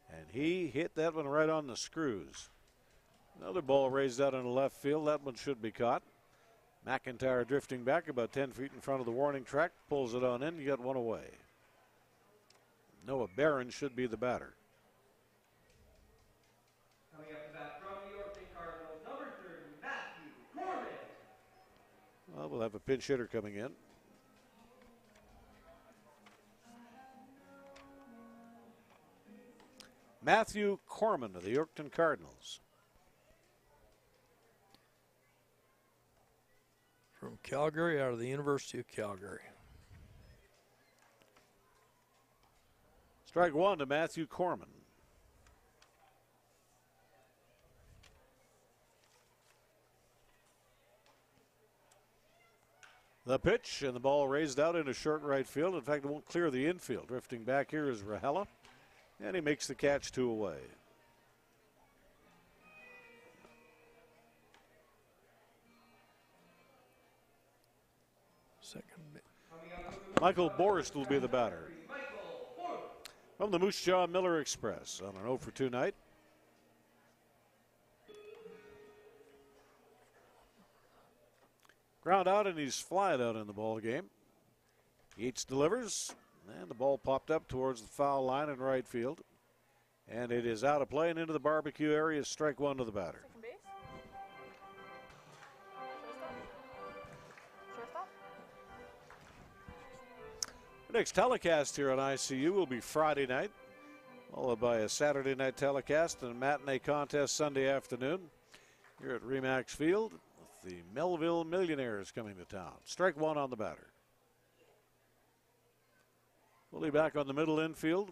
And he hit that one right on the screws. Another ball raised out in the left field. That one should be caught. McIntyre drifting back about 10 feet in front of the warning track. Pulls it on in. You got 1 away. Noah Barron should be the batter. Coming up to bat from the Yorkton Cardinals, number 30, Matthew Corman. Well, we'll have a pinch hitter coming in. Matthew Corman of the Yorkton Cardinals. From Calgary, out of the University of Calgary. Strike 1 to Matthew Corman. The pitch, and the ball raised out into short right field. In fact, it won't clear the infield. Drifting back here is Rahela, and he makes the catch 2 away. Second. Michael Borst will be the batter. From the Moose Jaw Miller Express on an 0 for 2 night. Ground out, and he's flying out in the ball game. Yates delivers, and the ball popped up towards the foul line in right field. And it is out of play and into the barbecue area. Strike 1 to the batter. The next telecast here on ICU will be Friday night, followed by a Saturday night telecast and a matinee contest Sunday afternoon here at Remax Field with the Melville Millionaires coming to town. Strike 1 on the batter. Fully back on the middle infield,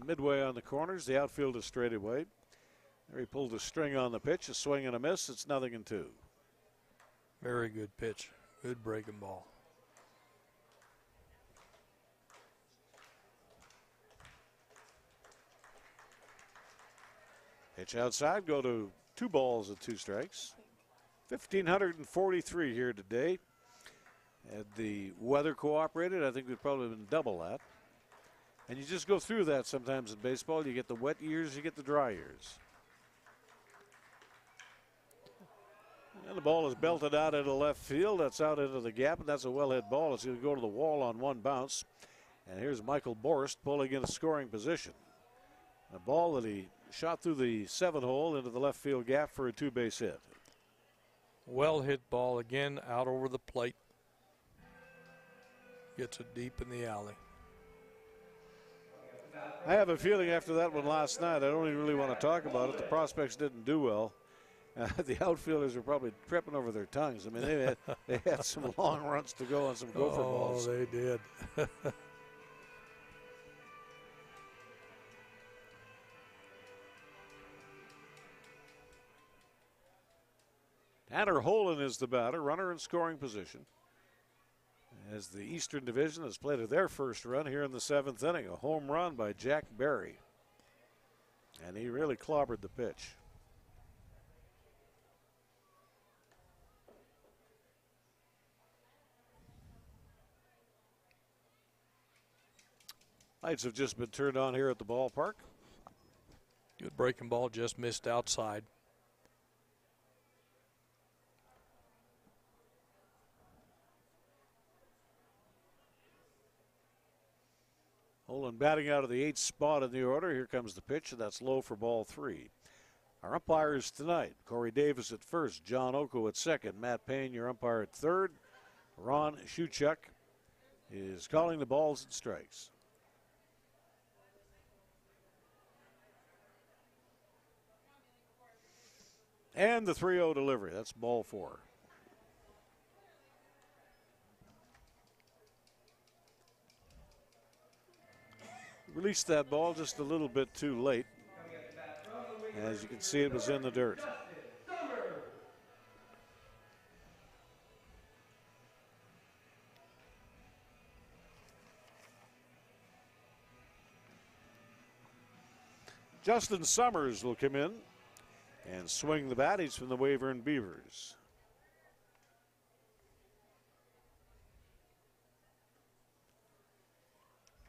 midway on the corners. The outfield is straight away. There he pulled a string on the pitch, a swing and a miss. It's 0-2. Very good pitch. Good breaking ball. Pitch outside, go to 2 balls and 2 strikes. 1,543 here today. Had the weather cooperated, I think we'd probably been double that. And you just go through that sometimes in baseball. You get the wet years, you get the dry years. And the ball is belted out into left field. That's out into the gap, and that's a well-hit ball. It's going to go to the wall on 1 bounce. And here's Michael Borst pulling in a scoring position. A ball that he shot through the 7-hole into the left field gap for a 2-base hit. Well hit ball again, out over the plate. Gets it deep in the alley. I have a feeling after that one last night, I don't even really want to talk about it. The prospects didn't do well. The outfielders were probably tripping over their tongues. I mean, they had some long runs to go on some gopher balls. Oh, they did. Tanner Holden is the batter, runner in scoring position. As the Eastern Division has played their first run here in the 7th inning, a home run by Jack Berry. And he really clobbered the pitch. Lights have just been turned on here at the ballpark. Good breaking ball, just missed outside. Holden batting out of the 8th spot in the order. Here comes the pitch, and that's low for ball 3. Our umpires tonight, Corey Davis at first, John Oko at second, Matt Payne, your umpire at third. Ron Shuchuk is calling the balls and strikes. And the 3-0 delivery. That's ball 4. Released that ball just a little bit too late. As you can see, it was in the dirt. Justin Summers will come in and swing the bat. He's from the Weyburn Beavers.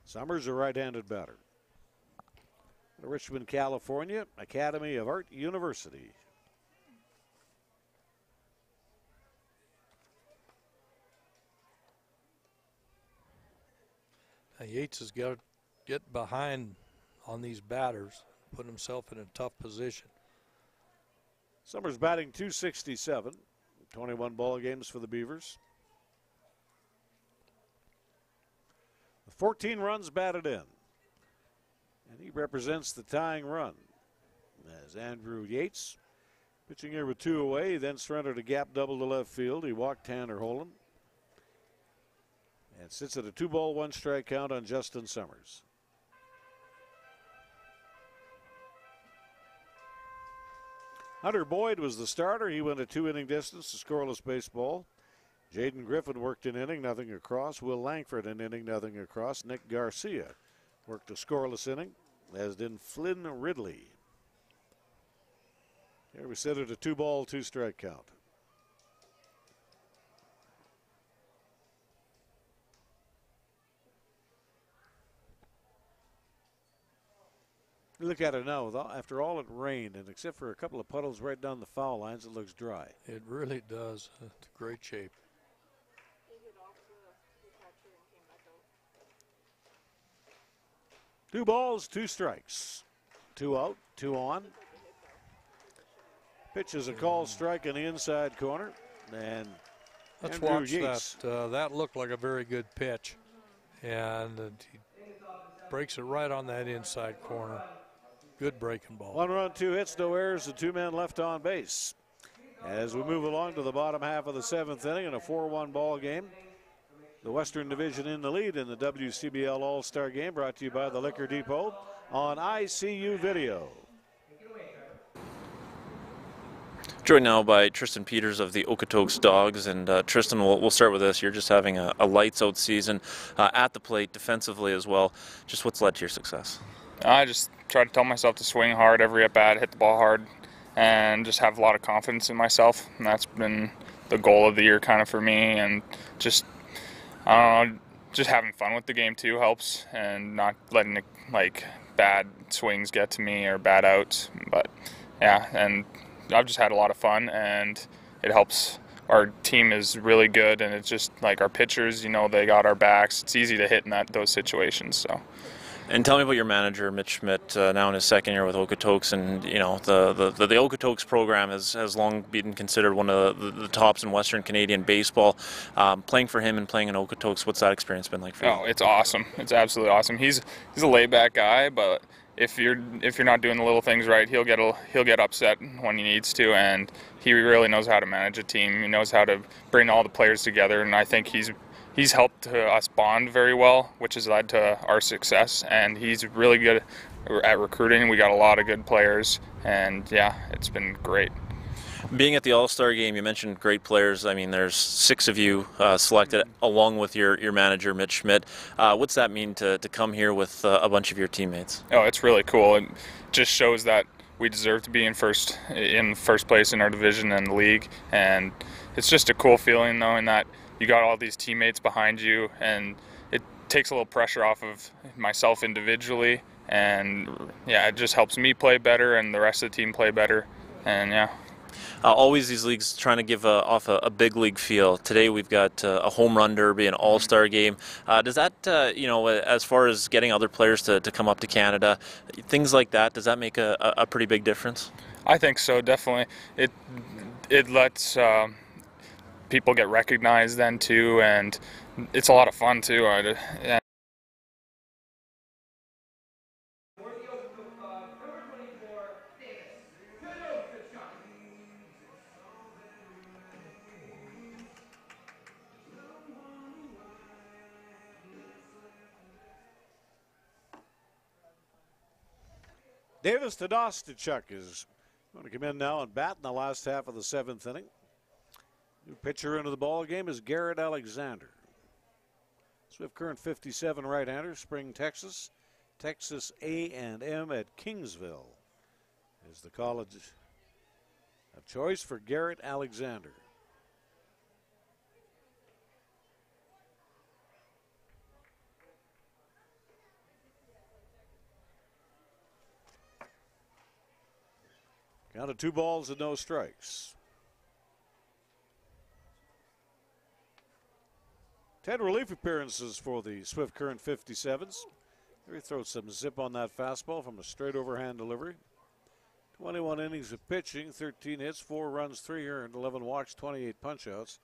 Summers, a right-handed batter. Richmond, California, Academy of Art University. Now Yates has got to get behind on these batters, put himself in a tough position. Summers batting .267, 21 ball games for the Beavers. 14 runs batted in. And he represents the tying run. As Andrew Yates pitching here with 2 away, then surrendered a gap double to left field. He walked Tanner Holden. And sits at a 2-ball, 1-strike count on Justin Summers. Hunter Boyd was the starter. He went a 2-inning distance to scoreless baseball. Jaden Griffin worked an inning, nothing across. Will Langford an inning, nothing across. Nick Garcia worked a scoreless inning, as did Flynn Ridley. Here we sit at a 2-ball, 2-strike count. Look at it now. After all it rained, and except for a couple of puddles right down the foul lines, it looks dry. It really does. It's great shape. 2 balls, 2 strikes. 2 out, 2 on. Pitch is a called strike in the inside corner. And let's Andrew watch Yates. that looked like a very good pitch. And he breaks it right on that inside corner. Good breaking ball. 1 run, 2 hits, no errors, and 2 men left on base. As we move along to the bottom half of the 7th inning in a 4-1 ball game. The Western Division in the lead in the WCBL All-Star game, brought to you by the Liquor Depot on ICU Video. Joined now by Tristan Peters of the Okotoks Dawgs. And Tristan, we'll start with this. You're just having a lights-out season at the plate, defensively as well. Just what's led to your success? I just try to tell myself to swing hard every at bat, hit the ball hard, and just have a lot of confidence in myself. And that's been the goal of the year kind of for me. And just, I don't know, just having fun with the game too helps, and not letting it, like, bad swings get to me or bad outs. But yeah, and I've just had a lot of fun, and it helps. Our team is really good, and it's just like our pitchers, you know, they got our backs. It's easy to hit in those situations. So. And tell me about your manager, Mitch Schmidt, now in his second year with Okotoks, and you know the Okotoks program has long been considered one of the tops in Western Canadian baseball. Playing for him and playing in Okotoks, what's that experience been like for you? Oh, it's awesome. It's absolutely awesome. He's a laid-back guy, but if you're not doing the little things right, he'll get upset when he needs to, and he really knows how to manage a team. He knows how to bring all the players together, and I think he's helped us bond very well, which has led to our success, and he's really good at recruiting. We got a lot of good players, and yeah, it's been great. Being at the All-Star game, you mentioned great players. I mean, there's 6 of you selected along with your manager, Mitch Schmidt. What's that mean to come here with a bunch of your teammates? Oh, it's really cool. It just shows that we deserve to be in first place in our division and the league, and it's just a cool feeling knowing that you got all these teammates behind you, and it takes a little pressure off of myself individually, and yeah, it just helps me play better and the rest of the team play better, and yeah. Always these leagues trying to give off a big league feel. Today we've got a home run derby, an all-star game. Does that, you know, as far as getting other players to come up to Canada, things like that, does that make a pretty big difference? I think so, definitely. It lets people get recognized then too, and it's a lot of fun too. Yeah. Davis to Dostachuk is going to come in now and bat in the last half of the 7th inning. New pitcher into the ball game is Garrett Alexander. Swift Current 57 right-hander, Spring, Texas. Texas A&M at Kingsville is the college of choice for Garrett Alexander. Count of 2 balls and no strikes. 10 relief appearances for the Swift Current 57s. Here he throws some zip on that fastball from a straight overhand delivery. 21 innings of pitching, 13 hits, 4 runs, 3 earned, 11 walks, 28 punchouts,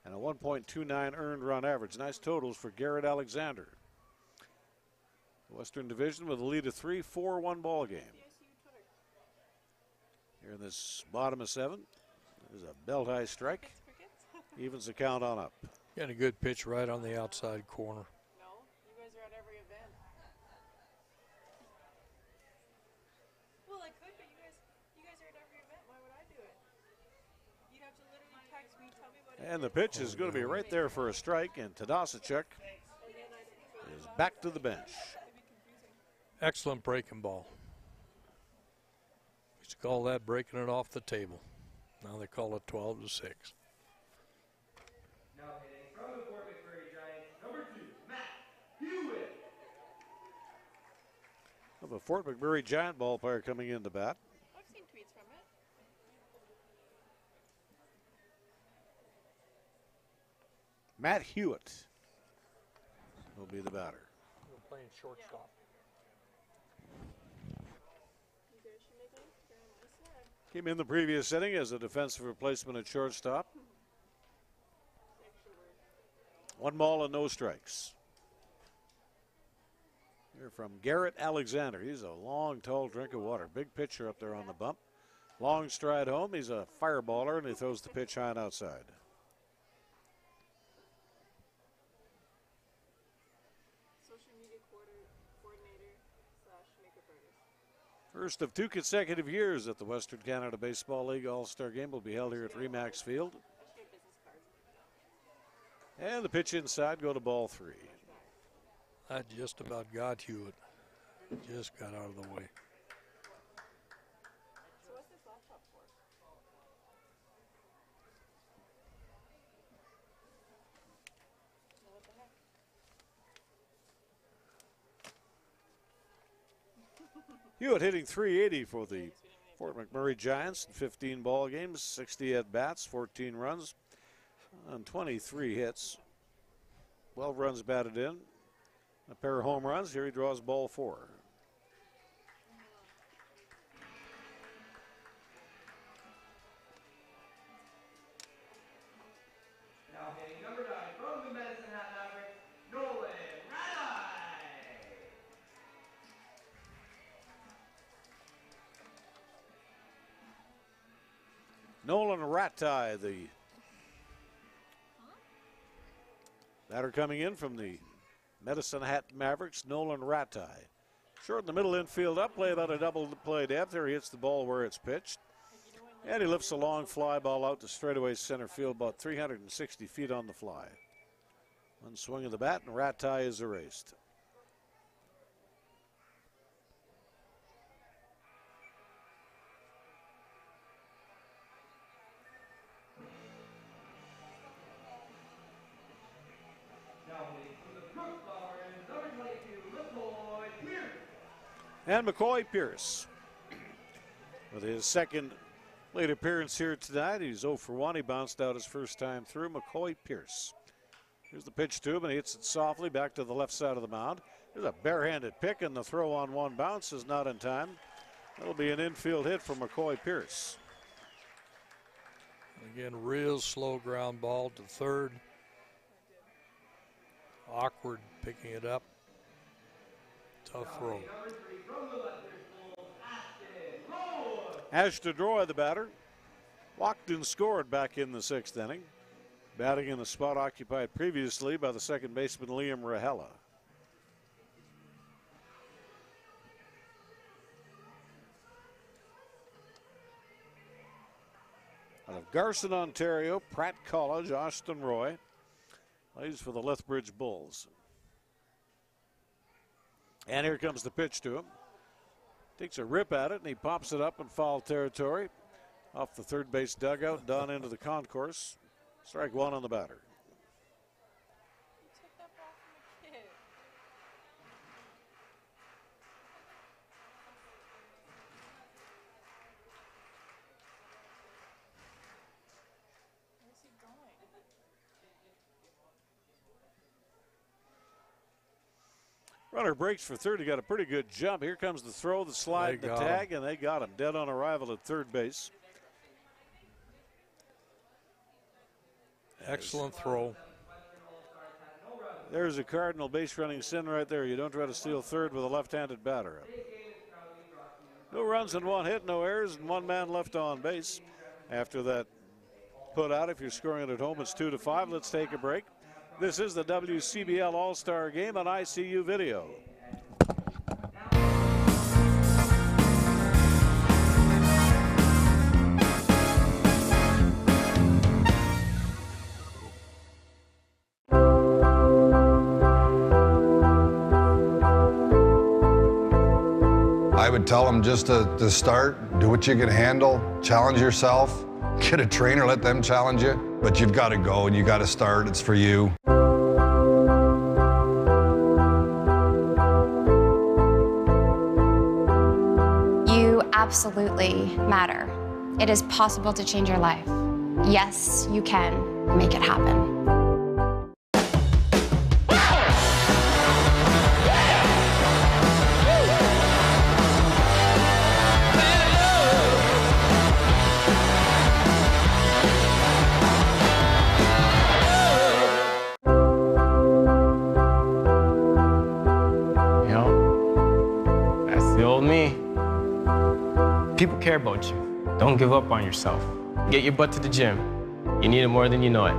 and a 1.29 earned run average. Nice totals for Garrett Alexander. The Western Division with a lead of 3, 4-1 ball game. Here in this bottom of 7, there's a belt-high strike. Evens the count on up. Got a good pitch right on the outside corner. No, you guys are at every event. Well, I could, but you guys are at every event. Why would I do it? You'd have to literally text me, tell me what. And the pitch is going to be right there for a strike, and Tadasachuk is back to the bench. Excellent breaking ball. Used to call that breaking it off the table. Now they call it 12-6. Now hitting from the Fort McMurray Giants, number 2, Matt Hewitt. Of a Fort McMurray Giant ball player coming in to bat. I've seen tweets from it. Matt Hewitt will be the batter. We're playing shortstop. Came in the previous inning as a defensive replacement at shortstop. 1 ball and no strikes. Here from Garrett Alexander. He's a long, tall drink of water. Big pitcher up there on the bump. Long stride home. He's a fireballer, and he throws the pitch high and outside. Social media coordinator / makeup artist. First of 2 consecutive years that the Western Canada Baseball League All-Star Game will be held here at Remax Field. And the pitch inside, go to ball 3. I just about got Hewitt. Just got out of the way. So what's this laptop for? What the heck? Hewitt hitting .380 for the Fort McMurray Giants in 15 ball games, 60 at bats, 14 runs, and 23 hits. 12 runs batted in, a pair of home runs. Here he draws ball 4. Now hitting number 9 from the Medicine Hat Mavericks, Nolan Radai. Nolan Ratai, the batter coming in from the Medicine Hat Mavericks, Nolan Ratai. Short in the middle infield up, play about a double play depth. There he hits the ball where it's pitched. And he lifts a long fly ball out to straightaway center field, about 360 feet on the fly. One swing of the bat, and Ratai is erased. And McCoy Pierce with his second plate appearance here tonight. He's 0 for 1. He bounced out his first time through. McCoy Pierce. Here's the pitch to him, and he hits it softly back to the left side of the mound. There's a barehanded pick, and the throw on one bounce is not in time. That'll be an infield hit for McCoy Pierce. Again, real slow ground ball to third. Awkward picking it up. Tough throw. Ashton Roy, the batter, walked and scored back in the 6th inning, batting in the spot occupied previously by the second baseman Liam Rahela. Out of Garson, Ontario, Pratt College, Ashton Roy plays for the Lethbridge Bulls. And here comes the pitch to him. Takes a rip at it, and he pops it up in foul territory. Off the third base dugout, down into the concourse. Strike 1 on the batter. You took that ball from a kid. Where's he going? Runner breaks for third. He got a pretty good jump. Here comes the throw, the slide, the tag, and they got him dead on arrival at third base. Excellent throw. There's a Cardinal base running sin right there. You don't try to steal third with a left-handed batter. No runs and 1 hit, no errors, and 1 man left on base. After that put out, if you're scoring it at home, it's 2-5. Let's take a break. This is the WCBL All-Star Game on ICU Video. I would tell them just to start, do what you can handle, challenge yourself, get a trainer, let them challenge you. But you've got to go and you got to start. It's for you. You absolutely matter. It is possible to change your life. Yes, you can make it happen. People care about you. Don't give up on yourself. Get your butt to the gym. You need it more than you know it.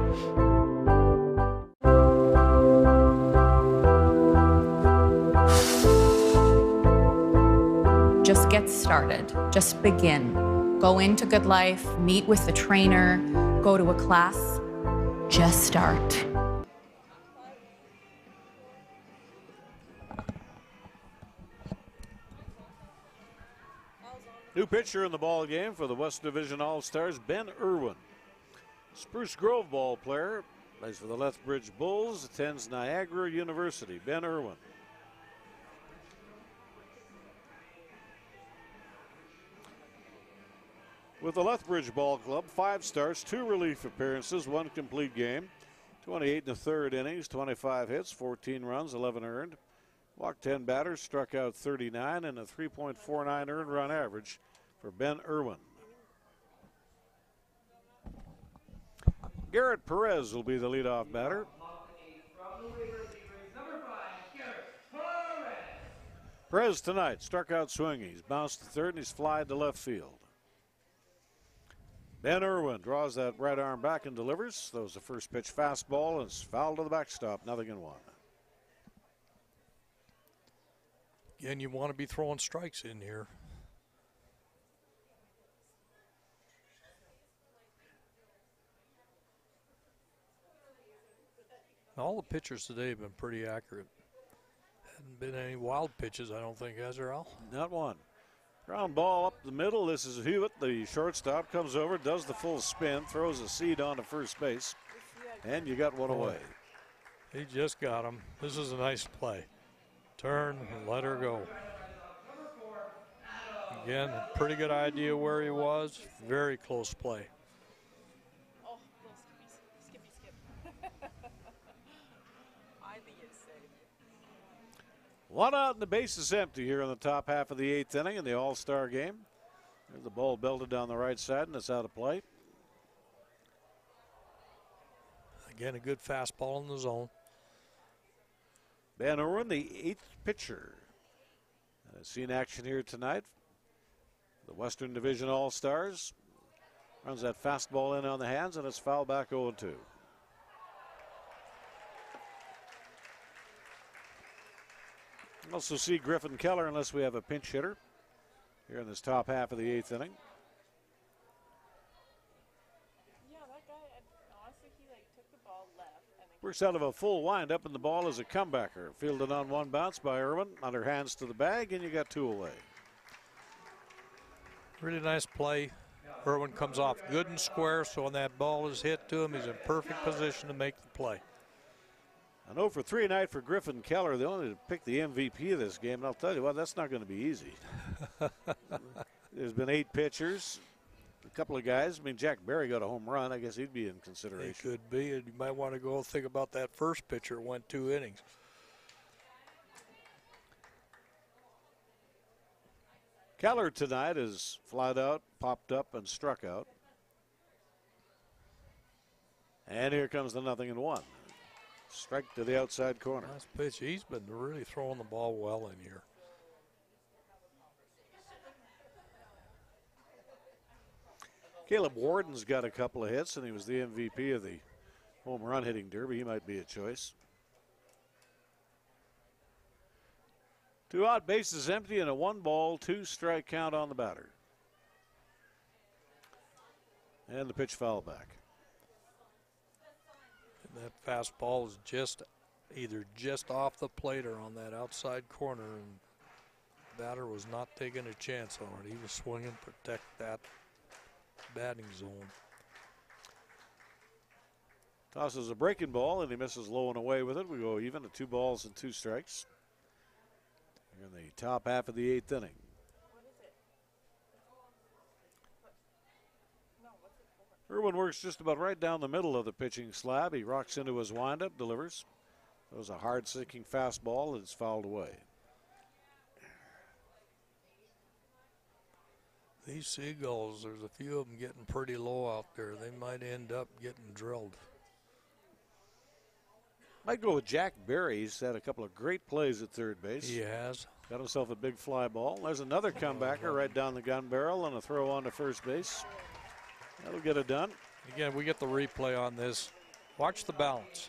Just get started. Just begin. Go into Good Life, meet with the trainer, go to a class. Just start. New pitcher in the ball game for the West Division All-Stars, Ben Irwin. Spruce Grove ball player, plays for the Lethbridge Bulls, attends Niagara University. Ben Irwin. With the Lethbridge Ball Club, 5 starts, 2 relief appearances, 1 complete game. 28 in the third innings, 25 hits, 14 runs, 11 earned. Walked 10 batters, struck out 39, and a 3.49 earned run average for Ben Irwin. Garrett Perez will be the leadoff batter. Perez tonight struck out swinging. He's bounced to third and he's flied to left field. Ben Irwin draws that right arm back and delivers. Throws the first pitch fastball and it's fouled to the backstop. 0-1. Again, you want to be throwing strikes in here. All the pitchers today have been pretty accurate. Hadn't been any wild pitches, I don't think, has there, Al? Not one. Ground ball up the middle. This is Hewitt, the shortstop, comes over, does the full spin, throws a seed onto first base, and you got one away. He just got him. This is a nice play. Turn and let her go. Again, a pretty good idea where he was. Very close play. Oh, little skippy skip. I think it's safe. One out and the base is empty here in the top half of the 8th inning in the All-Star game. There's the ball belted down the right side and it's out of play. Again, a good fastball in the zone. Ben Irwin, the 8th pitcher. I've seen action here tonight. The Western Division All-Stars. Runs that fastball in on the hands and it's fouled back 0-2. Also see Griffin Keller unless we have a pinch hitter here in this top half of the 8th inning. Yeah, that guy, honestly, he took the ball left. Works out of a full windup and the ball is a comebacker. Fielded on one bounce by Irwin. Underhands to the bag and you got 2 away. Really nice play. Irwin comes off good and square, so when that ball is hit to him, he's in perfect position to make the play. An 0 for 3 night for Griffin Keller. They only picked the MVP of this game, and I'll tell you what, that's not going to be easy. There's been 8 pitchers, a couple of guys. I mean, Jack Berry got a home run. I guess he'd be in consideration. He could be, and you might want to go think about that first pitcher who went 2 innings. Keller tonight is flied out, popped up, and struck out. And here comes the 0-1. Strike to the outside corner. Nice pitch. He's been really throwing the ball well in here. Caleb Warden's got a couple of hits, and he was the MVP of the home run hitting derby. He might be a choice. 2 out, bases empty, and a 1-ball, 2-strike count on the batter. And the pitch foul back. And that fastball is either just off the plate or on that outside corner, and the batter was not taking a chance on it. He was swinging to protect that batting zone. Tosses a breaking ball, and he misses low and away with it. We go even at 2 balls and 2 strikes. Here in the top half of the 8th inning. Irwin works just about right down the middle of the pitching slab. He rocks into his windup, delivers. It was a hard sinking fastball, and it's fouled away. These Seagulls, there's a few of them getting pretty low out there. They might end up getting drilled. Might go with Jack Berry. He's had a couple of great plays at third base. He has. Got himself a big fly ball. There's another comebacker right down the gun barrel and a throw on to first base. That'll get it done. Again, we get the replay on this. Watch the balance.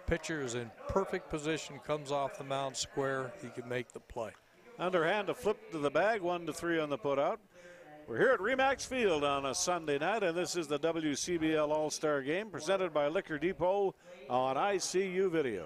Pitcher is in perfect position, comes off the mound square. He can make the play. Underhand, a flip to the bag, 1-3 on the putout. We're here at Remax Field on a Sunday night, and this is the WCBL All-Star Game presented by Liquor Depot on ICU Video.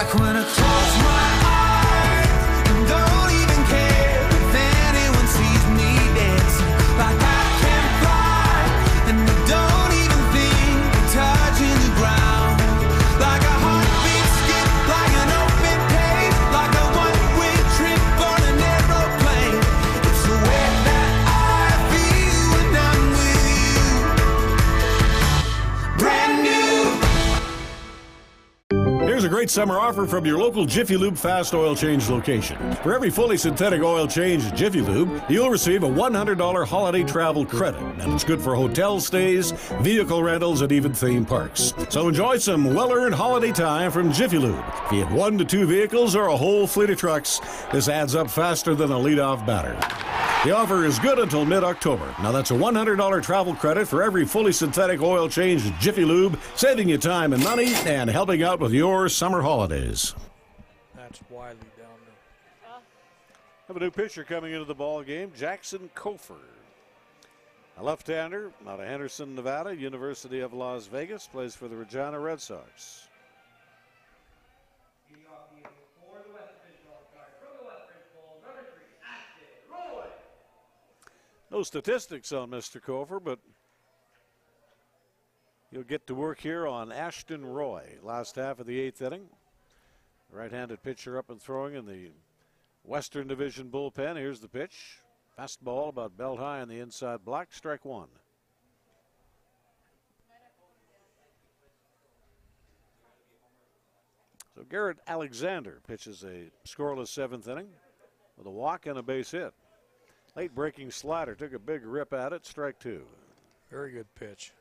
Like when I close my eyes and don't even care if anyone sees me dancing. Like I can fly and I don't even think of touching the ground. Like a heartbeat skip, like an open page, like a one-way trip on an aeroplane. It's the way that I feel when I'm with you. Brand new. Here's a great summer offer from your local Jiffy Lube fast oil change location. For every fully synthetic oil change at Jiffy Lube, you'll receive a $100 holiday travel credit. And it's good for hotel stays, vehicle rentals, and even theme parks. So enjoy some well-earned holiday time from Jiffy Lube. If you have 1 to 2 vehicles or a whole fleet of trucks, this adds up faster than a lead-off batter. The offer is good until mid-October. Now that's a $100 travel credit for every fully synthetic oil change at Jiffy Lube, saving you time and money and helping out with your summer holidays. That's Wiley down there. Have a new pitcher coming into the ball game, Jackson Kofer. A left-hander out of Henderson, Nevada, University of Las Vegas, plays for the Regina Red Sox. No statistics on Mr. Kofer, but you'll get to work here on Ashton Roy. Last half of the 8th inning. Right-handed pitcher up and throwing in the Western Division bullpen. Here's the pitch. Fastball about belt high on the inside block. Strike 1. So Garrett Alexander pitches a scoreless 7th inning with a walk and a base hit. Late breaking slider, took a big rip at it, strike 2. Very good pitch.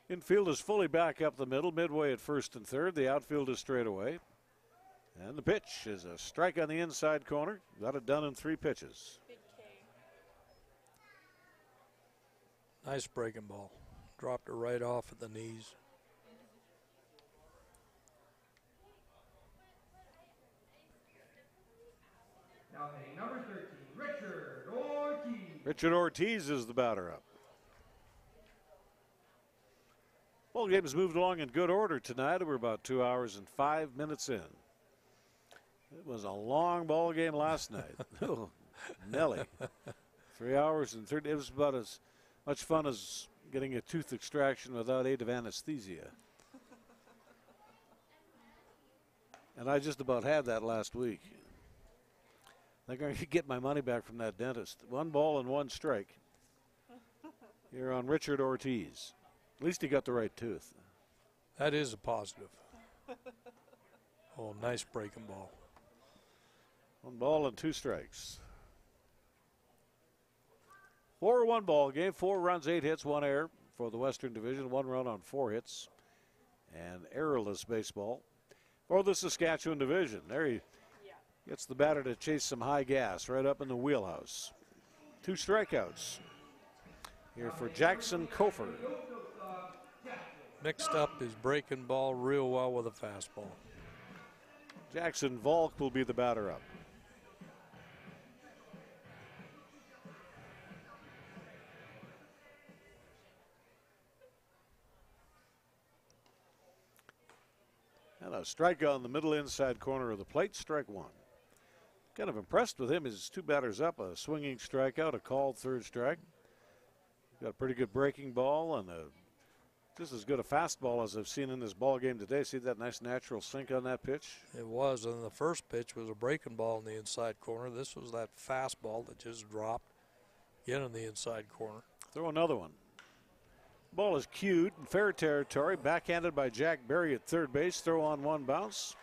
Infield is fully back up the middle, midway at first and third. The outfield is straight away. And the pitch is a strike on the inside corner. Got it done in 3 pitches. Nice breaking ball. Dropped it right off at the knees. Now hitting number 13, Richard Ortiz. Richard Ortiz is the batter up. Ball game has moved along in good order tonight. We're about 2 hours and 5 minutes in. It was a long ball game last night. Oh, Nelly. 3 hours and 30. It was about as much fun as getting a tooth extraction without aid of anesthesia. And I just about had that last week. They're going to get my money back from that dentist. 1 ball and 1 strike. Here on Richard Ortiz. At least he got the right tooth. That is a positive. Oh, nice breaking ball. 1 ball and 2 strikes. 4-1 ball game. 4 runs, 8 hits, 1 error for the Western Division. 1 run on 4 hits. And errorless baseball for the Saskatchewan Division. There he gets the batter to chase some high gas right up in the wheelhouse. 2 strikeouts here for Jackson Kofer. Mixed up his breaking ball real well with a fastball. Jackson Volk will be the batter up. And a strikeout in the middle inside corner of the plate, strike 1. Kind of impressed with him. His 2 batters up, a swinging strikeout, a called 3rd strike. Got a pretty good breaking ball and just as good a fastball as I've seen in this ball game today. See that nice natural sink on that pitch? It was, and the first pitch was a breaking ball in the inside corner. This was that fastball that just dropped, again in the inside corner. Throw another one. Ball is cued in fair territory, backhanded by Jack Berry at third base. Throw on 1 bounce.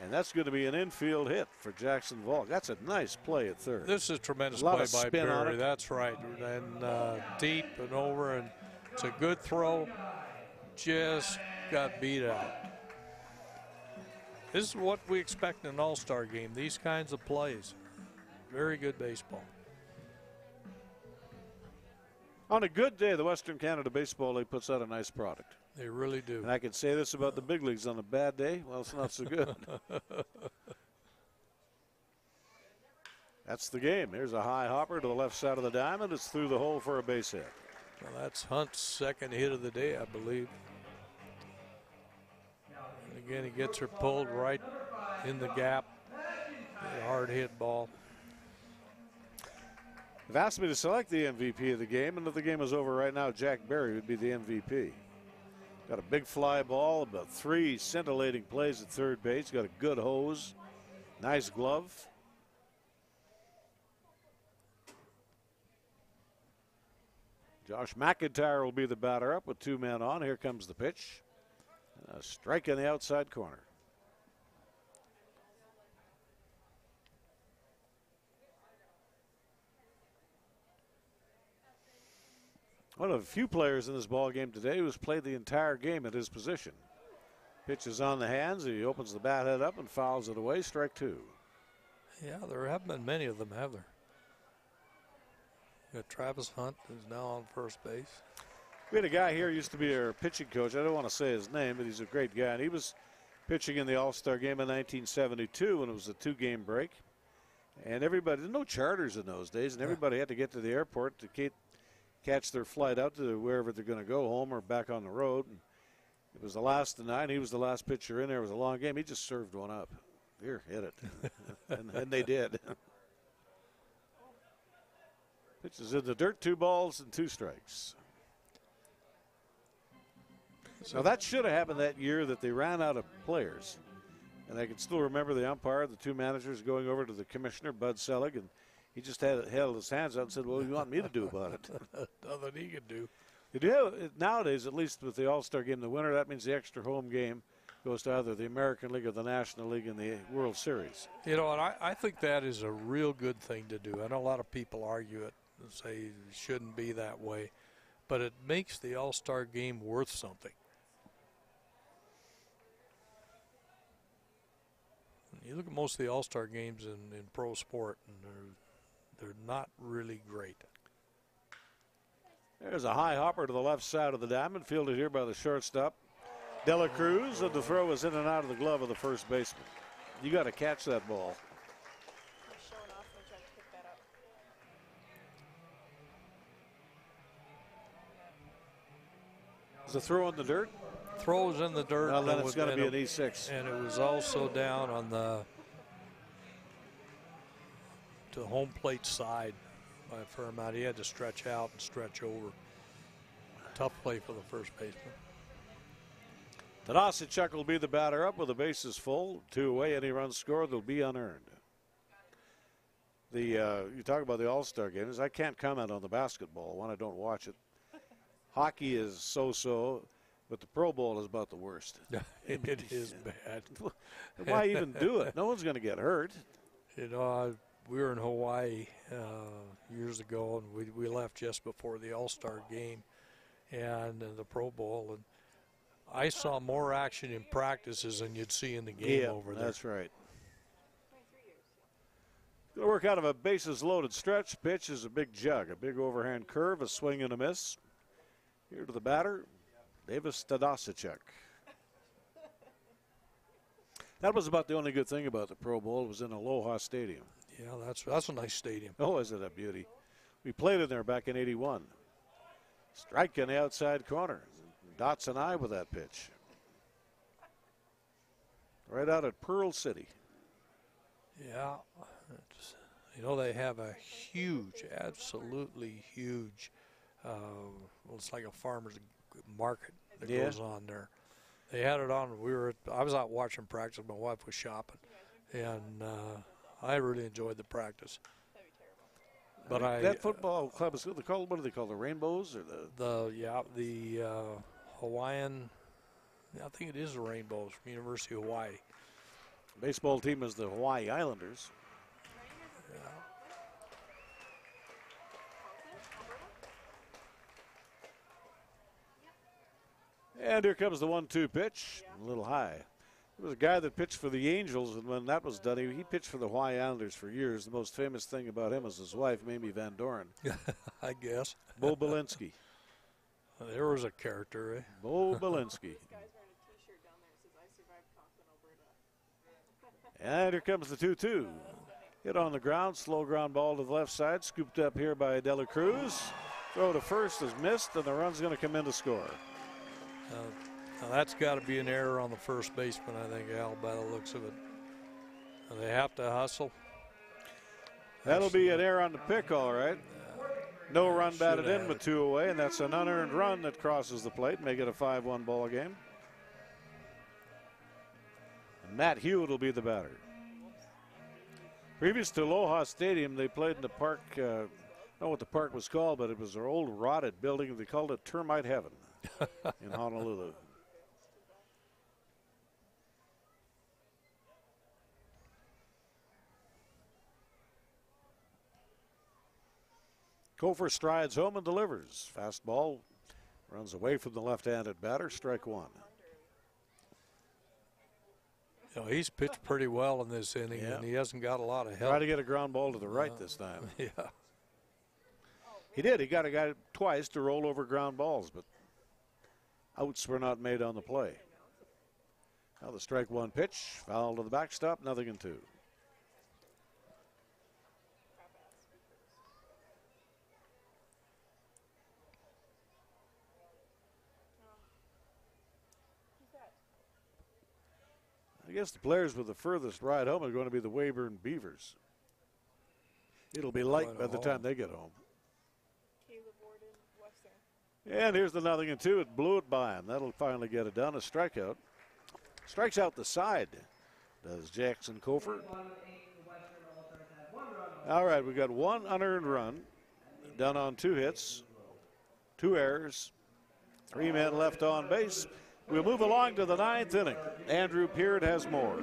And that's going to be an infield hit for Jackson Volk. That's a nice play at third. This is a tremendous play by Berry. That's right. And deep and over, and it's a good throw. Just got beat out. This is what we expect in an all-star game, these kinds of plays. Very good baseball. On a good day, the Western Canada Baseball League puts out a nice product. They really do. And I can say this about the big leagues. On a bad day, well, it's not so good. That's the game. Here's a high hopper to the left side of the diamond. It's through the hole for a base hit. Well, that's Hunt's second hit of the day, I believe. And again, he gets her pulled right in the gap. A hard hit ball. They've asked me to select the MVP of the game, and if the game was over right now, Jack Berry would be the MVP. Got a big fly ball, about 3 scintillating plays at third base. Got a good hose, nice glove. Josh McIntyre will be the batter up with 2 men on. Here comes the pitch. A strike in the outside corner. One of the few players in this ball game today who's played the entire game at his position. Pitch is on the hands. He opens the bat head up and fouls it away. Strike 2. Yeah, there haven't been many of them, have there? You got Travis Hunt, who's now on first base. We had a guy here who used to be our pitching coach. I don't want to say his name, but he's a great guy. And he was pitching in the All-Star game in 1972 when it was a 2-game break. And everybody, there's no charters in those days, and everybody had to get to the airport to catch their flight out to wherever they're going to go, home or back on the road. And it was the last of the night. He was the last pitcher in there. It was a long game. He just served one up. Here, hit it. and they did. Pitch is in the dirt, 2 balls and 2 strikes. Now that should have happened that year that they ran out of players. And I can still remember the umpire, the 2 managers going over to the commissioner, Bud Selig, and he just held his hands out and said, well, what do you want me to do about it? Nothing he could do. You do nowadays, at least with the All-Star game, the winner, that means the extra home game goes to either the American League or the National League in the World Series. You know, and I think that is a real good thing to do. I know a lot of people argue it and say it shouldn't be that way, but it makes the All-Star game worth something. You look at most of the All-Star games in pro sport, and they're not really great. There's a high hopper to the left side of the diamond, fielded here by the shortstop, Dela Cruz, and the throw is in and out of the glove of the first baseman. You got to catch that ball. Is the throw in the dirt? Throws in the dirt. Well, then it's going to be an E6. And it was also down on the home plate side by a fair amount. He had to stretch out and stretch over. Tough play for the first baseman. Tadasicek will be the batter up with the bases full. 2 away, any runs scored, they'll be unearned. You talk about the All-Star games. I can't comment on the basketball one. I don't watch it. Hockey is so-so, but the Pro Bowl is about the worst. It is bad. Why even do it? No one's going to get hurt. You know, we were in Hawaii years ago, and we left just before the All-Star game and the Pro Bowl, and I saw more action in practices than you'd see in the game over there. That's right. Going to work out of a bases-loaded stretch. Pitch is a big jug, a big overhand curve, a swing and a miss. Here to the batter, Davis Tadasicek. That was about the only good thing about the Pro Bowl. It was in Aloha Stadium. Yeah, that's a nice stadium. Oh, isn't that a beauty? We played in there back in '81. Strike in the outside corner. Dots and I with that pitch. Right out at Pearl City. Yeah. You know, they have a huge, absolutely huge, it's like a farmer's market that goes on there. They had it on. I was out watching practice. My wife was shopping, and I really enjoyed the practice. But that football club is called, what do they call, the Rainbows or the Hawaiian? I think it is the Rainbows from University of Hawaii. Baseball team is the Hawaii Islanders. And here comes the 1-2 pitch, a little high. There was a guy that pitched for the Angels, and when that was done, he pitched for the Hawaii Islanders for years. The most famous thing about him was his wife, Mamie Van Doren. I guess. Bo Belinsky. There was a character, eh? Bo Belinsky. And here comes the 2-2. Hit on the ground, slow ground ball to the left side, scooped up here by De La Cruz. Throw to first is missed, and the run's going to come in to score. Now that's got to be an error on the first baseman, I think, Al, by the looks of it. And they have to hustle. That'll be an error on the pick, all right. No run batted in with 2 away, and that's an unearned run that crosses the plate, make it a 5-1 ball game. And Matt Hewitt will be the batter. Previous to Aloha Stadium, they played in the park. I don't know what the park was called, but it was their old rotted building. They called it Termite Heaven in Honolulu. Kofor strides home and delivers. Fastball runs away from the left-handed batter. Strike one. You know, he's pitched pretty well in this inning, and he hasn't got a lot of help. Try to get a ground ball to the right this time. Yeah. He did. He got a guy twice to roll over ground balls, but outs were not made on the play. Now the strike one pitch. Foul to the backstop. 0-2. I guess the players with the furthest ride home are going to be the Weyburn Beavers. It'll be light by the time they get home. And here's the 0-2. It blew it by him. That'll finally get it done. A strikeout. Strikes out the side, does Jackson Kofor. All right, we got one unearned run, done on 2 hits, 2 errors, 3 men left on base. We'll move along to the 9th inning. Andrew Peart has more.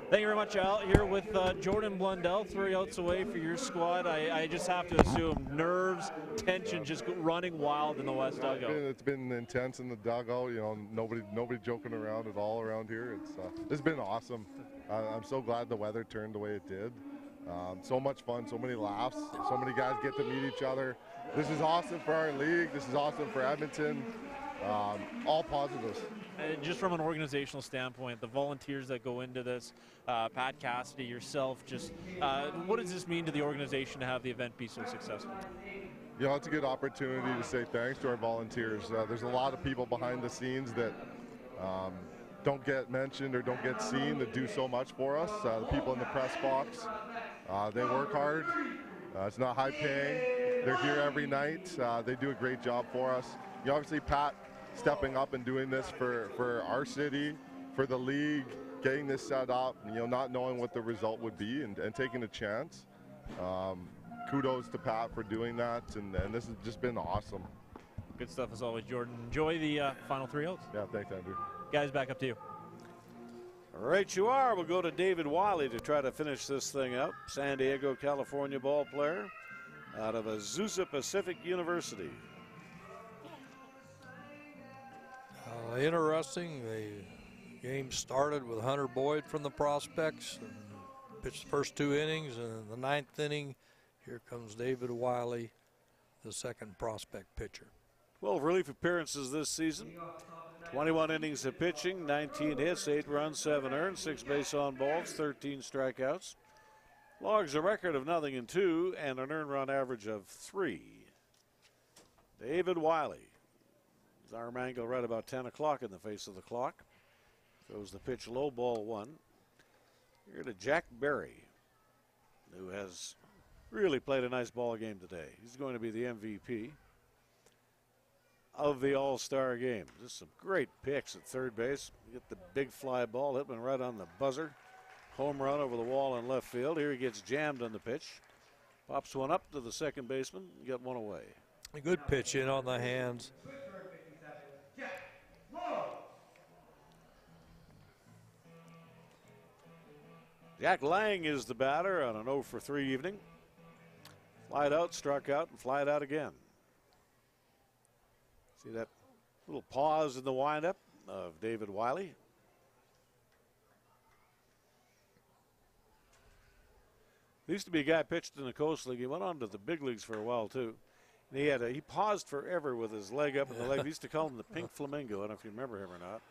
Thank you very much, Al. Here with Jordan Blundell, 3 outs away for your squad. I just have to assume nerves, tension, just running wild in the West dugout. It's been intense in the dugout. You know, nobody joking around at all around here. It's been awesome. I'm so glad the weather turned the way it did. So much fun, so many laughs. So many guys get to meet each other. This is awesome for our league. This is awesome for Edmonton. All positives. Just from an organizational standpoint, the volunteers that go into this, Pat Cassidy, yourself, just what does this mean to the organization to have the event be so successful? You know, it's a good opportunity to say thanks to our volunteers. There's a lot of people behind the scenes that don't get mentioned or don't get seen that do so much for us. The people in the press box, they work hard. It's not high paying. They're here every night. They do a great job for us. You know, obviously, Pat stepping up and doing this for our city, for the league, getting this set up, you know, not knowing what the result would be and taking a chance. Kudos to Pat for doing that, and this has just been awesome. Good stuff as always, Jordan. Enjoy the final 3 outs. Yeah, thanks, Andrew. Guys, back up to you. All right, you are. We'll go to David Wiley to try to finish this thing up. San Diego, California ball player out of Azusa Pacific University. Interesting. The game started with Hunter Boyd from the prospects and pitched the first 2 innings. And in the 9th inning, here comes David Wiley, the second prospect pitcher. 12 relief appearances this season. 21 innings of pitching, 19 hits, 8 runs, 7 earned, 6 base on balls, 13 strikeouts. Logs a record of 0-2 and an earned run average of 3. David Wiley. His arm angle right about 10 o'clock in the face of the clock. Throws the pitch low, ball 1. Here to Jack Berry, who has really played a nice ball game today. He's going to be the MVP of the All-Star game. Just some great picks at third base. You get the big fly ball, hit one right on the buzzer. Home run over the wall in left field. Here he gets jammed on the pitch. Pops one up to the second baseman, get one away. A good pitch in on the hands. Jack Lang is the batter on an 0-for-3 evening. Flied out, struck out, and flied out again. See that little pause in the windup of David Wiley. There used to be a guy pitched in the Coast League. He went on to the big leagues for a while too. And he paused forever with his leg up in the leg. We used to call him the Pink Flamingo. I don't know if you remember him or not.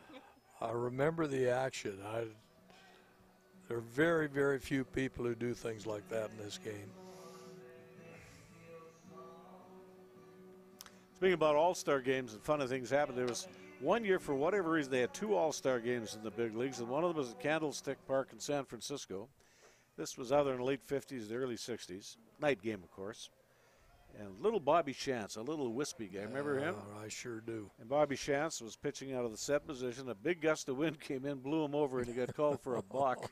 I remember the action. There are very, very few people who do things like that in this game. Speaking about All-Star games and funny things happen, there was one year, for whatever reason, they had 2 All-Star games in the big leagues, and one of them was at Candlestick Park in San Francisco. This was either in the late 50s, the early 60s. Night game, of course. And little Bobby Shantz, a little wispy guy. Remember him? I sure do. And Bobby Shantz was pitching out of the set position. A big gust of wind came in, blew him over, and he got called for a balk.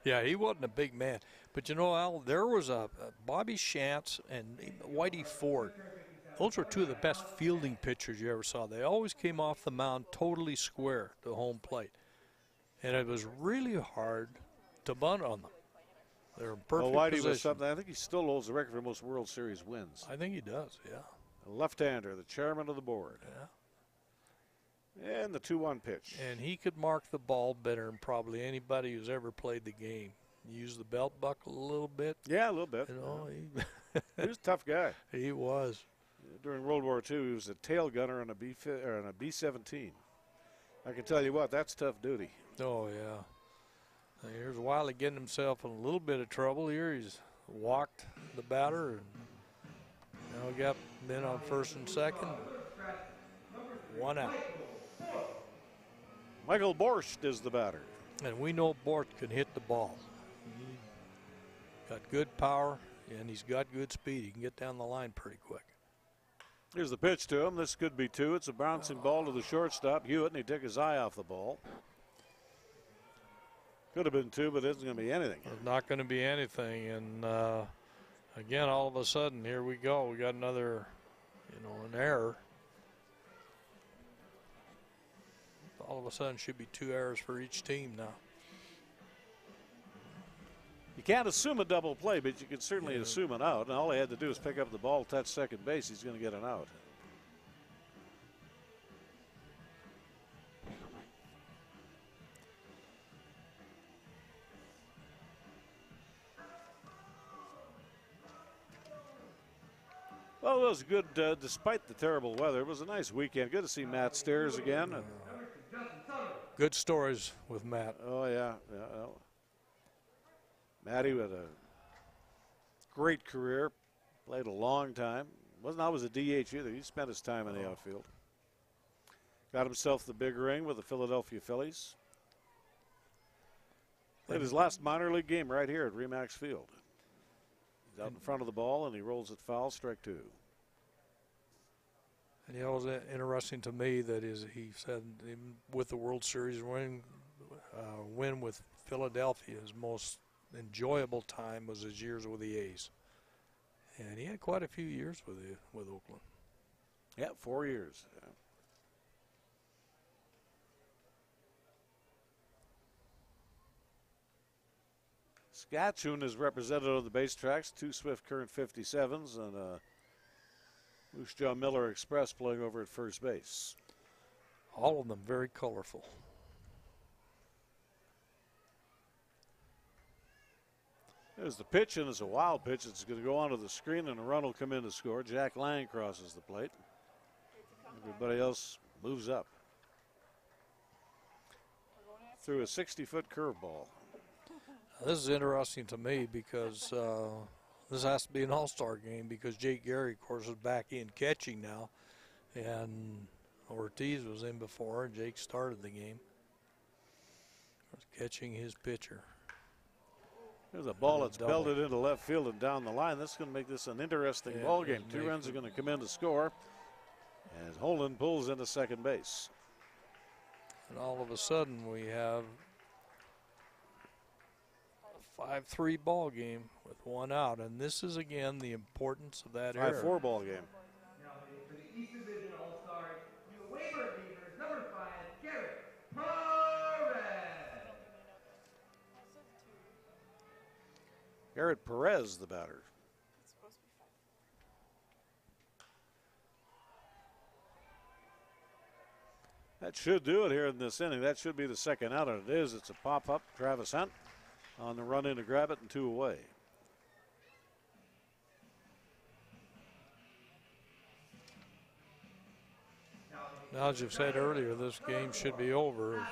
Yeah, he wasn't a big man. But you know, Al, there was a Bobby Shantz and Whitey Ford. Those were 2 of the best fielding pitchers you ever saw. They always came off the mound totally square to home plate. And it was really hard to bunt on them. They were in perfect Whitey position. was something. I think he still holds the record for most World Series wins. I think he does, yeah. A left-hander, the chairman of the board. Yeah. And the 2-1 pitch. And he could mark the ball better than probably anybody who's ever played the game. Use the belt buckle a little bit. Yeah, a little bit. You know, he was a tough guy. He was. During World War II, he was a tail gunner on a B-17. I can tell you what, that's tough duty. Oh, yeah. Here's Wiley getting himself in a little bit of trouble here. He's walked the batter and now got men on first and second. 1 out. Michael Borscht is the batter. And we know Borscht can hit the ball. He's got good power and he's got good speed. He can get down the line pretty quick. Here's the pitch to him. This could be 2. It's a bouncing ball to the shortstop, Hewitt, and he took his eye off the ball. Could have been 2, but it isn't going to be anything. It's not going to be anything. And, again, all of a sudden, here we go. We got another, an error. All of a sudden, should be 2 errors for each team now. You can't assume a double play, but you can certainly assume an out. And all he had to do is pick up the ball, touch second base. He's going to get an out. Well, it was good, despite the terrible weather. It was a nice weekend. Good to see Matt Stairs again. Good stories with Matt. Oh, yeah. Matty had a great career, played a long time. Wasn't always a DH either. He spent his time in the outfield. Got himself the big ring with the Philadelphia Phillies. Played his last minor league game right here at Remax Field. He's out in front of the ball, and he rolls it foul, strike 2. And it was interesting to me that he said with the World Series win with Philadelphia, his most enjoyable time was his years with the A's. And he had quite a few years with Oakland. Yeah, 4 years. Yeah. Saskatchewan is represented on the base tracks, 2 Swift Current 57s and a Moose Jaw Miller Express playing over at first base. All of them very colorful. There's the pitch, and it's a wild pitch. It's going to go onto the screen, and a run will come in to score. Jack Lang crosses the plate. Everybody else moves up. Through a 60-foot curveball. This is interesting to me because this has to be an all-star game because Jake Gary, of course, is back in catching now. And Ortiz was in before, and Jake started the game. Catching his pitcher. There's a ball that's belted into left field and down the line. This is going to make this an interesting ball game. 2 runs are going to come in to score. As Holden pulls into second base. And all of a sudden we have a 5-3 ball game with 1 out. And this is, again, the importance of that error. 5-4 ball game. Now, for the East Division All-Stars, the Weyburn Beavers, number 5, Garrett Perez. Garrett Perez, the batter. That should do it here in this inning. That should be the second out, and it is. It's a pop-up. Travis Hunt on the run in to grab it and 2 away. Now, as you've said earlier, this game should be over.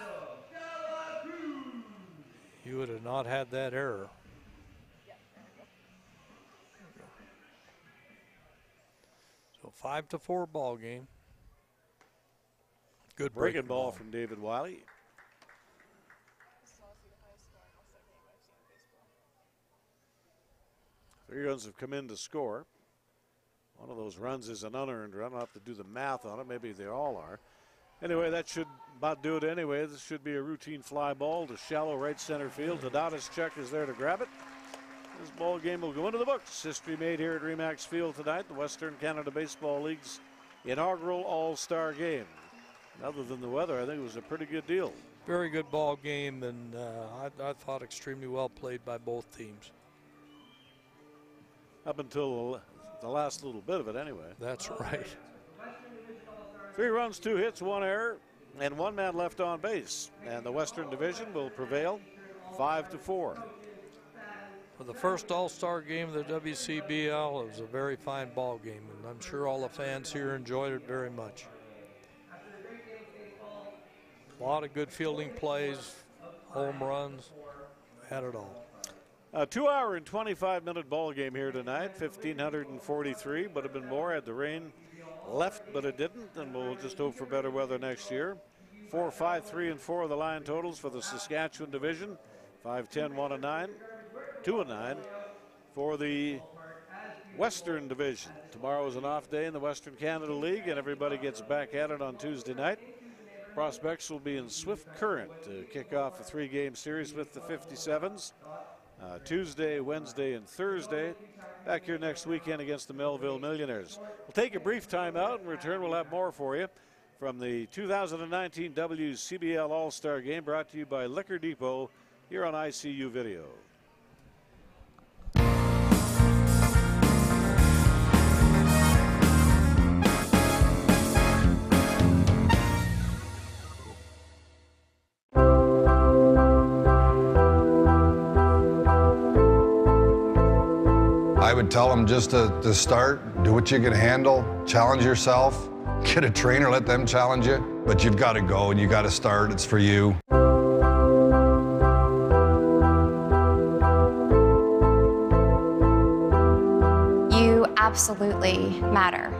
you would have not had that error. So 5-4 ball game. Good breaking ball from David Wiley. Three runs have come in to score. One of those runs is an unearned run. I'll have to do the math on it. Maybe they all are. Anyway, that should about do it anyway. This should be a routine fly ball to shallow right center field. Chuck is there to grab it. This ball game will go into the books. History made here at Remax Field tonight, the Western Canada Baseball League's inaugural All-Star game. Other than the weather, I think it was a pretty good deal. Very good ball game, and I thought extremely well played by both teams. Up until the last little bit of it anyway. That's right. 3 runs, 2 hits, 1 error, and 1 man left on base. And the Western Division will prevail 5-4. For the first All-Star game of the WCBL, it was a very fine ball game, and I'm sure all the fans here enjoyed it very much. A lot of good fielding plays, home runs, had it all. A 2-hour and 25-minute ball game here tonight. 1,543, but have been more had the rain left, but it didn't, and we'll just hope for better weather next year. 4, 5, 3, and 4 are the line totals for the Saskatchewan division. 5, 10, 1, and 9, 2 and 9 for the Western division. Tomorrow is an off day in the Western Canada League, and everybody gets back at it on Tuesday night. Prospects will be in Swift Current to kick off a 3-game series with the 57s. Tuesday, Wednesday, and Thursday. Back here next weekend against the Melville Millionaires. We'll take a brief time out. In return, we'll have more for you from the 2019 WCBL All-Star Game, brought to you by Liquor Depot here on ICU Video. I would tell them just to start, do what you can handle, challenge yourself, get a trainer, let them challenge you, but you've got to go and you got to start. It's for you. You absolutely matter.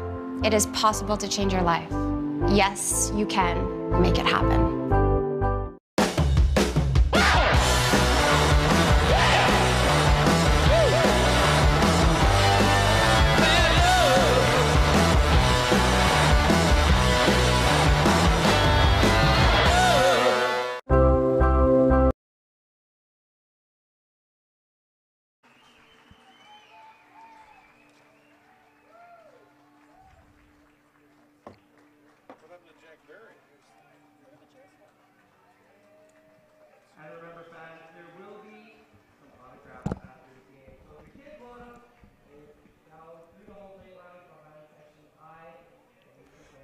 It is possible to change your life. Yes, you can make it happen.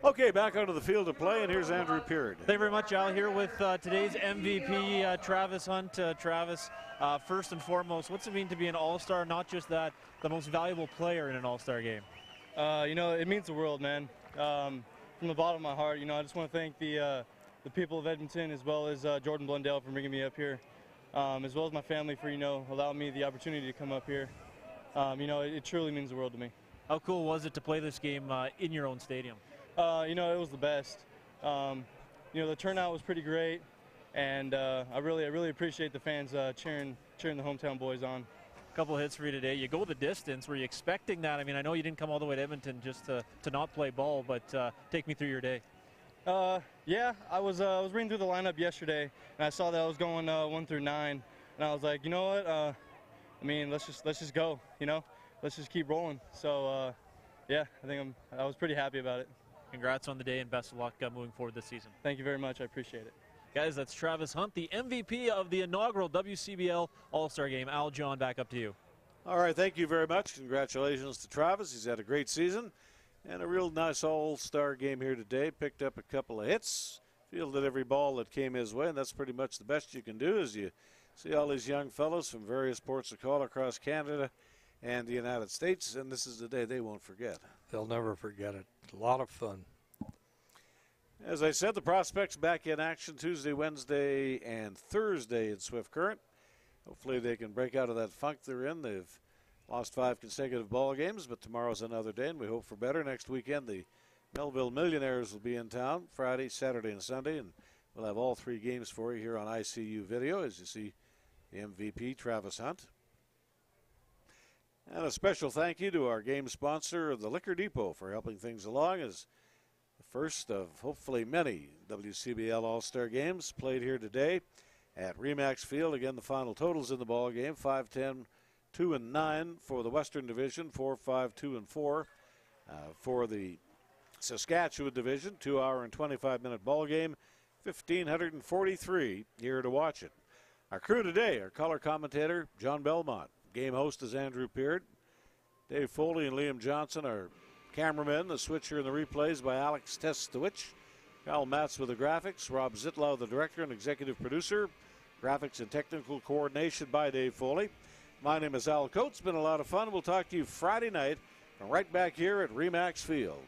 Okay, back onto the field of play, and here's Andrew Peard. Thank you very much, Al. Here with today's MVP, Travis Hunt. Travis, first and foremost, what's it mean to be an All-Star? Not just that, the most valuable player in an All-Star game. You know, it means the world, man. From the bottom of my heart, you know, I just want to thank the people of Edmonton, as well as Jordan Blundell for bringing me up here, as well as my family for, you know, allowing me the opportunity to come up here. You know, it truly means the world to me. How cool was it to play this game in your own stadium? You know, it was the best. You know, the turnout was pretty great, and I really appreciate the fans cheering the hometown boys on. A couple of hits for you today. You go the distance. Were you expecting that? I mean, I know you didn't come all the way to Edmonton just to not play ball, but take me through your day. Yeah, I was reading through the lineup yesterday, and I saw that I was going 1 through 9, and I was like, you know what? I mean, let's just go. You know, let's just keep rolling. So, yeah, I was pretty happy about it. Congrats on the day and best of luck moving forward this season. Thank you very much. I appreciate it. Guys, that's Travis Hunt, the MVP of the inaugural WCBL All-Star Game. Al, John, back up to you. All right, thank you very much. Congratulations to Travis. He's had a great season and a real nice All-Star game here today. Picked up a couple of hits, fielded every ball that came his way, and that's pretty much the best you can do as you see all these young fellows from various ports of call across Canada and the United States, and this is the day they won't forget. They'll never forget it. A lot of fun. As I said, the prospects back in action Tuesday, Wednesday, and Thursday in Swift Current. Hopefully they can break out of that funk they're in. They've lost 5 consecutive ball games, but tomorrow's another day, and we hope for better. Next weekend, the Melville Millionaires will be in town Friday, Saturday, and Sunday, and we'll have all 3 games for you here on ICU Video as you see the MVP, Travis Hunt. And a special thank you to our game sponsor, the Liquor Depot, for helping things along as the first of hopefully many WCBL All-Star games played here today at Remax Field. Again, the final totals in the ball game: 5-10, 2-9 for the Western Division, 4-5, 2-4 for the Saskatchewan Division. 2-hour and 25-minute ball game, 1,543 here to watch it. Our crew today, our color commentator John Belmont, game host is Andrew Peard, Dave Foley and Liam Johnson are cameramen. The switcher and the replays by Alex Testowich. Kyle Matz with the graphics. Rob Zitlau, the director and executive producer. Graphics and technical coordination by Dave Foley. My name is Al Coates. It's been a lot of fun. We'll talk to you Friday night right back here at Remax Field.